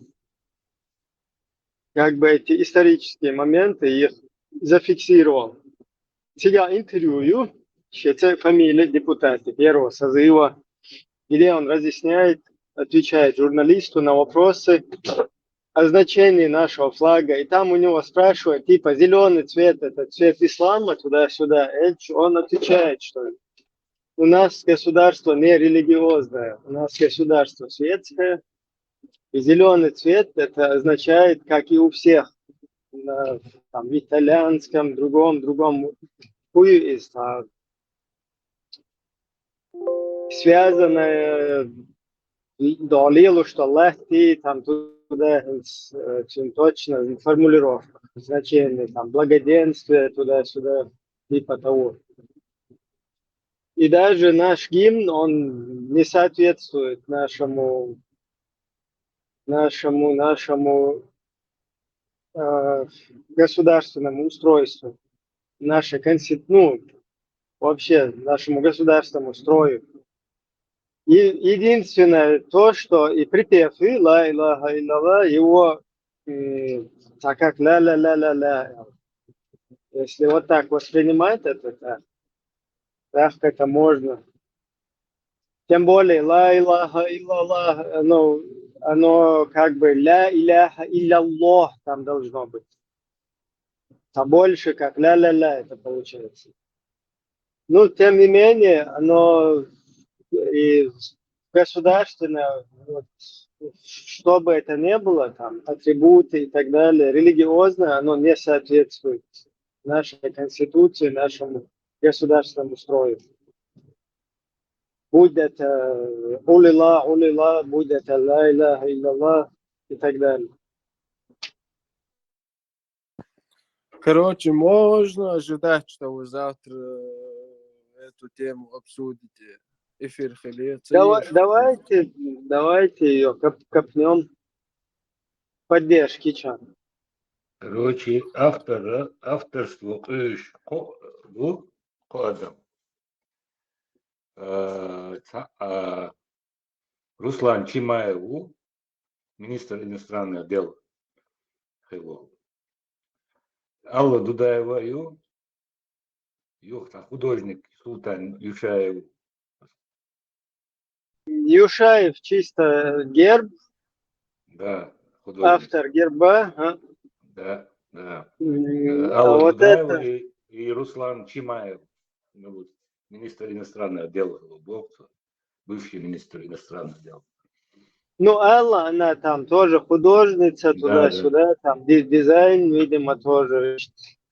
Как бы эти исторические моменты их зафиксировал. Сега интервью, это фамилия депутата первого созыва, где он разъясняет, отвечает журналисту на вопросы о значении нашего флага. И там у него спрашивают, типа, зеленый цвет, это цвет ислама, туда-сюда. Он отвечает, что у нас государство не религиозное, у нас государство светское. И зеленый цвет, это означает, как и у всех, там, в итальянском, другом хуе есть, связанное долилу, что лахти, там туда чем точно формулировка, значение, там благоденствие, туда-сюда, типа того. И даже наш гимн, он не соответствует нашему государственному устройству, нашей ну, вообще нашему государственному строю. И единственное то, что и припев и ла илляха илlallah, его так как ля-ля-ля-ля-ля, если вот так воспринимать это, так это можно. Тем более ла илляха илlallah, оно как бы ля илляха илlallah там должно быть. А больше как ля-ля-ля это получается. Ну, тем не менее, оно и государственное, вот, что бы это ни было, там, атрибуты и так далее, религиозное, оно не соответствует нашей конституции, нашему государственному строю. Будь это улила, будь это ла илляха илlallah и так далее. Короче, можно ожидать, что вы завтра эту тему обсудите. Эфир Давайте ее копнем поддержки чат. Короче, авторство bu adam. Руслан Чимаеву, министр иностранных дел его. Алла Дудаева, художник Султан Юшаев. Юшаев чисто герб. Да, художник. Автор герба. А? Да. Алла вот Дудаева это... и Руслан Чимаев, министр иностранных дел, бывший министр иностранных дел. Ну, Алла, она там тоже художница, туда-сюда, там дизайн, видимо, тоже,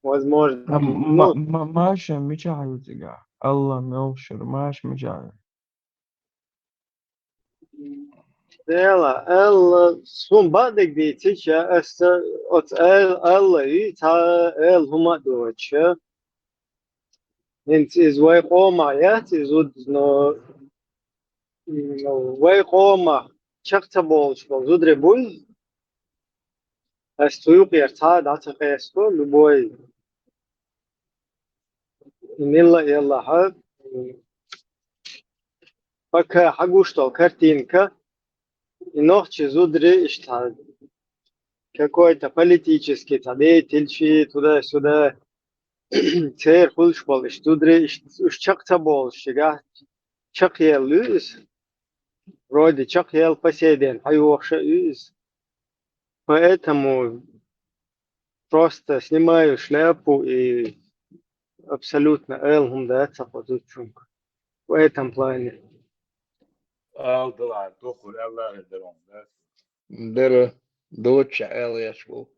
возможно. Маша مجاعد تقع الله مبشر ماش مجاعد Ela, sumbadig dīciķa, от Алла и та Huma doča. Iz vai Roma, iz no vai Roma, čakta bolško, zudre buj. Стою пьерца, да, цехеско, любой. Милла и Аллаха. Пока хагуштал картинка, и ночи зудре иштад. Какой-то политический деятель, туда-сюда. Цер хулшбол, зудре чакта болшига. Чак ел люз. Вроде чак ел поседен, хайохша люз. Поэтому просто снимаю шляпу и абсолютно элхум да цападучунг в этом плане. Aldılar, dokuz Allah eder onda. Dere, доча Элэшву.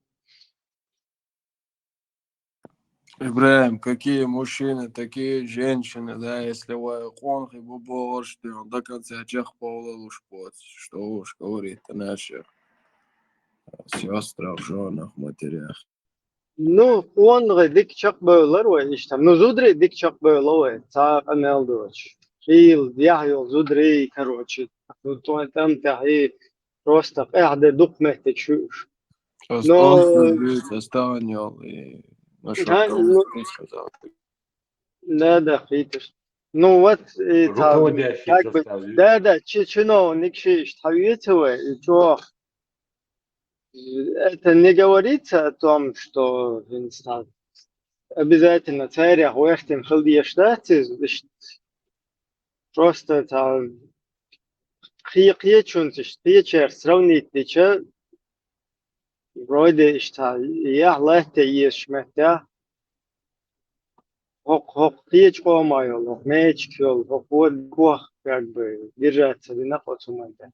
Ибраим, какие мужчины, такие женщины, да, если вы конхи буборшты, он до конца чех уж что уж говорит о наших сестрах, женах, матерях. Ну, он дик чак бöler ve işte. Ну, зудри дик чак böler ve. Ta amel doç. Хил, яхил, зудри, короче. Ну, то там тахи просто قاعدة دقمة تشوش. Он Но, становится, станет, и нашел кого сказал. да, хитр. Ну, вот, там, Руководящий как бы, состав. да, чиновник, штавитовый, что это не говорится о том, что инстан обязательно царя хуяхтин хилди штаты, просто там قية شونتش قية سروني تيجا вроде что я легко ешь мета хок قية قومايو меч кёл хок вот кох как бы держаться на потоманте.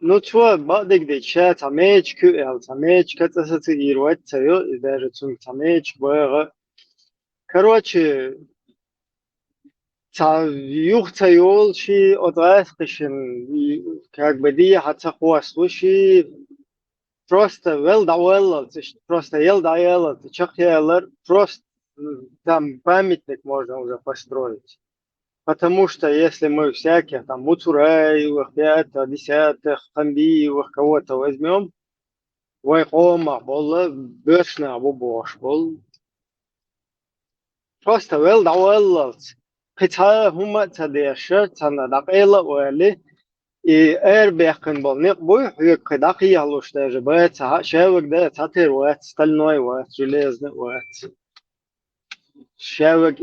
Ну что, бадик дича тамеч кёл тамеч катасаты ирвать цаё и даже цун тамеч бэга. Короче, юхтайол ши отрасхишин как бы дия хатсахуаслуши просто просто елдаелл, просто там памятник можно уже построить. Потому что если мы всяких там Муцураевых, пятых, десятых, Хамбиевых кого-то возьмем, Вайхома, Болла, Бешна, Бубош, Бол. Просто елдаелл. Хотя хума тадеша, тана дакела уэли, и эрбехен бол не бой кадаки ялуш даже бэт шевик да татер уэт стальной уэт железный уэт шевик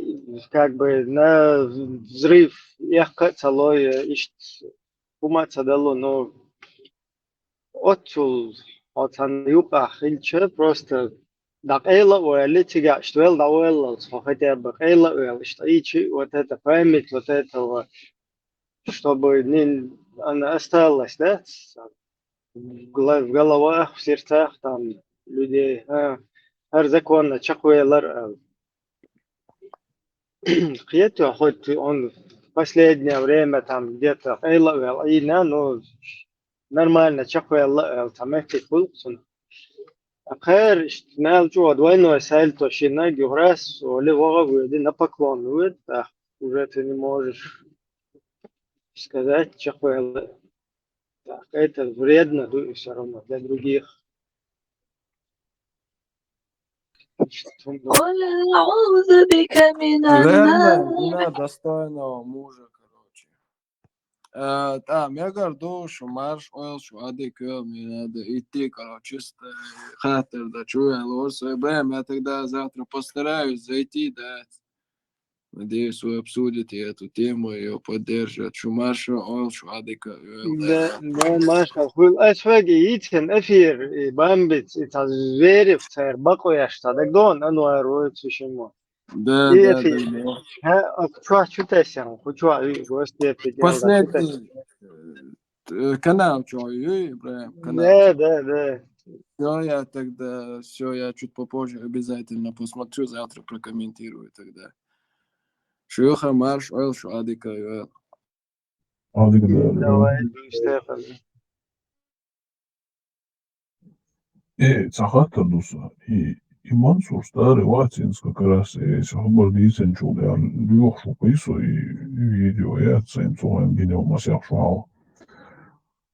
как бы на взрыв ехка целой ищ хума тадало но отчул отан юка хилче просто дакела уэли тига штвел дауэлл хотя бы кайла уэли что ичи вот это память вот этого чтобы не она осталась, да, в головах, в сердцах там людей. Her законно чакуялар. Кьету хоть он в последнее время там где-то ина, но нормально чакуялар там эти кулксун. Ахэр нал чуа двойной сальто шина гюрас, оли вога выйди на поклон, выйди, уже ты не можешь сказать чакуялар. Так, это вредно все равно для других. أعوذ بك من Верно, достойного мужа, короче. Там, я горду, что марш, ойл, что ады кё, мне надо идти, короче, чисто хатер, да, чуя, лосо, я тогда завтра постараюсь зайти, да. Надеюсь, вы обсудите эту тему и ее поддержат. Шумаша, ойл, что ады кё. Да, Маша, أسواقي يتم أفير بامبت تزوير في تير بقوا يشتغل دون أنو أروي تشيمو. Да, И да, أفير. да. ها что тесен, что гости офигел, Последний канал, что, Ибраим, канал. Да. Все, я тогда, все, я чуть попозже обязательно посмотрю, завтра прокомментирую тогда. Шуха марш, ойл, шуадика, ойл. Давай, Стефан. Цахаттадуса и Мансур старый ватинс как раз и сахабар дисен чули ар люхшу писо и видео я цен цоем гинео масях шуал.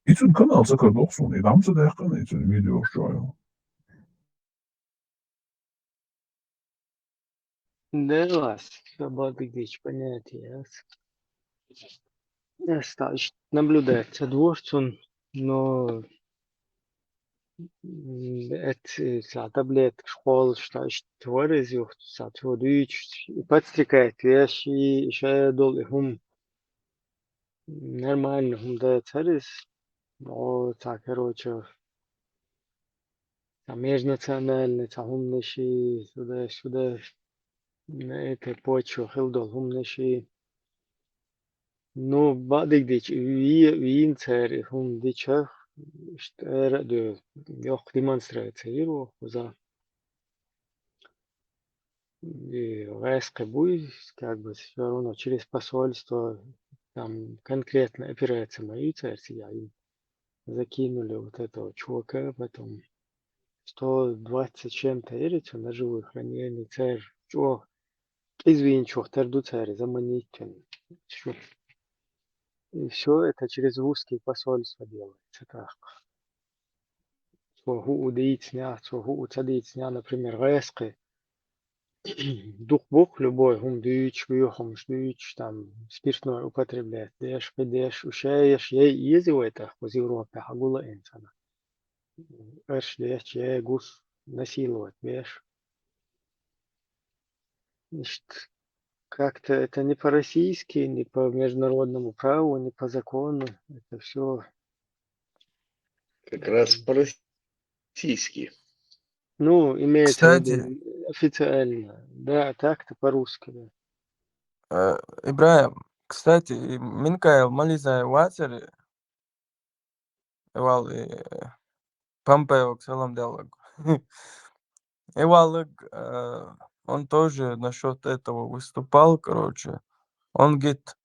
Ицун канал закардоксун и дамца дехкан ицун видео шуаю. Да, вас, свободы дичь, понятие. Стаж наблюдать за дворцом, но это таблеток школ, что творез юхт, сатворич, подстрекает вещи, еще долго хум нормально хум да царис, но так короче межнациональные, умнейшие, сюда, на этой почве, хилдол, умнейшие. Ну, бадик дич, вин царь, дичах, что да, ёх демонстрация, за резко буй, как бы все равно через посольство, там конкретно операция мои царь, им закинули вот этого чувака, потом 120 чем-то эрицу на живое хранение царь, чувак, извини, чувак, тарду царь, заманить, и все это через русские посольства делается так. Ху удеяцня, ху уцадеяцня, например, резко, дух бог любой, дыч, вьюхом, дыч, там, спиртное употребляет, деш, педеш, ушаешь, езил это в Европе, хагула инсана. Эш, деш, гус, насиловать, беш. Значит, как-то это не по-российски, не по международному праву, не по закону, это все. Как раз по-российски. Ну, имеется в Кстати, виду официально, да, так-то по-русски, да. Ибраим, кстати, Минкайл Мализа Ватер, Ивал Помпео, Ксалам Диалог. Ивалык, он тоже насчет этого выступал, короче. Он говорит,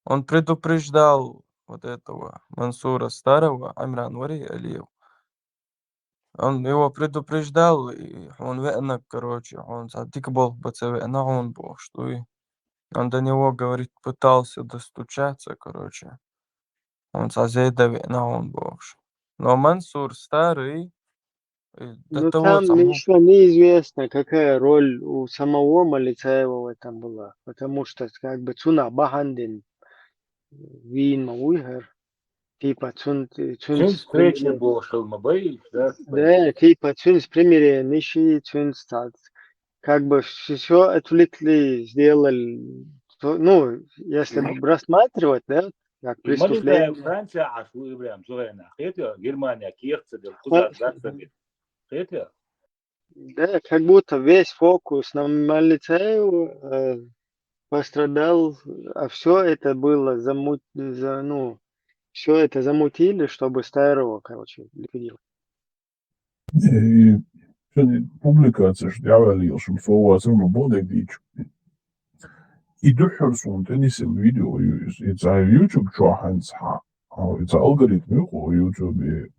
он предупреждал вот этого Мансура Старого, Амиран Вари Алиев. Он его предупреждал, и он венок, короче, он задик был БЦВ, но он был, что и он до него, говорит, пытался достучаться, короче. Он созедове, но он был. Но Мансур Старый, до Ну, того там самого... еще неизвестно, какая роль у самого Малицаева в этом была, потому что, как бы, цуна бахандин, вин мауигер, типа, цун встречи был Шелмабей, да, типа, цун с примере ниши, цун стат, как бы, все отвлекли, сделали, ну, если рассматривать, да, как Маленькая преступление. Франция, а что Ибраим Зурена, хотя Германия, Кирцев, куда Гацабит, хотя. Да, как будто весь фокус на Малицаеву пострадал, а все это было все это замутили, чтобы Старого, короче, ликвидировать. И публикация, что я говорил, что фоуаз ему бодек дичь. И духерсон, теннисил видео, это YouTube чуханс, это алгоритм, YouTube,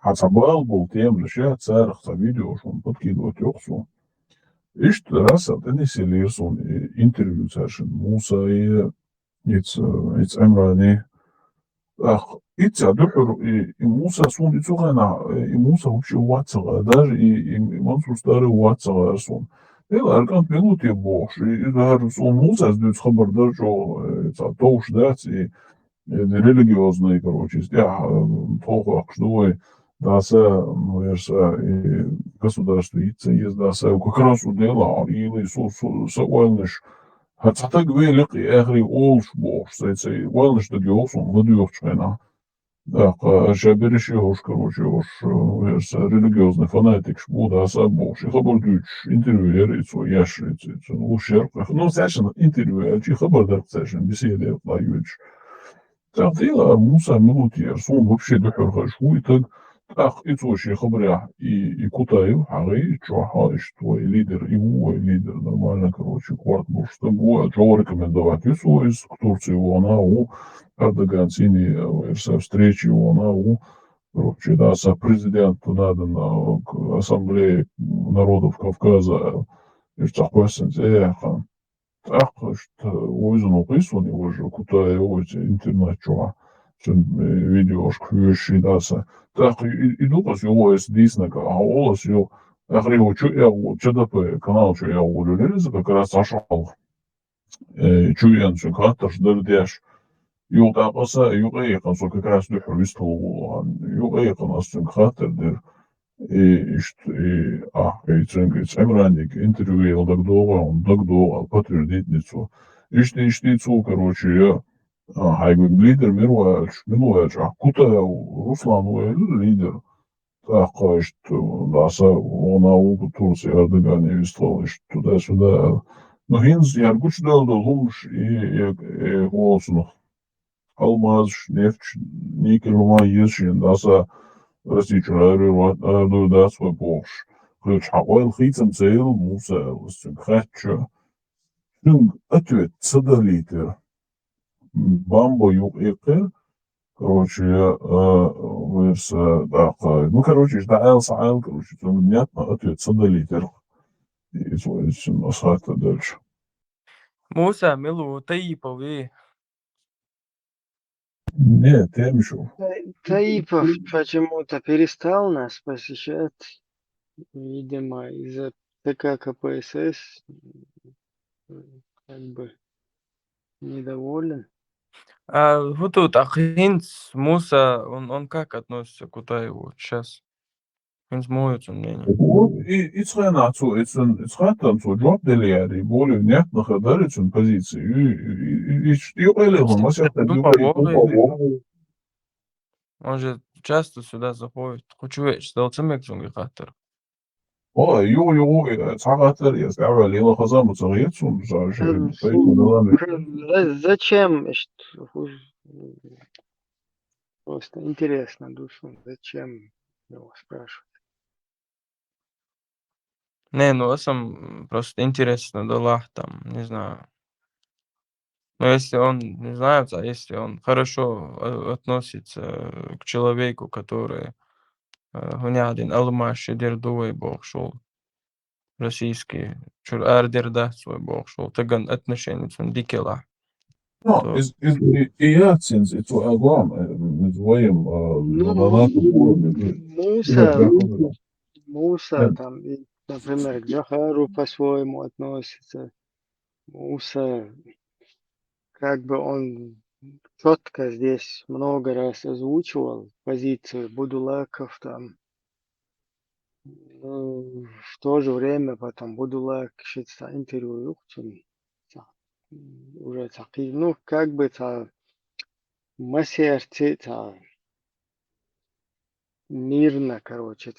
حسبال بولتيم لشيء صارخ فيديو شون بتكيدو تيوخسون إيش دراسة تنسي ليرسون انترفيو ساشن موسى يتس أمراني أخ إتسا دحر موسى سون إتسوغانا موسى وشي واتسغا دار منصور ستاري واتسغا أرسون إلا أركان بينوتي بوش إذا هرسون موسى سدوت خبر درجو إتسا توش داتي религиозные, короче, плохо, что даса, государство есть даса, как раз удела, или сауэлныш, хотя гвелик и эхри олш бош, уэлныш да геосун, надюхчвена. Да, шабериши хош, короче, хош, религиозный фанатик, шбуда, аса бош, и хабар дюч, интервью, яшрицу, ну, шерпах, ну, сашен, интервью, чи хабар дарк сашен, беседе, лаюч. تعطيلا موسى ملوتي رسوم ببشي دحر خشوي تق أخ إتوشي خبريا إكوتايو حغي تشوحا إشتوى ليدر إيوه ليدر نرمالنا كروشي كوارت بوشتبوه جوا рекомендовать из Турции она Эрдоган синий встречи она короче да со президенту надо на ассамблее народов Кавказа Иртахпасен так что өзін оқисың уже куда интернет-чуа видеошка даса так иду пас его диснака а олас ё ахрио ЧДП канал чё я улюлеза как раз сошел чуян чё хатташ дердяш ё тапаса ё эйхан как раз духвистол ё эйхан астын хаттер дер Эмраник интервью дагдова, подтвердительницу. Ишницу, короче, я хайгу лидер Мируэльч, а куда Руслан лидер. такой, что NASA науку Турции Эрдоган вислал, что туда-сюда. Но хинз яргуч дал хумш и голосно. Алмаз, нефть, никель, маешин, NASA растичу, да, свой борщ. Ключ хавал хитом цел, муса, хатча. Ну, ответ, цадалитер. Бамбо юг икер. Короче, версия такая. Ну, короче, да, саал, короче, понятно, ответ цадалитер. И свой насхата дальше. Муса, милу, Таипови. Нет, я мешал. Таипов почему-то перестал нас посещать, видимо, из-за ТК КПСС, как бы недоволен. А вот тут Хинц, Муса, он как относится к Утаеву сейчас? Хинц моет мнение. И ценацу, и ценацу, джоб делиари, более внятно ходалицун позиции. И елегон, масяхта дюбай. Он же часто сюда заходит. Хочу вечер, дал цемекцунги хаттер. والله يو ساعات يستعمل إلى خزانة صغيرة Зачем? Просто интересно душу. Зачем его спрашивать? Не, ну сам просто интересно, да там, не знаю. Но если он, не знаю, если он хорошо относится к человеку, который гонядин алмаши дердуй бог шел, российский, чур ардерда свой бог шел, таган отношения цун дикела. No, и яцинс, и то агам, мы двоим, Муса там, например, к Джахару по-своему относится. Муса, как бы он четко здесь много раз озвучивал позицию Будулаков там. Ну, в то же время потом Будулак считается интервью уже такие, ну, как бы мастерцы, мирно, короче,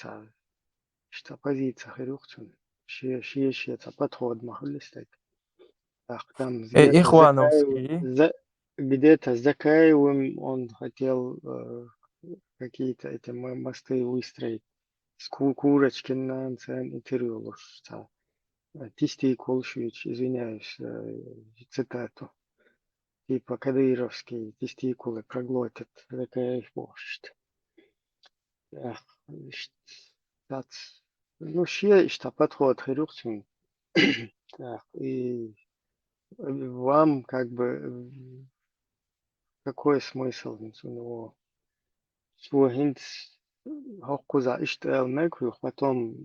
что позиция хрюхтун, ще подход махлистать. Так, там Ихвановский. где-то с Закаевым он хотел какие-то эти мосты выстроить. С Курочкиным интервью. Тистий Колшевич, извиняюсь, цитату. Типа Кадыровский тестикулы проглотит, Закаев борщ. Ну, что подход хирургцун. И вам как бы какой смысл у него? Свой хинт хоккуза элмек, потом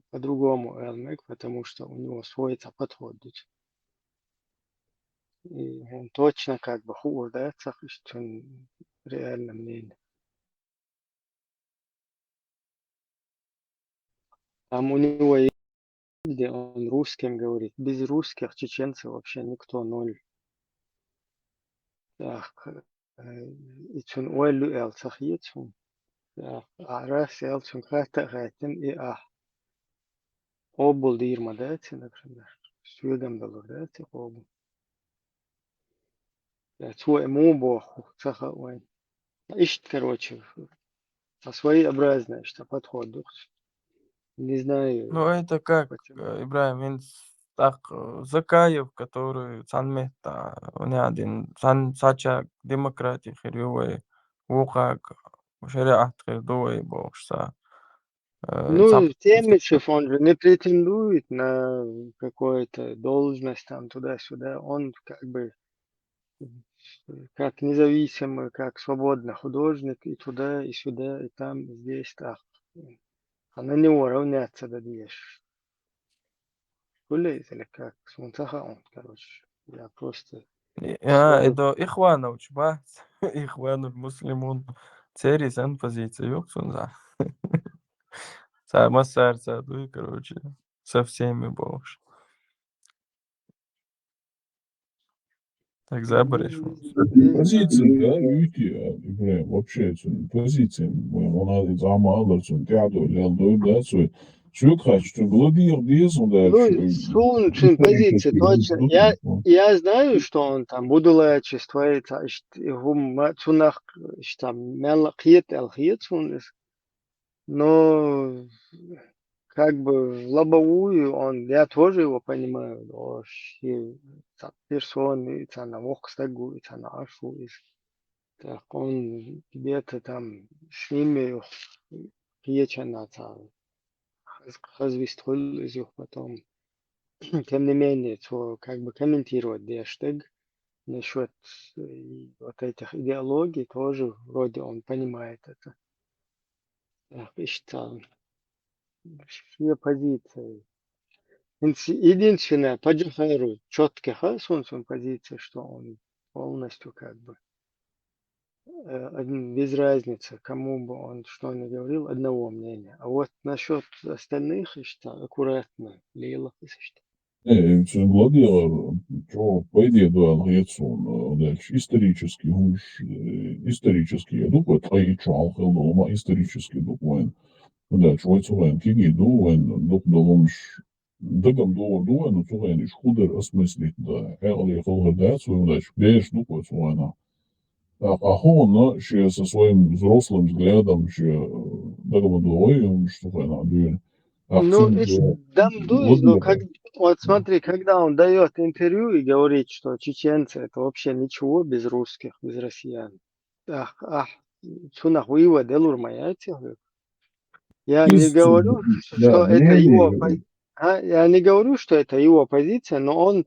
по-другому элмек, потому что у него свой подход. И он точно как бы худается, что он реально мнение. Там у него есть, где он русским говорит. Без русских чеченцев вообще никто ноль. Так, и чун уэллу элцах ецун. Так, арас элцун хата хатин и обул дирма дати, например. Сюдам долу дати обул. Цу эму цаха уэн. Ищет, короче, своеобразное, что подход дух. Не знаю. Ну это как, Ибраим, так Закаев, который санмета, он один, сача демократии херювей, вухак, шариат хердуэй богша. Ну, Темичев, он же не претендует на какую-то должность там туда-сюда. Он как бы как независимый, как свободный художник и туда, и сюда, и там, и здесь, так. А на него равняться дадешь. Гулейт или как? Смунтаха он, короче. Я просто... Это Ихванович, ба? Ихванов муслимун. Цери сан позиция, ёксун за. Сама сердце, короче, со всеми богш. Так забрешь. Позиция, да, видите, Ибраим, вообще, позиция, она из Амала, Тиаду, Лялду, да, что хочу, Гладир, Дизу, да, Ну, Сунчин позиция, точно. Я знаю, что он там будулачество, это, цунах, там, мелахит, алхит, но как бы в лобовую я тоже его понимаю, вообще, персоны, на Вокстагу, на Ашу, так он где-то там с ними речанаться, развестил из их потом. Тем не менее, то как бы комментировать Дештег насчет вот этих идеологий тоже вроде он понимает это. Так, и считал. Все позиции. Единственное, по Джахару четкий хасун позиция, что он полностью как бы без разницы, кому бы он что ни говорил, одного мнения. А вот насчет остальных, я считаю, аккуратно, Лила, если что. Гладир, что, по идее, да, Алгецун, дальше, исторически, исторически, я думаю, твои чал, хелдома, исторически, думаю, дальше, вот, цугайн, киги, думаю, думаешь, дагам, думаю, ну, цугайн, иш худер осмыслить, да, хелли, хелга, да, цугайн, дальше, беж, думаю, цугайна. А он, ще со своим взрослым взглядом, ще дагам, думаю, что, цугайна, Ну, дам дует, но Гладир, вот смотри, когда он дает интервью и говорит, что чеченцы это вообще ничего без русских, без россиян. Цунах вывод я не говорю, что да, это его, мнение, я не говорю, что это его позиция, но он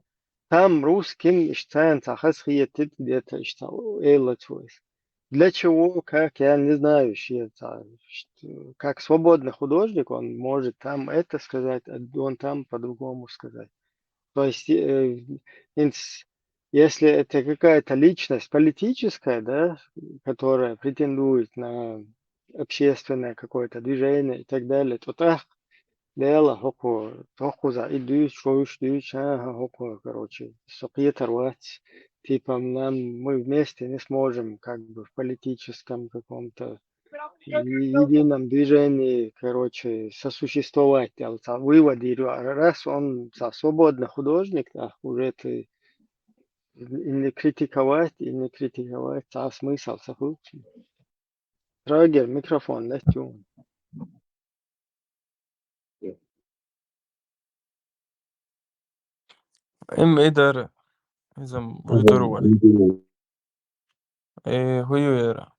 там русским считается хасхиетит где-то считал, для чего, как, я не знаю, как свободный художник, он может там это сказать, а он там по-другому сказать. То есть, если это какая-то личность политическая, да, которая претендует на общественное какое-то движение и так далее, то так, дело, за иду, короче, сокьетервать. Типа, мы вместе не сможем как бы в политическом каком-то едином движении, короче, сосуществовать. Вывод, раз он свободный художник, уже ты и не критиковать, смысл сохранить. Драгер, микрофон, летю. إدارة إذا مجدور هو يرى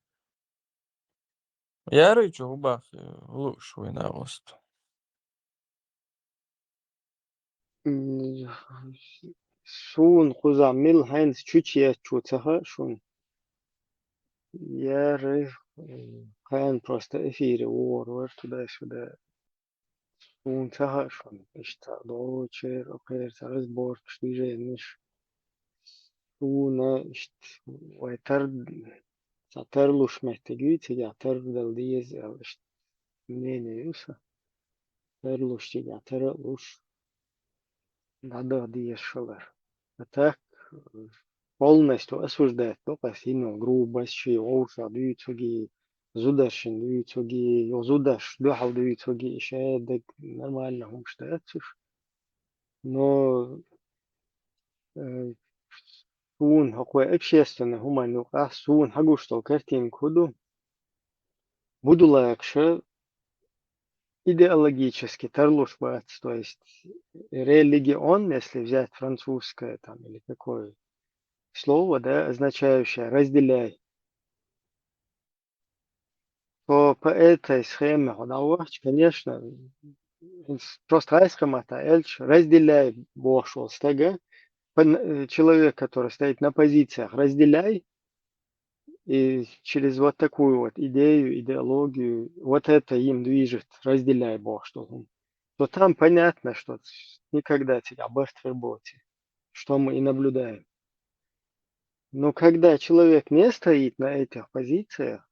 ياري جو باخ لوش وين أغسط Шун хузамил хайнс чучия чуцаха шун. Я хайн просто эфире вор туда-сюда. Шун цаха шун. Ишта дочер, окей, разбор, движение. Шуна ишт вайтар сатарлуш мехтегит, я тардал диез, ишт мнение юса. Тарлуш тига, тарлуш. Надо диез шалар. А так полностью осуждать только сильно грубость, оуша дүйцоги, зудашин дүйцоги, зудаш духал дүйцоги, шедек нормально хумштацуш. Но сун хакой общественный хуманук, сун хагуштал картин куду, буду лакше идеологически тарлуш бац, то есть религион, если взять французское там или какое слово, да, означающее разделяй, то по этой схеме Худавач, конечно, просто айскамата эльч разделяй бошел стага, человек, который стоит на позициях, разделяй, и через вот такую вот идею, идеологию, вот это им движет, разделяй бошел. То там понятно, что никогда тебя быстро-боти, что мы и наблюдаем. Но когда человек не стоит на этих позициях,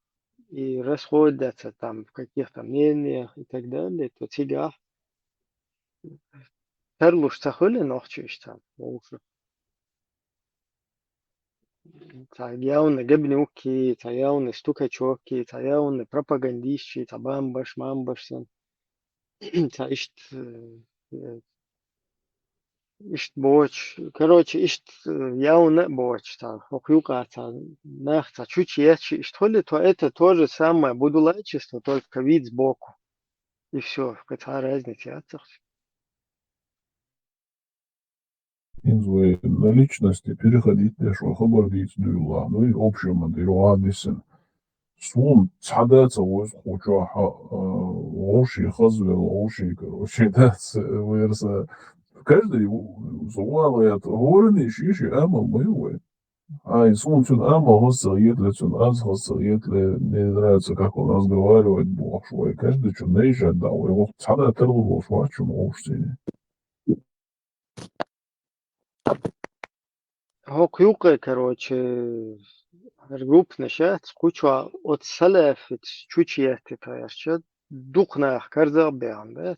и расходятся там в каких-то мнениях и так далее, то тебя тарлуш цахали нохчиш там. явно гебнюки, явно стукачоки, явно пропагандистчи, бамбаш, мамбашсен. Ишт боч, короче, ишт явно боч, хокюка, нахта, чучечи, ишт холи, то это то же самое будулайчество, только вид сбоку. И все, какая разница, Инзвы на личности переходить лишь хабардить дула, ну и общую модель адисен. Сум цадается воз хоча лоши хазвел лоши, короче, да, верса. Каждый зуалает горный шиши ама мылвы. А сум чун ама хосает ли чун аз хосает ли, не нравится, как он разговаривает, бог свой. Каждый чун нейшат дал, его цада терлу лошва, чун лошсине. Хокюка, короче, групп начать, куча от салеф, чучети, таярча, духнах, карзабян, да?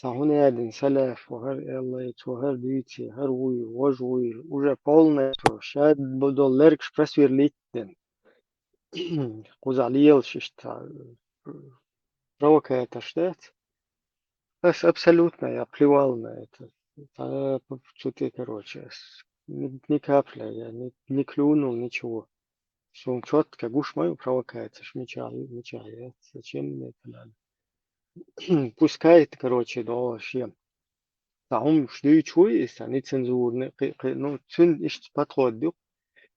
هنا один салеф, وهر эллайт, وهر дити, هر вуй, вожуй, уже полностью, шад буду леркш просверлитен. Кузалил шишта, провокает штат. Абсолютно, я плевал на это. Что-то, короче, ни капля, я не клюнул, ничего. Все четко, гуш мою провокация, меча, зачем мне это надо? Пускай, короче, да, вообще. Там что чуешь, а не цензурные, ну, цен ищет подходит.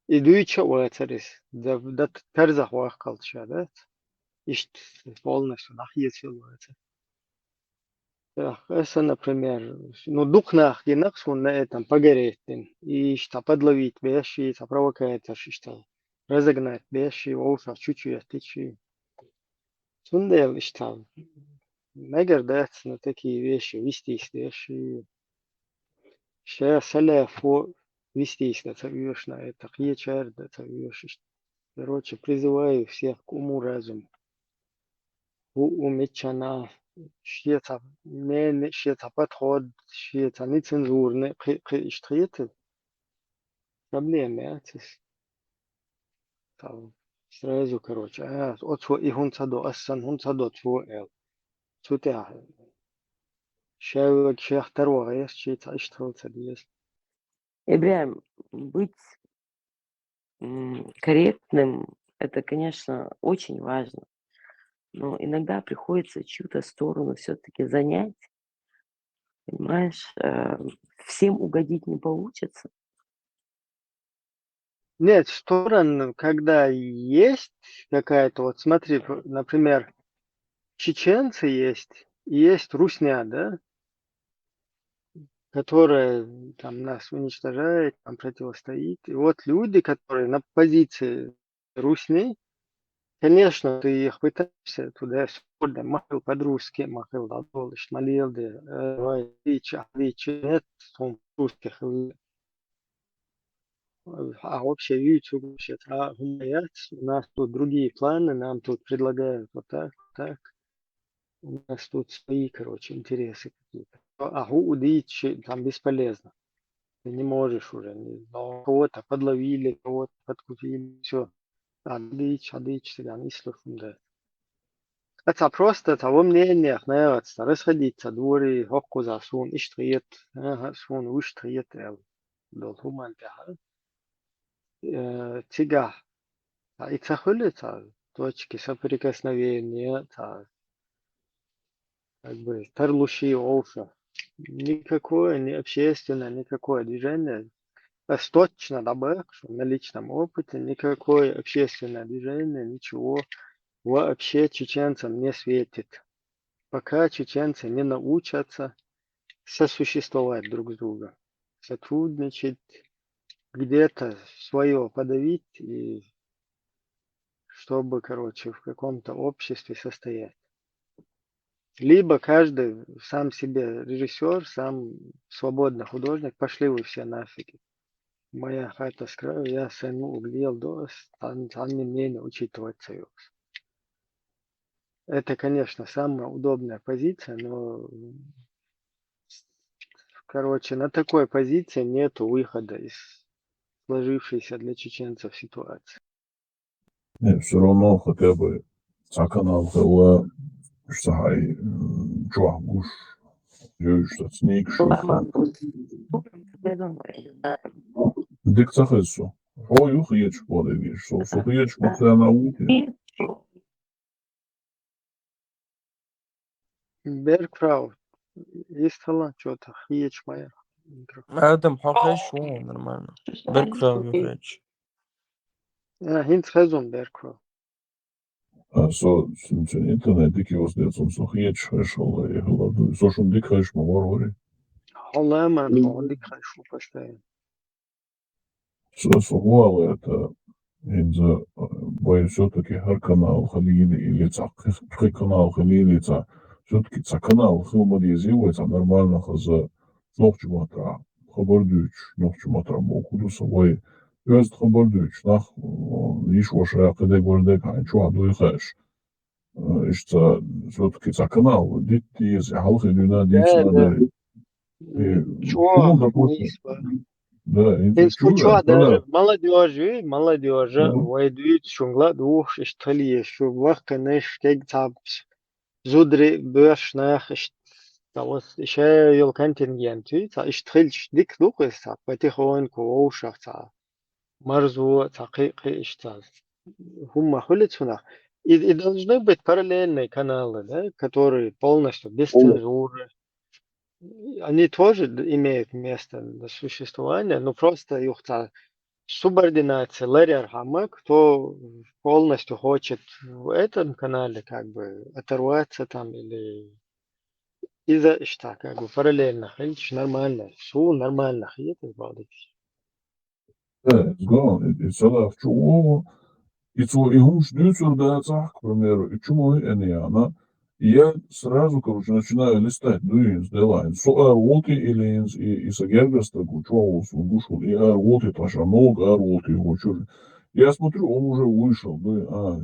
И дуйча уэцерис, да терзах вахкалча, да? Ищет полностью нахьесил уэцер. Это, например, ну, духнах, генах, он на этом погоретен. И что подловить вещи, это провокация, что разогнать вещи, волса, чуть-чуть отечи. Сундел, что нагардаться на такие вещи, вестись вещи. Сейчас саляфу вестись на это хьечар, это вещи. Короче, призываю всех к уму разуму. Умечана, что-то не, что-то подход, что-то нецензурное, что-то проблемы, там сразу, короче, от свой и хунцадо, ассан хунцадо твой эл. Сутя, шевик, шехтарва, есть что-то, что-то есть. Ибрahim, быть корректным, это, конечно, очень важно. Но иногда приходится чью-то сторону все-таки занять. Понимаешь, всем угодить не получится. Нет, сторон, когда есть какая-то, вот смотри, например, чеченцы есть, и есть русня, да, которая там нас уничтожает, там противостоит. И вот люди, которые на позиции русни, конечно, ты их пытаешься туда-сюда, махал по-дружески, махал дадолыш, малилды, нет, он русских, а вообще YouTube, вообще, у нас тут другие планы, нам тут предлагают вот так, вот так. У нас тут свои, короче, интересы какие-то. А удить там бесполезно. Ты не можешь уже. Кого-то подловили, кого-то подкупили, все. Адыч, всегда не слышим, да. Это просто того мнения, нравится, расходиться, дворы, хокку за сун, и штриет, сун, уж штриет, долгуман, тига. И цахулица, точки соприкосновения, как бы, тарлуши, олша. Никакое, не общественное, никакое движение. Точно добавок, что на личном опыте никакое общественное движение, ничего вообще чеченцам не светит. Пока чеченцы не научатся сосуществовать друг с другом, сотрудничать, где-то свое подавить, и чтобы, короче, в каком-то обществе состоять. Либо каждый сам себе режиссер, сам свободный художник, пошли вы все нафиг. Моя хата с краю, я сыну углел до, там мнение учитывать союз. Это, конечно, самая удобная позиция, но, короче, на такой позиции нету выхода из сложившейся для чеченцев ситуации. Не, все равно хотя бы канал была, что хай, чуагуш, что сник, что дик цахесу. Ой, ухиеч подавишь, что сухиеч мухая науки. Беркфрау, есть талант что-то, хиеч моя. Адам حقيقي شو нормально. Беркфрау юхеч. Хинт хазон Беркфрау. So, sind Internet, die was der zum Suchiech, шел, и голоду. So, schon dick, ich mal war, Холла man, он дик хочу постоянно. سؤال это إذا все-таки هر канал خليني или при канал خليني все-таки канал хилма дизивается нормально хаза нохчу матра хабардуч нохчу матра мокуду собой ёст хабардуч нах иш воша каде горде кан чу аду ихаш ишта все-таки канал дит из халхи дюна дична Чё, да, Инскучу даже молодежи, войдут шунгла дух, иштали, шуглах, конечно, как там зудри бешнах, талас, еще йол контингенты, та иштхильч дик дух, та потихоньку оушах, та марзу, та ишта, хумма хулицунах. И должны быть параллельные каналы, да, которые полностью без цензуры. Они тоже имеют место для существования, но просто их субординация, ларьярхама, кто полностью хочет в этом канале как бы оторваться там или из-за что как бы параллельно ходить нормально, все нормально ходить балдить. Да, сгон, и села в чего, и то и хумш дюцер да цах, к примеру, и чему они она, и я сразу, короче, начинаю листать дуинс, делайн, со волти или и сагергаста, чего гушул, и волти таша ног, волти его чужи. Я смотрю, он уже вышел, да,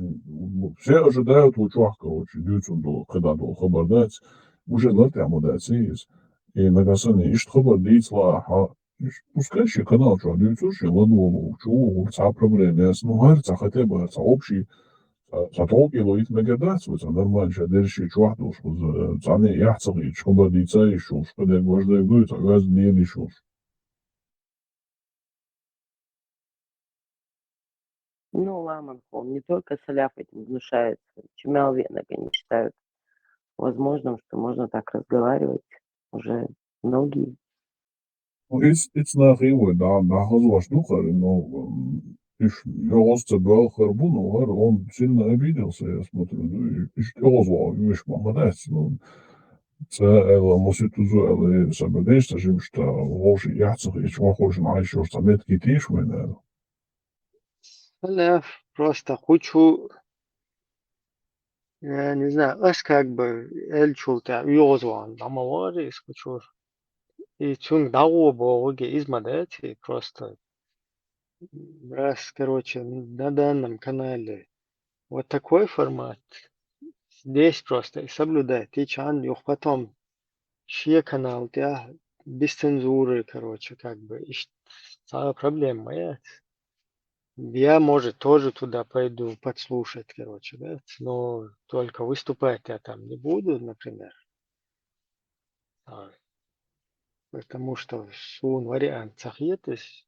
все ожидают вот чувак, короче, дюцер до, когда до хабардать, уже латям удать, и нагасане, и что хабардить ла, пускай ще канал, что дюцер, ладно, чего, ца проблемы, ну, гарца, хотя бы, ца общий, ца лоит мегадать, вот, нормально, что дальше чувак, что ца не яхцаги, что хабардить, еще, что да, гвожда будет, а газ не еще. Ну, Ламанхол не только Саляф этим внушается. Чемял Венок они считают возможным, что можно так разговаривать уже многие. It's not really, да, хазваш духар, но я был Харбунов, он сильно обиделся, я смотрю, и что видишь, молодец, ну, це мусить узу, себе десь, що вовші яцах, і чого хочеш, а що ж там метки тіш мене. Я просто хочу, я не знаю, аж как бы эльчулта юозван, дамавари, хочу. И чунг дау боги измадете, просто раз, короче, на данном канале вот такой формат, здесь просто и соблюдать, и чан, и потом ще канал, да, без цензуры, короче, как бы, и проблема моя. Я, может, тоже туда пойду подслушать, короче, да, но только выступать я там не буду, например. Потому что сун вариант сахетис.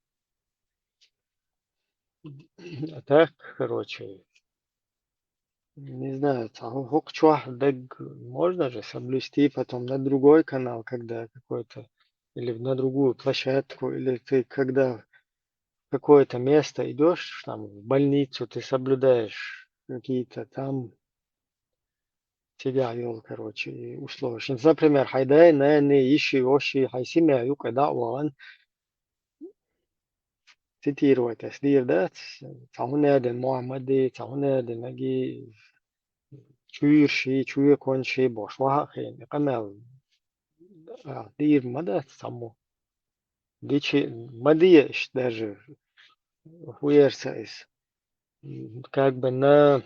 А так, короче, не знаю, можно же соблюсти потом на другой канал, когда какой-то, или на другую площадку, или ты когда в какое-то место идешь, там, в больницу, ты соблюдаешь какие-то там тебя вел, короче, условия. Например, хайдай, не ищи, оши, хайсимя, юка, да, цитировать, если да, цаунеден Мухаммади, цаунеден наги чуирши, чуирконши, бошвахи, камел, дир мада саму. Дичи мадиеш даже хуерса из как бы на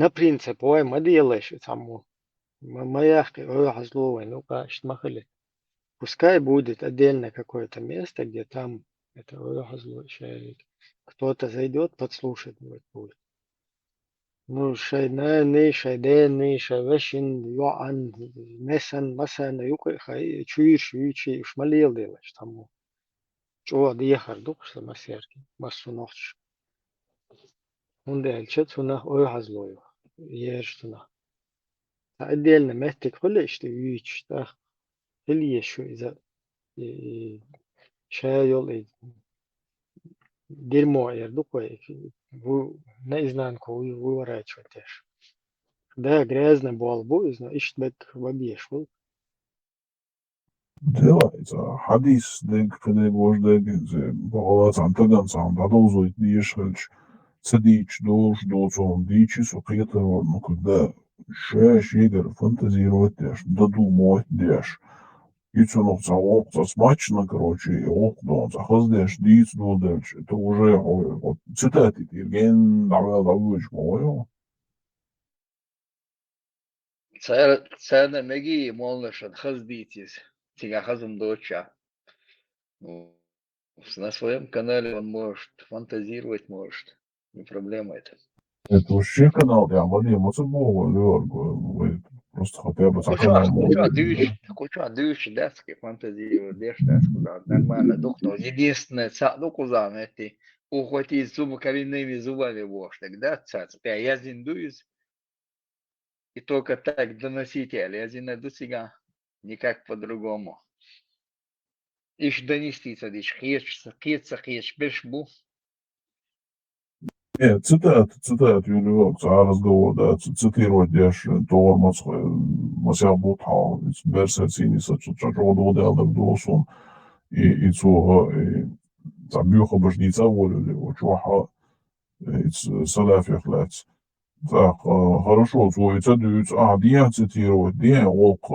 принцип, ой, мадиелеш саму. Маяхки, ой, хазловой, ну-ка, махали. Пускай будет отдельно какое-то место, где там Это очень злой человек. Кто-то зайдет, подслушать будет. Ну, шайнани, шайдени, шайвешин, юан, месан, масан, юкай, хай, чуи, шмалил делаешь там. Чего доехал, что масерки, массу ночь. Он дальше, сунах, очень злой. Ешьтуна. Отдельно местик хулишь ты вич, да. Или еще из-за шайол и дерьмо ердукой, наизнанку выворачиваешь. Да, грязно был бой, но ищет бек вобьешь. دلا إذا حديث ديك فديك واش ديك زي بغلات عن تدان عن بعضو ديشغلش سديش دوشون ديشي سقيطة والمكدا شاش يقر фантазировать додумывать дешь. Ицу nog за смачно, короче, окно, за хаздеш, диц додельш. Это уже вот цитаты, Евген давал давыч, мою. Цена меги молнышан хаздитис. Тига хазм доча. Ну, на своем канале он может фантазировать, может. Не проблема это. Это вообще канал, я Вадим, вот это было, просто хотя бы за канал. Куча дышь, детский фантазии, дышь, да, нормально. Духно, единственное, кузан, эти ухватить зубы коренными зубами вошь, тогда цац. Я зиндуюсь, и только так доноситель, я зинду сега, никак по-другому. Иш донести цадиш, хец, бешбу. Нет, цитат, Юлия, разговор, да, цитировать дешь, товар масял бутал, берсерсини, чачово делдак досун, и цуга, забьюха божница волю, чуаха, салафих лец. Так, хорошо, свой цадюц, дия цитировать, дия, ок,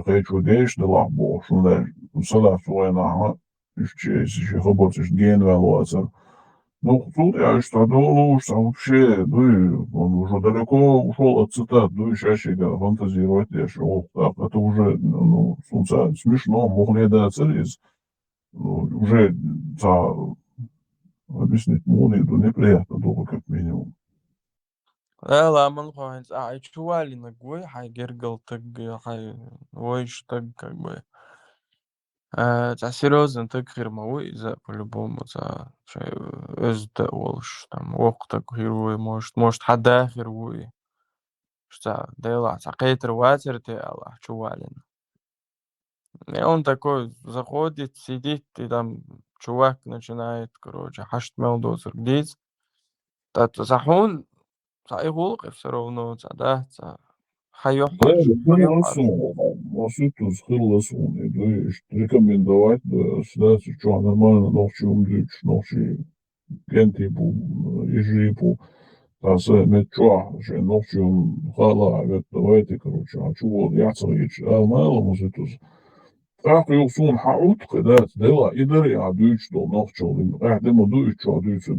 хэчу деш, да лахбо, шундай, салаф свой наха, еще хабортиш ген валуацер. Ну, тут я что вообще, он уже далеко ушел от цитат, чаще фантазировать дальше. Так, это уже, смешно, могли дать уже объяснить Муниду неприятно было, как минимум. لا من خواهد чували ногой, хай гергал так, хай войш так, как бы. Серьезно, так хермовой, по-любому, özde oluş, там, ок так хервой, может, хада хервой. Что, дела, какой-то ватер ты, Аллах, чувалин. И он такой заходит, сидит, и там чувак начинает, короче, хаштмел дозор гдить. Захон, сайгулк, все равно, да, хайохач, Масютус хырласун, и рекомендовать, да, что нормально ночью умрич, ночью гентипу, ежипу, метчуа, что ночью хала, давайте, короче, чего, яцарич, мало масютус. Так, юсун хаут, когда дела, и дари, дюч, до ночью, демо дюч, что дюйцев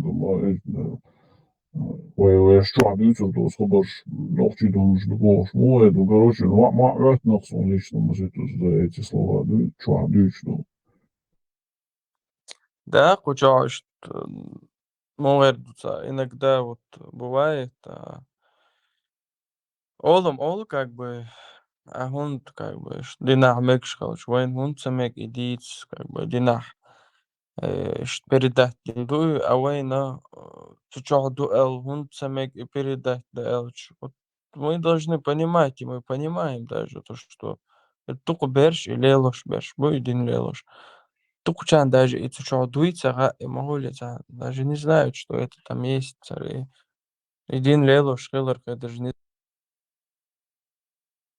до скобаш ночи думаешь, гош, короче, мать нахсон лично, может, за эти слова, что дюйч, Да, куча, иногда вот бывает, ол как бы, он как бы, динах мекшхал, швайн он самек идиц, как бы, динах, передать динду, вайна, чучахду эл, он самек и передать да эл. Вот мы должны понимать, и мы понимаем даже то, что это только берш и лелош берш, бой дин лелош. Тукчан даже и чучахдуйца, и могулица, даже не знают, что это там есть, цари. Един лелош, хелар, это же не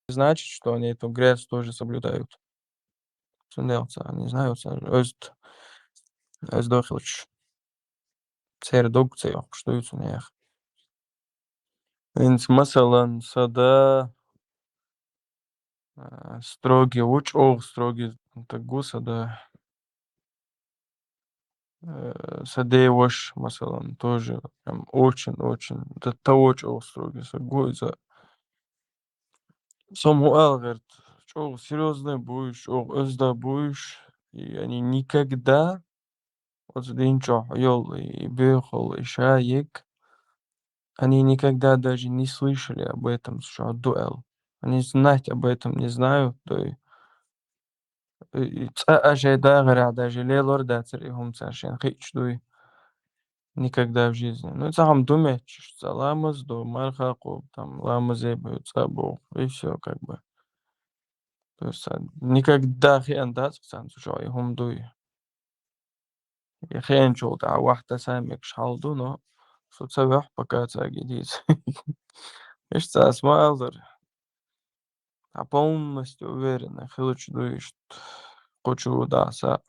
значит, что они эту грязь тоже соблюдают. Сунелца, не знаю, özdökülüş. Serdokça yok, что это у них. Masalan, сада строгий уч, строгий тагу сада. Садеевош, масалан, тоже прям очень, это очень строгий сагу. Самуэл говорит, что серьезный будешь, özda будешь, и они никогда вот Динчо, Йол и Бехол и Шаик, они никогда даже не слышали об этом, что дуэл. Они знать об этом не знают, то и ожидая даже лелор дацер и хум сашен хичдуй никогда в жизни. Ну, это сам думать, что ламаз до мархаку, там ламазе будет сабу, и все как бы. То есть никогда хен дац, сан что и хум дуй. يخين شوط على واحدة سامك شحالدو no صوت سبح بكاتا جديد إيش اسمع أقدر полностью уверен хочу дуешь хочу да са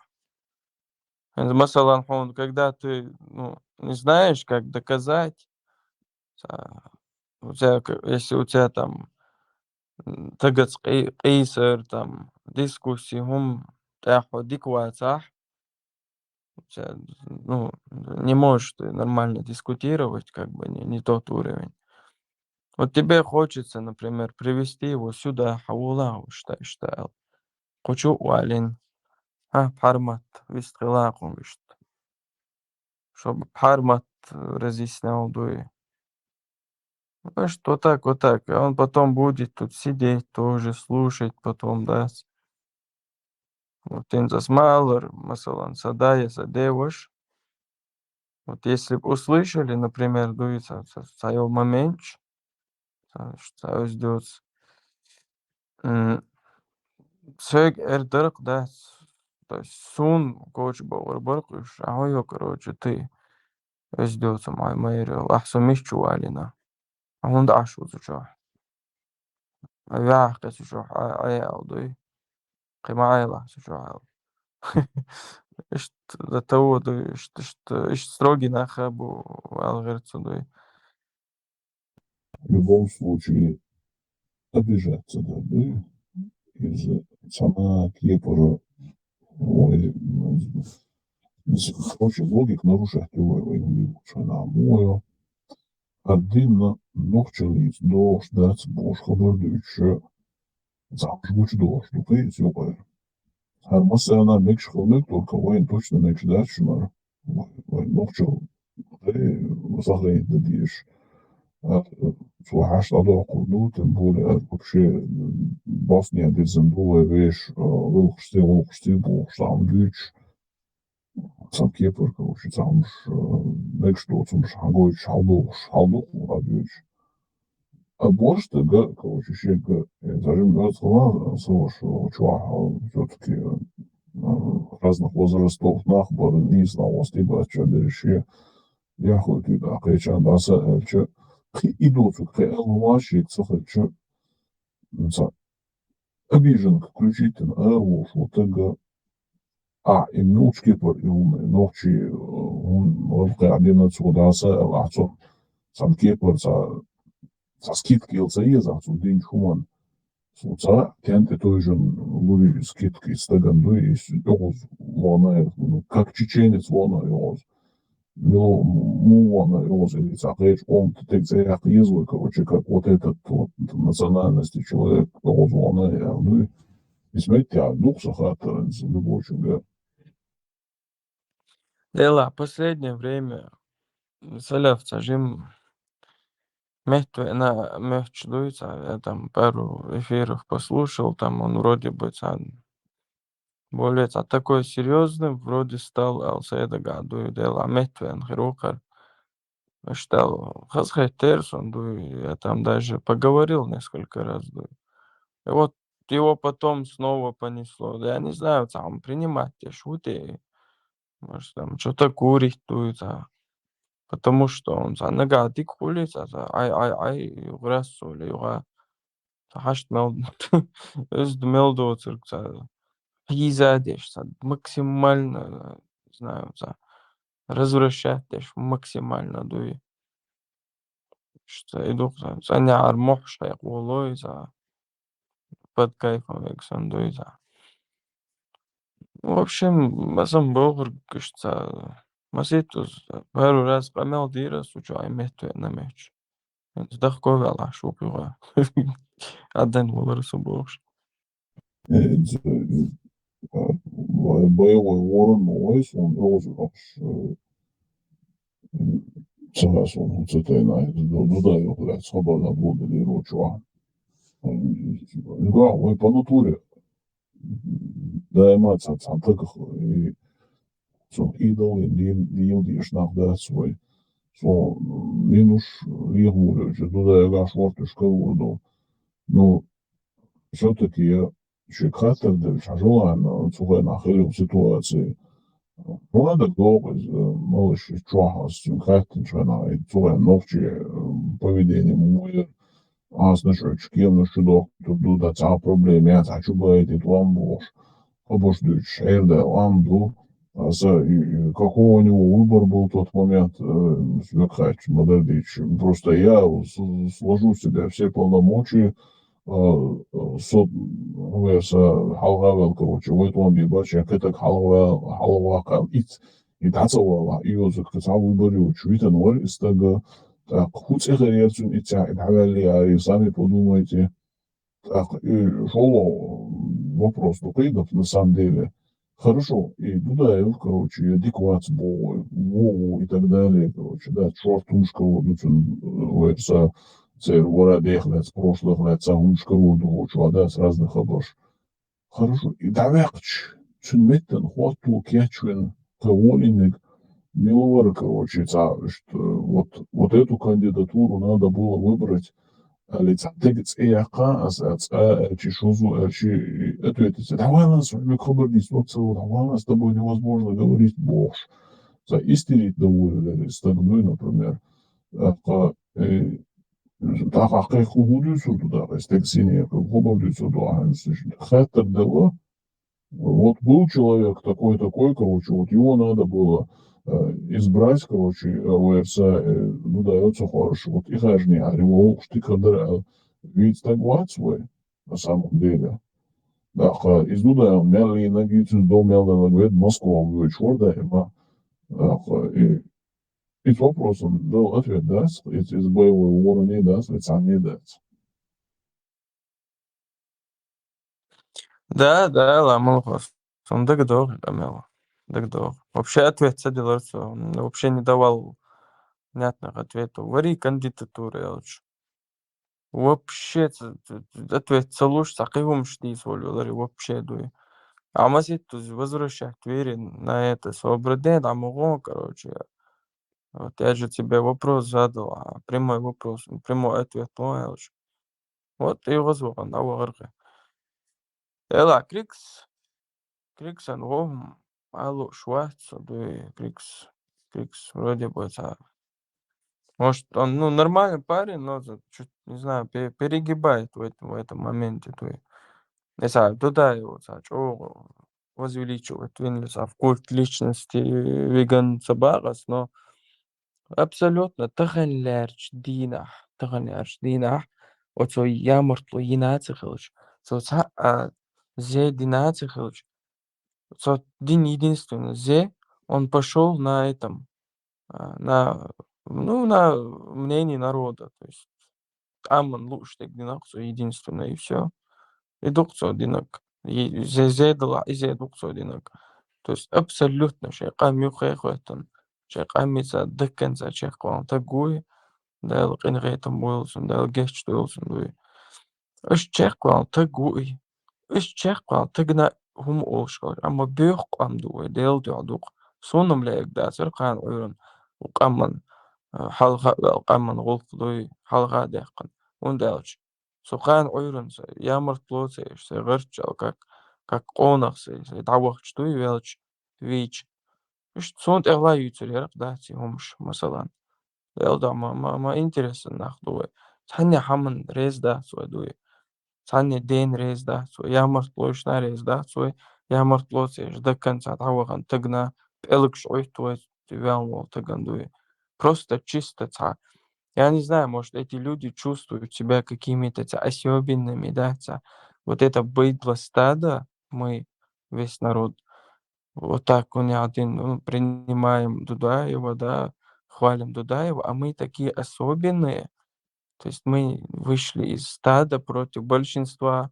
مثلا он когда ты не знаешь как доказать у тебя если у тебя там تقص قيصر там дискуссии هم تاخد ديك صح ну, не можешь ты нормально дискутировать, как бы не тот уровень. Вот тебе хочется, например, привести его сюда, хаула, что хочу уалин, бхармат, вистрелаком, чтобы бхармат разъяснял дуи. Ну, что так, вот так. И он потом будет тут сидеть тоже, слушать потом, да. Вот инзасмалер, масалан, садая, садеваш. Вот если бы услышали, например, дуется в момент, что ждёт. Sög эрдырык, да, то есть сун коч бауыр баркуш, ахойо, короче, ты ждётся майрил, ахсо мишчуалина. А он да ашу зучо. А я касучо, алдуй. Кимайла сучо. Ишт до того, что строгий нахабу алгерцудуй. В любом случае, обижаться, да, из сама Кепора, короче, логик нарушать его на мою. Отдельно ногчелиц дождь, дать бош хабардюче, замжуч дождь, дупы, зюбай. Армаса она мекш хомек, только вайн точно мекш дачмар. Вайн ногчел, загрей дадиш. Слухаш надо курну, тем более вообще Босния дезендула веш, лухшти, бош, там дюч. Сам Кепр, короче, там мекш доцум шагойч, халдух, радюч. А борщ тогда, короче, щека, зажим градского, что чувака все-таки разных возрастов, нахбар, не знал, стиба, что дальше. Я хоть и да, кричан, да, что идут, к элваши, что обижен, включительно, вот тогда. И мелочки по ночи, он в 11 да, сам Кепр, скидки илцаеза, день хуман. Соца, кенте той же луви скидки стаганду, и вона, как чеченец вона йоз. Мило му вона йоз, или цахеч, он так заях язык, короче, как вот этот вот национальности человек, йоз вона, ну, и смотрите, дух сахата, любой человек. Дела, последнее время саляв сажим мягче, я там пару эфиров послушал, там он вроде бы более такой серьезный, вроде стал Алсайда гаду, дела мехтвен хирокар, стал хасхайтерсон, я там даже поговорил несколько раз, и вот его потом снова понесло, да я не знаю, там принимать те шуты, может там что-то курить дует, потому что он нагадик хулит, ай, юграссу, юга, хашт мел, мелдо циркца, пизадешь, максимально, не знаю, развращаешь максимально, дуй, что иду, не армох, что я голой, под кайфом, вексон, дуй, В общем, масам болгар, что маситус, пару раз помел дирас, учу мехту на меч. Дахко вела шупила. Один волос убогш. боевой ворон Мойс, он розыгрыш Цагасон, Цитайна, Дудаю, блядь, свободно буду ли ручва. Да, вы по натуре, да, эмоция, цантаках, и so idol in die Judische nach das so minus лигуры, туда я швартуш кого но все-таки я еще хатер дальше желаю цугай нахилил ситуации ну надо долго малыш чуахас хатер шана и цугай ночи поведение мое а значит кем на что тут да ця проблема я хочу быть и вам бож обожду шерда вам ду какой у него выбор был в тот момент, Свекхач, Мадардич. Просто я сложу в себя все полномочия, халгавел, короче, в этом бибаче, как халгавел, и тацавала, и вот как выборю, чуйте ноль, из того, так, хоть это реакцию и тя, и сами подумайте, так, и шел вопрос, ну, на самом деле. Хорошо, и туда, короче, адекват Вову и так далее, короче, да, шортушка, вот, войца, цер, вора, дехлец, прошлых лет, сауншка, вот, да, с разных обош. Хорошо, и давякч, чунметтен, хвату, кячвен, каволинек, миловар, короче, что вот эту кандидатуру надо было выбрать, лицатегец эяка, чешузу, это. Давай нас, Мекхабарнис, вот давай с тобой невозможно говорить, бог. За истерить довольно, с тобой, например. Так, а как худуются туда, растексиния, как худуются туда, хаттер дела. Вот был человек такой, короче, вот его надо было избрать, короче, ОРС, ну, дается хорошо. Вот и хажни, а его ты когда ведь так свой, на самом деле. Да, издуда он мяли на гитус до мелда лагвет Москва в чорда, и с вопросом дал ответ даст, из боевой вора не даст, лица не даст. Да, ломал хвост. Он дагдор, Камела. Дагдор. Вообще ответ садился. Он вообще не давал понятных ответов. Вари кандидатуры, я лучше. Вообще ответ целуш, сакивум шти сволю, вообще дуй. А масит возвращать двери на это свободное, там короче. Вот я же тебе вопрос задал, прямой вопрос, прямой ответ, я лучше. Вот и возвал на варге. Эла, Крикс ангом, алло, шварц, дуй, Крикс, вроде бы, может, он, ну, нормальный парень, но чуть, не знаю, перегибает в этом моменте, то есть. Не знаю, туда его, что возвеличивать, Винлиса в культ личности веган собарас, но абсолютно таханлерч динах, вот свой ямортло янацихилыч, зе динацихилыч, дин единственный, зе, он пошел на этом, на мнение народа, то есть Амман лучше динах, единственное, и все. И дукцо динак. И зедала, и зедукцо динак. То есть абсолютно шейка мюхехуэтон. Шейка мица декенца чехкван тагуи. Дэл кенрейтом уилсон, дэл геч уилсон. Иш чехкван тагуи. Иш чехкван тагна хум олшкал. Ама бёх амдуи, дэл дюадук. Сонам леек дацер кан уйрон. Укаман халга укаман голфдуи халга дехкан. Ундэлч. Сухан ойрунса, ямар плоцеешь, гырчал, как онахсы, давахч туй велч, вич. Ишь, сон эрла ютер, да, тихомш, масалан. Элда, ма интересен нахдуй. Саня хаман рез да, свой дуй. Саня ден рез да, свой, ямар площна рез да, свой, ямар плоцеешь, до конца давахан тагна, пелыкш ой твой, вялмол таган дуй. Просто чисто ца. Я не знаю, может, эти люди чувствуют себя какими-то особенными, да, вот это быдло стада, мы, весь народ, вот так он один, принимаем Дудаева, да, хвалим Дудаева, а мы такие особенные, то есть мы вышли из стада против большинства,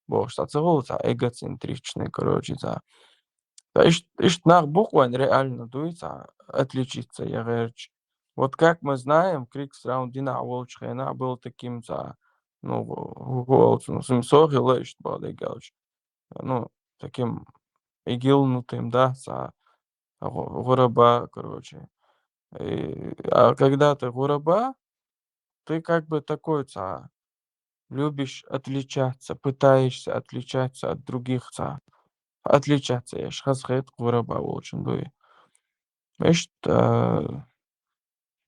Бог, это эгоцентричный, короче, ишь нах буквально реально дуется отличиться, я говорю. Вот как мы знаем, Криксраундина Волчхена был таким ну, голцем, соргила, ишь балдегалч. Ну, таким игилнутым, да, гураба, короче. А когда ты гураба, ты как бы такой, любишь отличаться, пытаешься отличаться от других, отличаться, я хазхет гураба очень дуй. Видишь,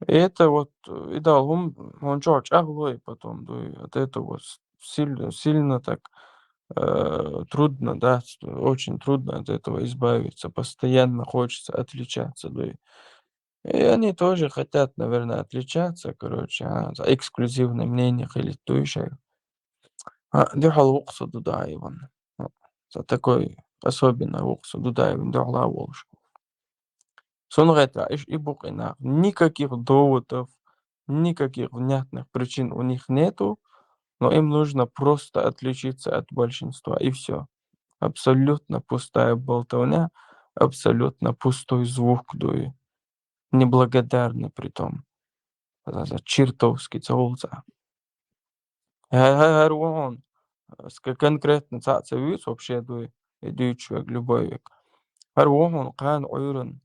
и это вот, и да, он чёрч, и потом, дуй, от этого сильно так трудно, да, очень трудно от этого избавиться, постоянно хочется отличаться, дуй. И они тоже хотят, наверное, отличаться, короче, за эксклюзивное мнение или тующее. Дюхал вуксу дудаеван. За такой особенный вуксу дудаеван дюхла волш. Сонрета и букина. Никаких доводов, никаких внятных причин у них нету, но им нужно просто отличиться от большинства, и все. Абсолютно пустая болтовня, абсолютно пустой звук, дуй. Неблагодарный притом. За чертовски целуется. Он конкретно цацевец вообще дуй. Идет человек любой век. Он кан уйрен.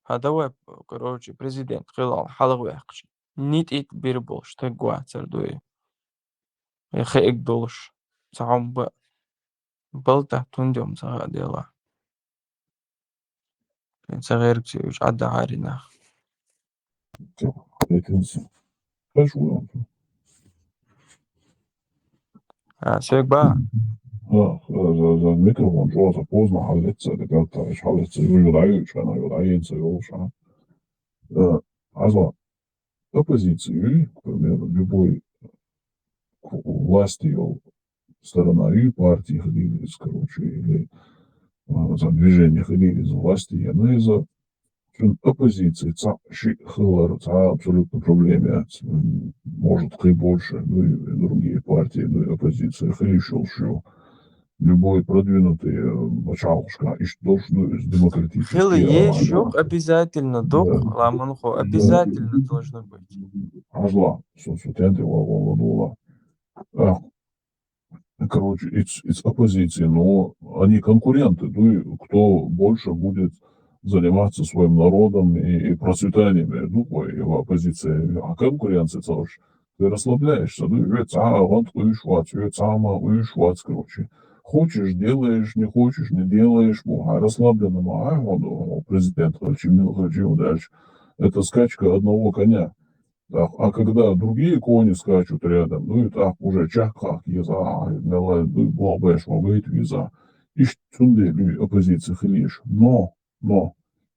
هذا короче президент خلال حلقة وحش نيت إيك بيربوش تجوا تردوي خيك دولش تعم بلته تندم صار ديلا صغير كتير عدى عارينا شيك بقى za mikrofon čuo za pozna hallitse, već hallitse judajučana, judajice, joša. Also, оппозицию, к примеру, любой власти, сторона и партии ходили, короче, или за движение ходили за власти, она из-за оппозиции, абсолютно проблеме, может, и больше, ну и другие партии, ну и оппозиция, еще любой продвинутый бачалушка, и должен демократически. Хилы есть шок обязательно, док, ламанхо, обязательно должно быть. Азла, соцсетянты, ла. Короче, из оппозиции, но они конкуренты, ну, кто больше будет заниматься своим народом и процветанием, и в оппозиции, а конкуренция тоже. Ты расслабляешься, ну, короче. Хочешь, делаешь, не хочешь, не делаешь, расслабленно, президент, хочу дальше. Это скачка одного коня. Так, а когда другие кони скачут рядом, ну и так уже чахках еза, блабэш, мобейт виза. И что оппозиция лишь. Но,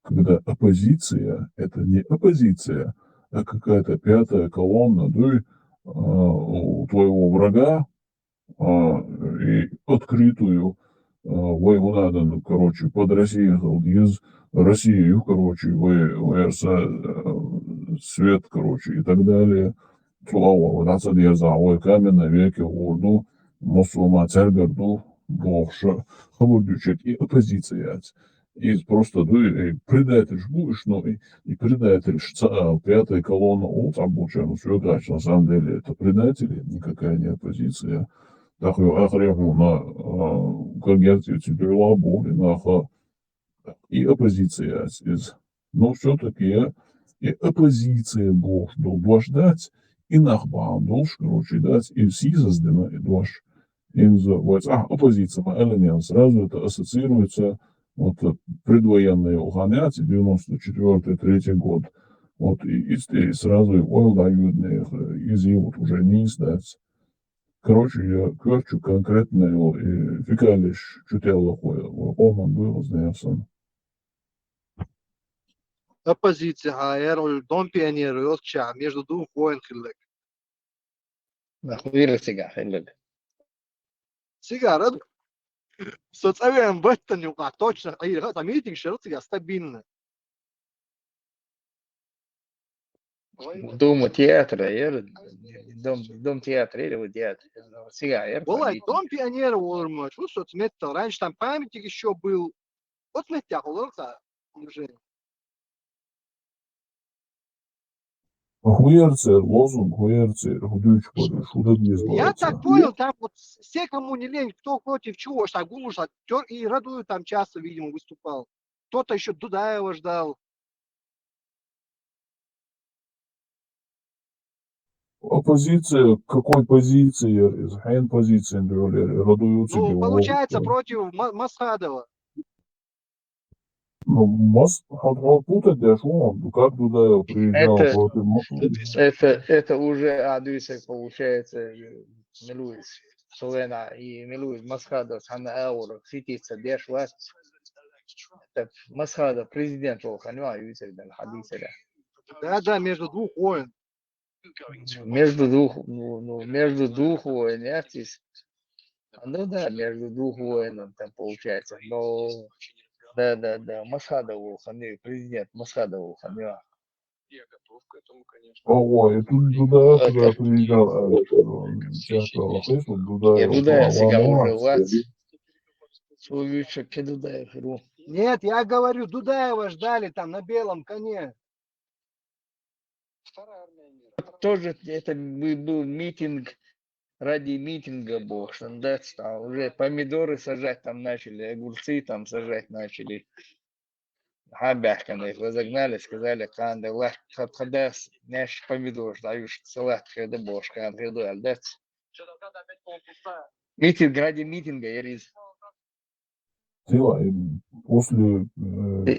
когда оппозиция, это не оппозиция, а какая-то пятая колонна, у твоего врага, и открытую войну надо, короче, под Россию, из России, короче, свет, короче, и так далее. Слава, нацад еза, камень на веке, урду, мусулма, цергарду, богша, хабурдючек и оппозиция. И просто, предатель будешь, но и предатель, пятая колонна, там получаем, все дальше, на самом деле, это предатели, никакая не оппозиция. Так, на конгерции теперь лабу, и оппозиция. Но все-таки и оппозиция должна ждать, и нахбам должен, короче, дать, и все создано, и должен. Оппозиция, элемент, сразу это ассоциируется, вот, предвоенные угонять, 94-3 год, вот, и сразу его дают, изи вот уже не издать. Короче, я хочу конкретно его, и фикалиш чутел лохуя, он был, знаешь, оппозиция, дом пионеров, между двух войн хиллек. Нахуй сига, Сигара, социальным беттанью, точно, это митинг, шерстига стабильно. Дом театра, дом театра или вот театр. Сега, Олай, дом пионера olmuş. Bu соцметта. Раньше там памятник еще был. Вот меттях олорса. Хуерцер, лозунг, хуерцер, худючь пари, шуда Я дизбалаца. так понял, там вот все, кому не лень, кто против чего, Шагуша, и Радуев там часто, видимо, выступал. Кто-то еще Дудаева ждал. Оппозиция, какой позиции? Хайн позиции, радуют себе. Ну, получается, против Масхадова. Ну, Мас, путать, да, что он, как Дудаев приезжал против... Это уже Адуисек, получается, Милуис, Солена и Милуис Масхадов, Хана Аура, Фитица, Дешват. Масхадов, президент, Ханва, Юсек, Хадиса. Да, между двух войн. Между двух войн, яхтис. Ну да, между двух войн там получается. Но да, Масхадов, президент Масхадов, Ханва. Ой, тут Дудаев, когда приезжал, театр Лохесу, Дудаев, Дудаев сега уже власть. Свою чеки Дудаев. Нет, я говорю, Дудаева ждали там на белом коне. Тоже это был митинг, ради митинга был, да, уже помидоры сажать там начали, огурцы там сажать начали. Хабяхканы их разогнали, сказали, канда, когда наш помидор, даешь салат, когда бош, канда, да. Митинг ради митинга, Яриз. После...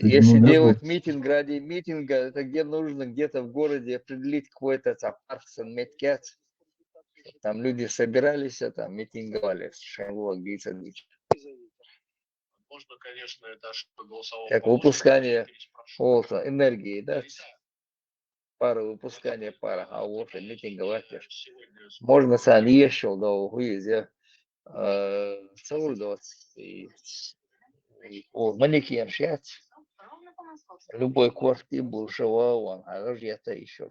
Если делать митинг ради митинга, это где нужно где-то в городе определить какой-то парк Сан-Меткет. Там люди собирались, там митинговали. Можно, конечно, это ошибка голосового. Как выпускание энергии, да? Пара выпускания пара, а вот митинговать. Можно сам еще до уезда. Манекен шьять. Любой квартир был живой, а это еще.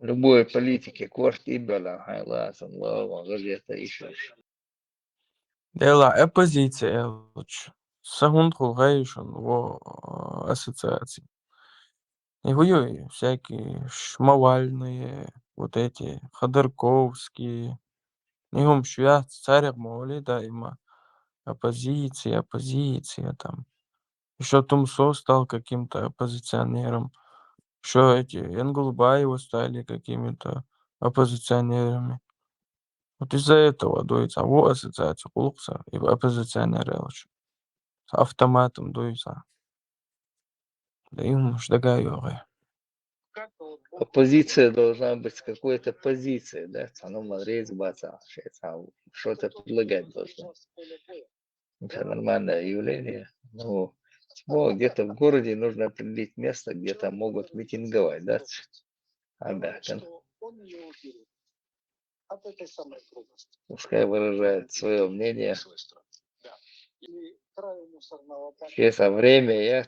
Любой политики квартир была, это еще. Дела оппозиция лучше. Сагунд Хулгайшин во ассоциации. И воюют всякие шмавальные, вот эти Ходорковские. Нигом швят царях моли, да, има оппозиция там. Еще Тумсо стал каким-то оппозиционером. Еще эти Энгулбаева стали какими-то оппозиционерами. Вот из-за этого дуется. Во ассоциация кулукса и оппозиционеры лучше. С автоматом дуется. Да им уж догаю. Оппозиция должна быть какой-то позицией, да? Что-то предлагать должно. Это нормальное явление. Ну, где-то в городе нужно определить место, где там могут митинговать, да? Пускай выражает свое мнение. Сейчас время я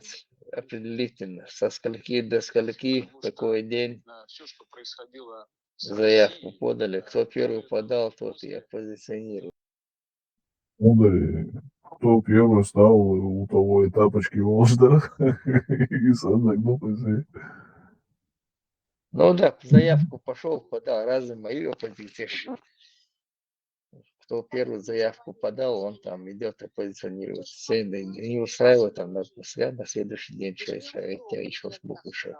определительно, со скольки до скольки, какой день заявку подали. Кто первый подал, тот и оппозиционирует. Кто первый стал, у того и тапочки волжда. И сам загнул. Ну да, заявку пошел, подал, разные мои оппозиции. Кто первую заявку подал, он там идет оппозиционировать. Не устраивает, там на следующий день человек еще с буквы шел.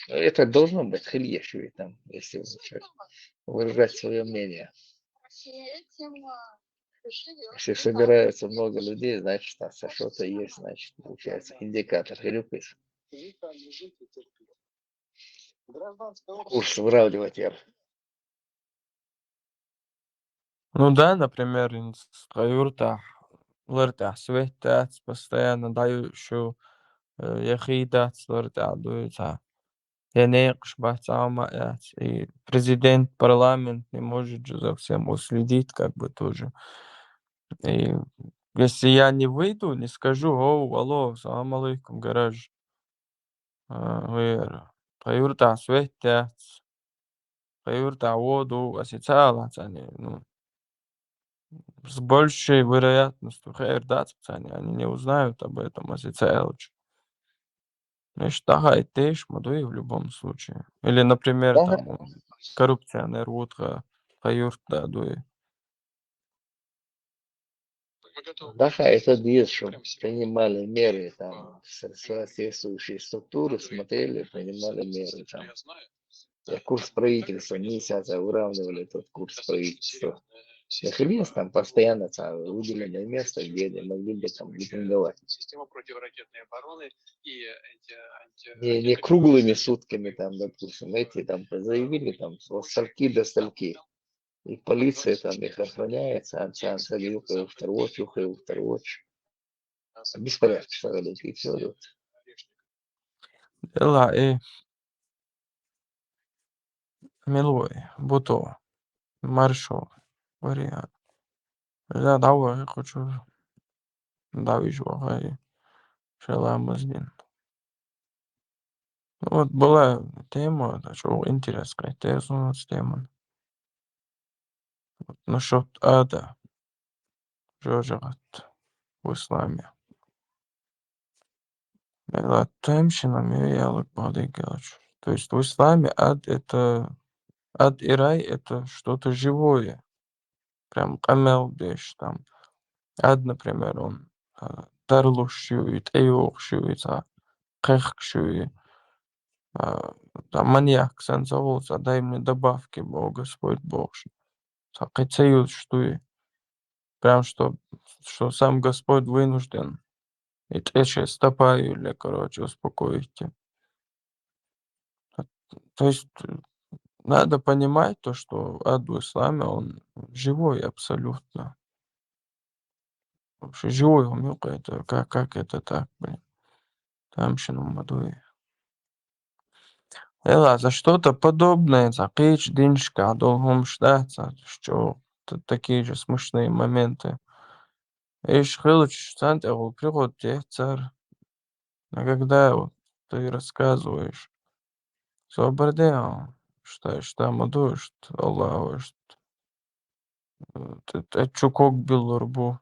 Это должно быть хильешевый там, если выражать свое мнение. Если собирается много людей, значит, там что-то есть, значит, получается индикатор хилюпис. Курс выравнивать я. Ну да, например, инструктор лыртах светат постоянно дающую яхидат лыртах дуется. Я не и президент, парламент не может же за всем уследить, как бы тоже. И если я не выйду, не скажу, алло, салам алейкум, гараж. غير فيرتع سويتة فيرتع воду официально, ну, с большей вероятностью хердат, они не узнают об этом официально. Значит, ага, и тешь, мадуи в любом случае. Или, например, там коррупционер утка фаюрта дуи. Да, это есть, что принимали меры, там, соответствующие структуры смотрели, принимали меры, там. И курс правительства, месяца уравнивали этот курс правительства. Находилось там постоянно выделенное место, где они могли бы там митинговать. Система противоракетной обороны и Не круглыми сутками, там, допустим, эти там заявили там от стальки до стальки. И полиция там их охраняет, второго. Беспорядок, что говорить, и все идут. Дела милой, буто, маршо, вариант. Я давай хочу давишь вахай, шаламаздин. Вот была тема, что интересная, тема. Насчет ада, жожат в исламе. Это темщина, я То есть в исламе ад и рай это что-то живое. Прям камел деш там. Ад, например, он тарлушует, эйохшует, кэхшует. Там маньяк санзовался, дай мне добавки, Бог, Господь Бог. Кайцеют, что и прям что сам Господь вынужден. И тече стопаю или, короче, успокоите. То есть надо понимать то, что ад в исламе, он живой абсолютно. Вообще живой умюк, это как это так, блин. Там еще на мадуе. За что-то подобное, за кич, диншка, долгом ждаться, что такие же смешные моменты. Ишь, хилыч, сантягул, приход, царь. А когда вот ты рассказываешь, Собордео, что мадуе, что Аллаху, что чукок бил рбу,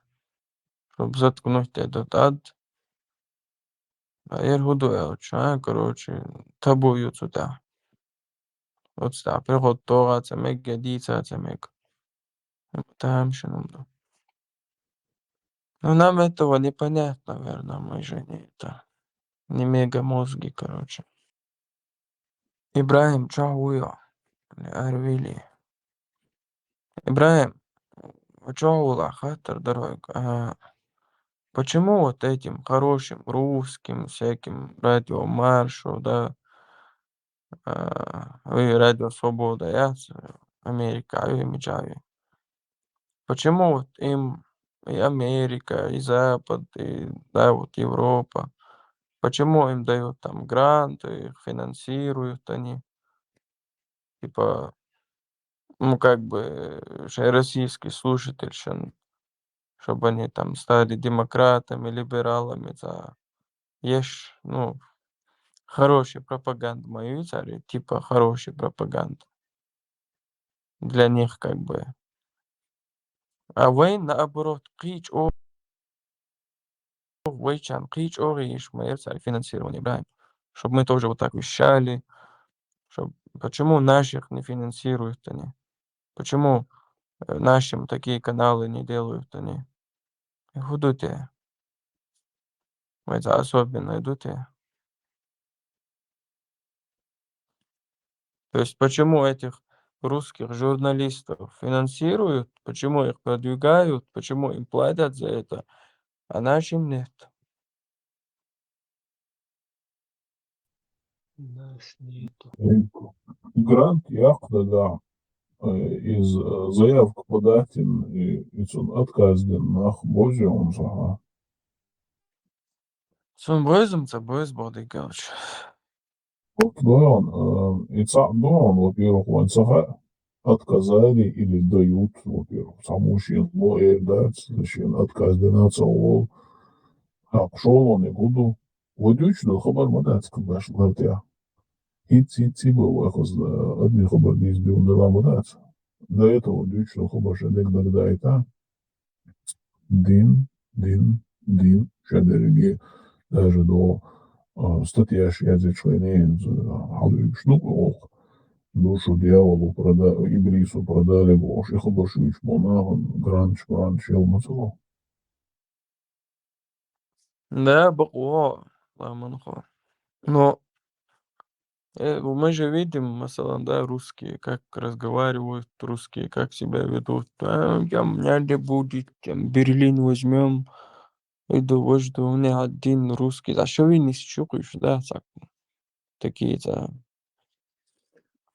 чтобы заткнуть этот ад. А я гуду, короче, табую сюда. Вот так, приход Тора, цамек, гадица, цамек. Там еще нам. Ну, нам этого не понять, наверное, мы же не мегамозги, короче. Ибрахим, чауя, Арвили. Ибрахим, чаула, хатер, дорог. Почему вот этим хорошим русским всяким радио Маршу, да, и радио Свобода, Америка, и Миджави. Почему вот им и Америка, и Запад, и да, вот Европа, почему им дают там гранты, их финансируют они, типа, ну как бы российский слушатель, чтобы они там стали демократами, либералами, есть, ну, хорошая пропаганда мою, типа хорошая пропаганда. Для них как бы. А вы наоборот, Вейчан, финансирование, правильно? Чтобы мы тоже вот так вещали. Почему наших не финансируют они? Почему нашим такие каналы не делают они? Идут это особенно идут. То есть почему этих русских журналистов финансируют, почему их продвигают, почему им платят за это, а нашим нет? Нас нету. Грант яхтага из заявку податин и отказден нах божий он жага. Сон бойзом, бойз бодыгач. Вот он, и он, во-первых, он сага отказали или дают, во-первых, самушин, дать, зачем отказден от самого, а пшел он и буду, ودوش خبر مدات كباش مرتاح هيت بو أخذ أدني خبر ديز بيون دلا مدات دا يتو دوش خبر شدك دايتا دين شادرجي даже до статья 61 حاول شنو душу дьяволу Иблису продали Бож, и хабашвич монагон, гранч, елмацело. Да, бақуа, ламанхо. Но мы же видим, масалан, да, русские, как разговаривают русские, как себя ведут. Там надо будет, Берлин возьмем, и довожу, у меня один русский. А что вы не щукаешь, да, такие-то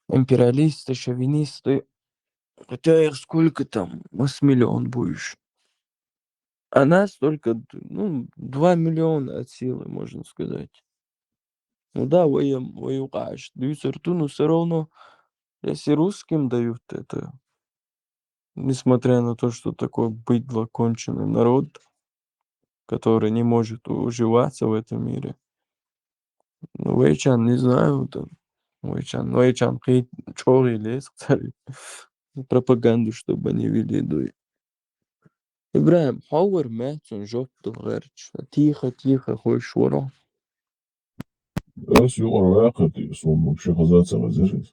империалисты, шовинисты. Хотя их сколько там, 8 миллион будешь. А нас только, 2 миллиона от силы, можно сказать. Ну да, воюешь, дают рту, но все равно, если русским дают это, несмотря на то, что такой быдло конченый народ, который не может уживаться в этом мире. Ну, Вейчан, не знаю, там, Вейчан, чёрный лес, кстати, пропаганду, чтобы они вели, дуй. Ибраим, حاور ماتون جوب غيرش تيخة خوش ورا. Das ist ja auch wirklich so, muss ich sagen,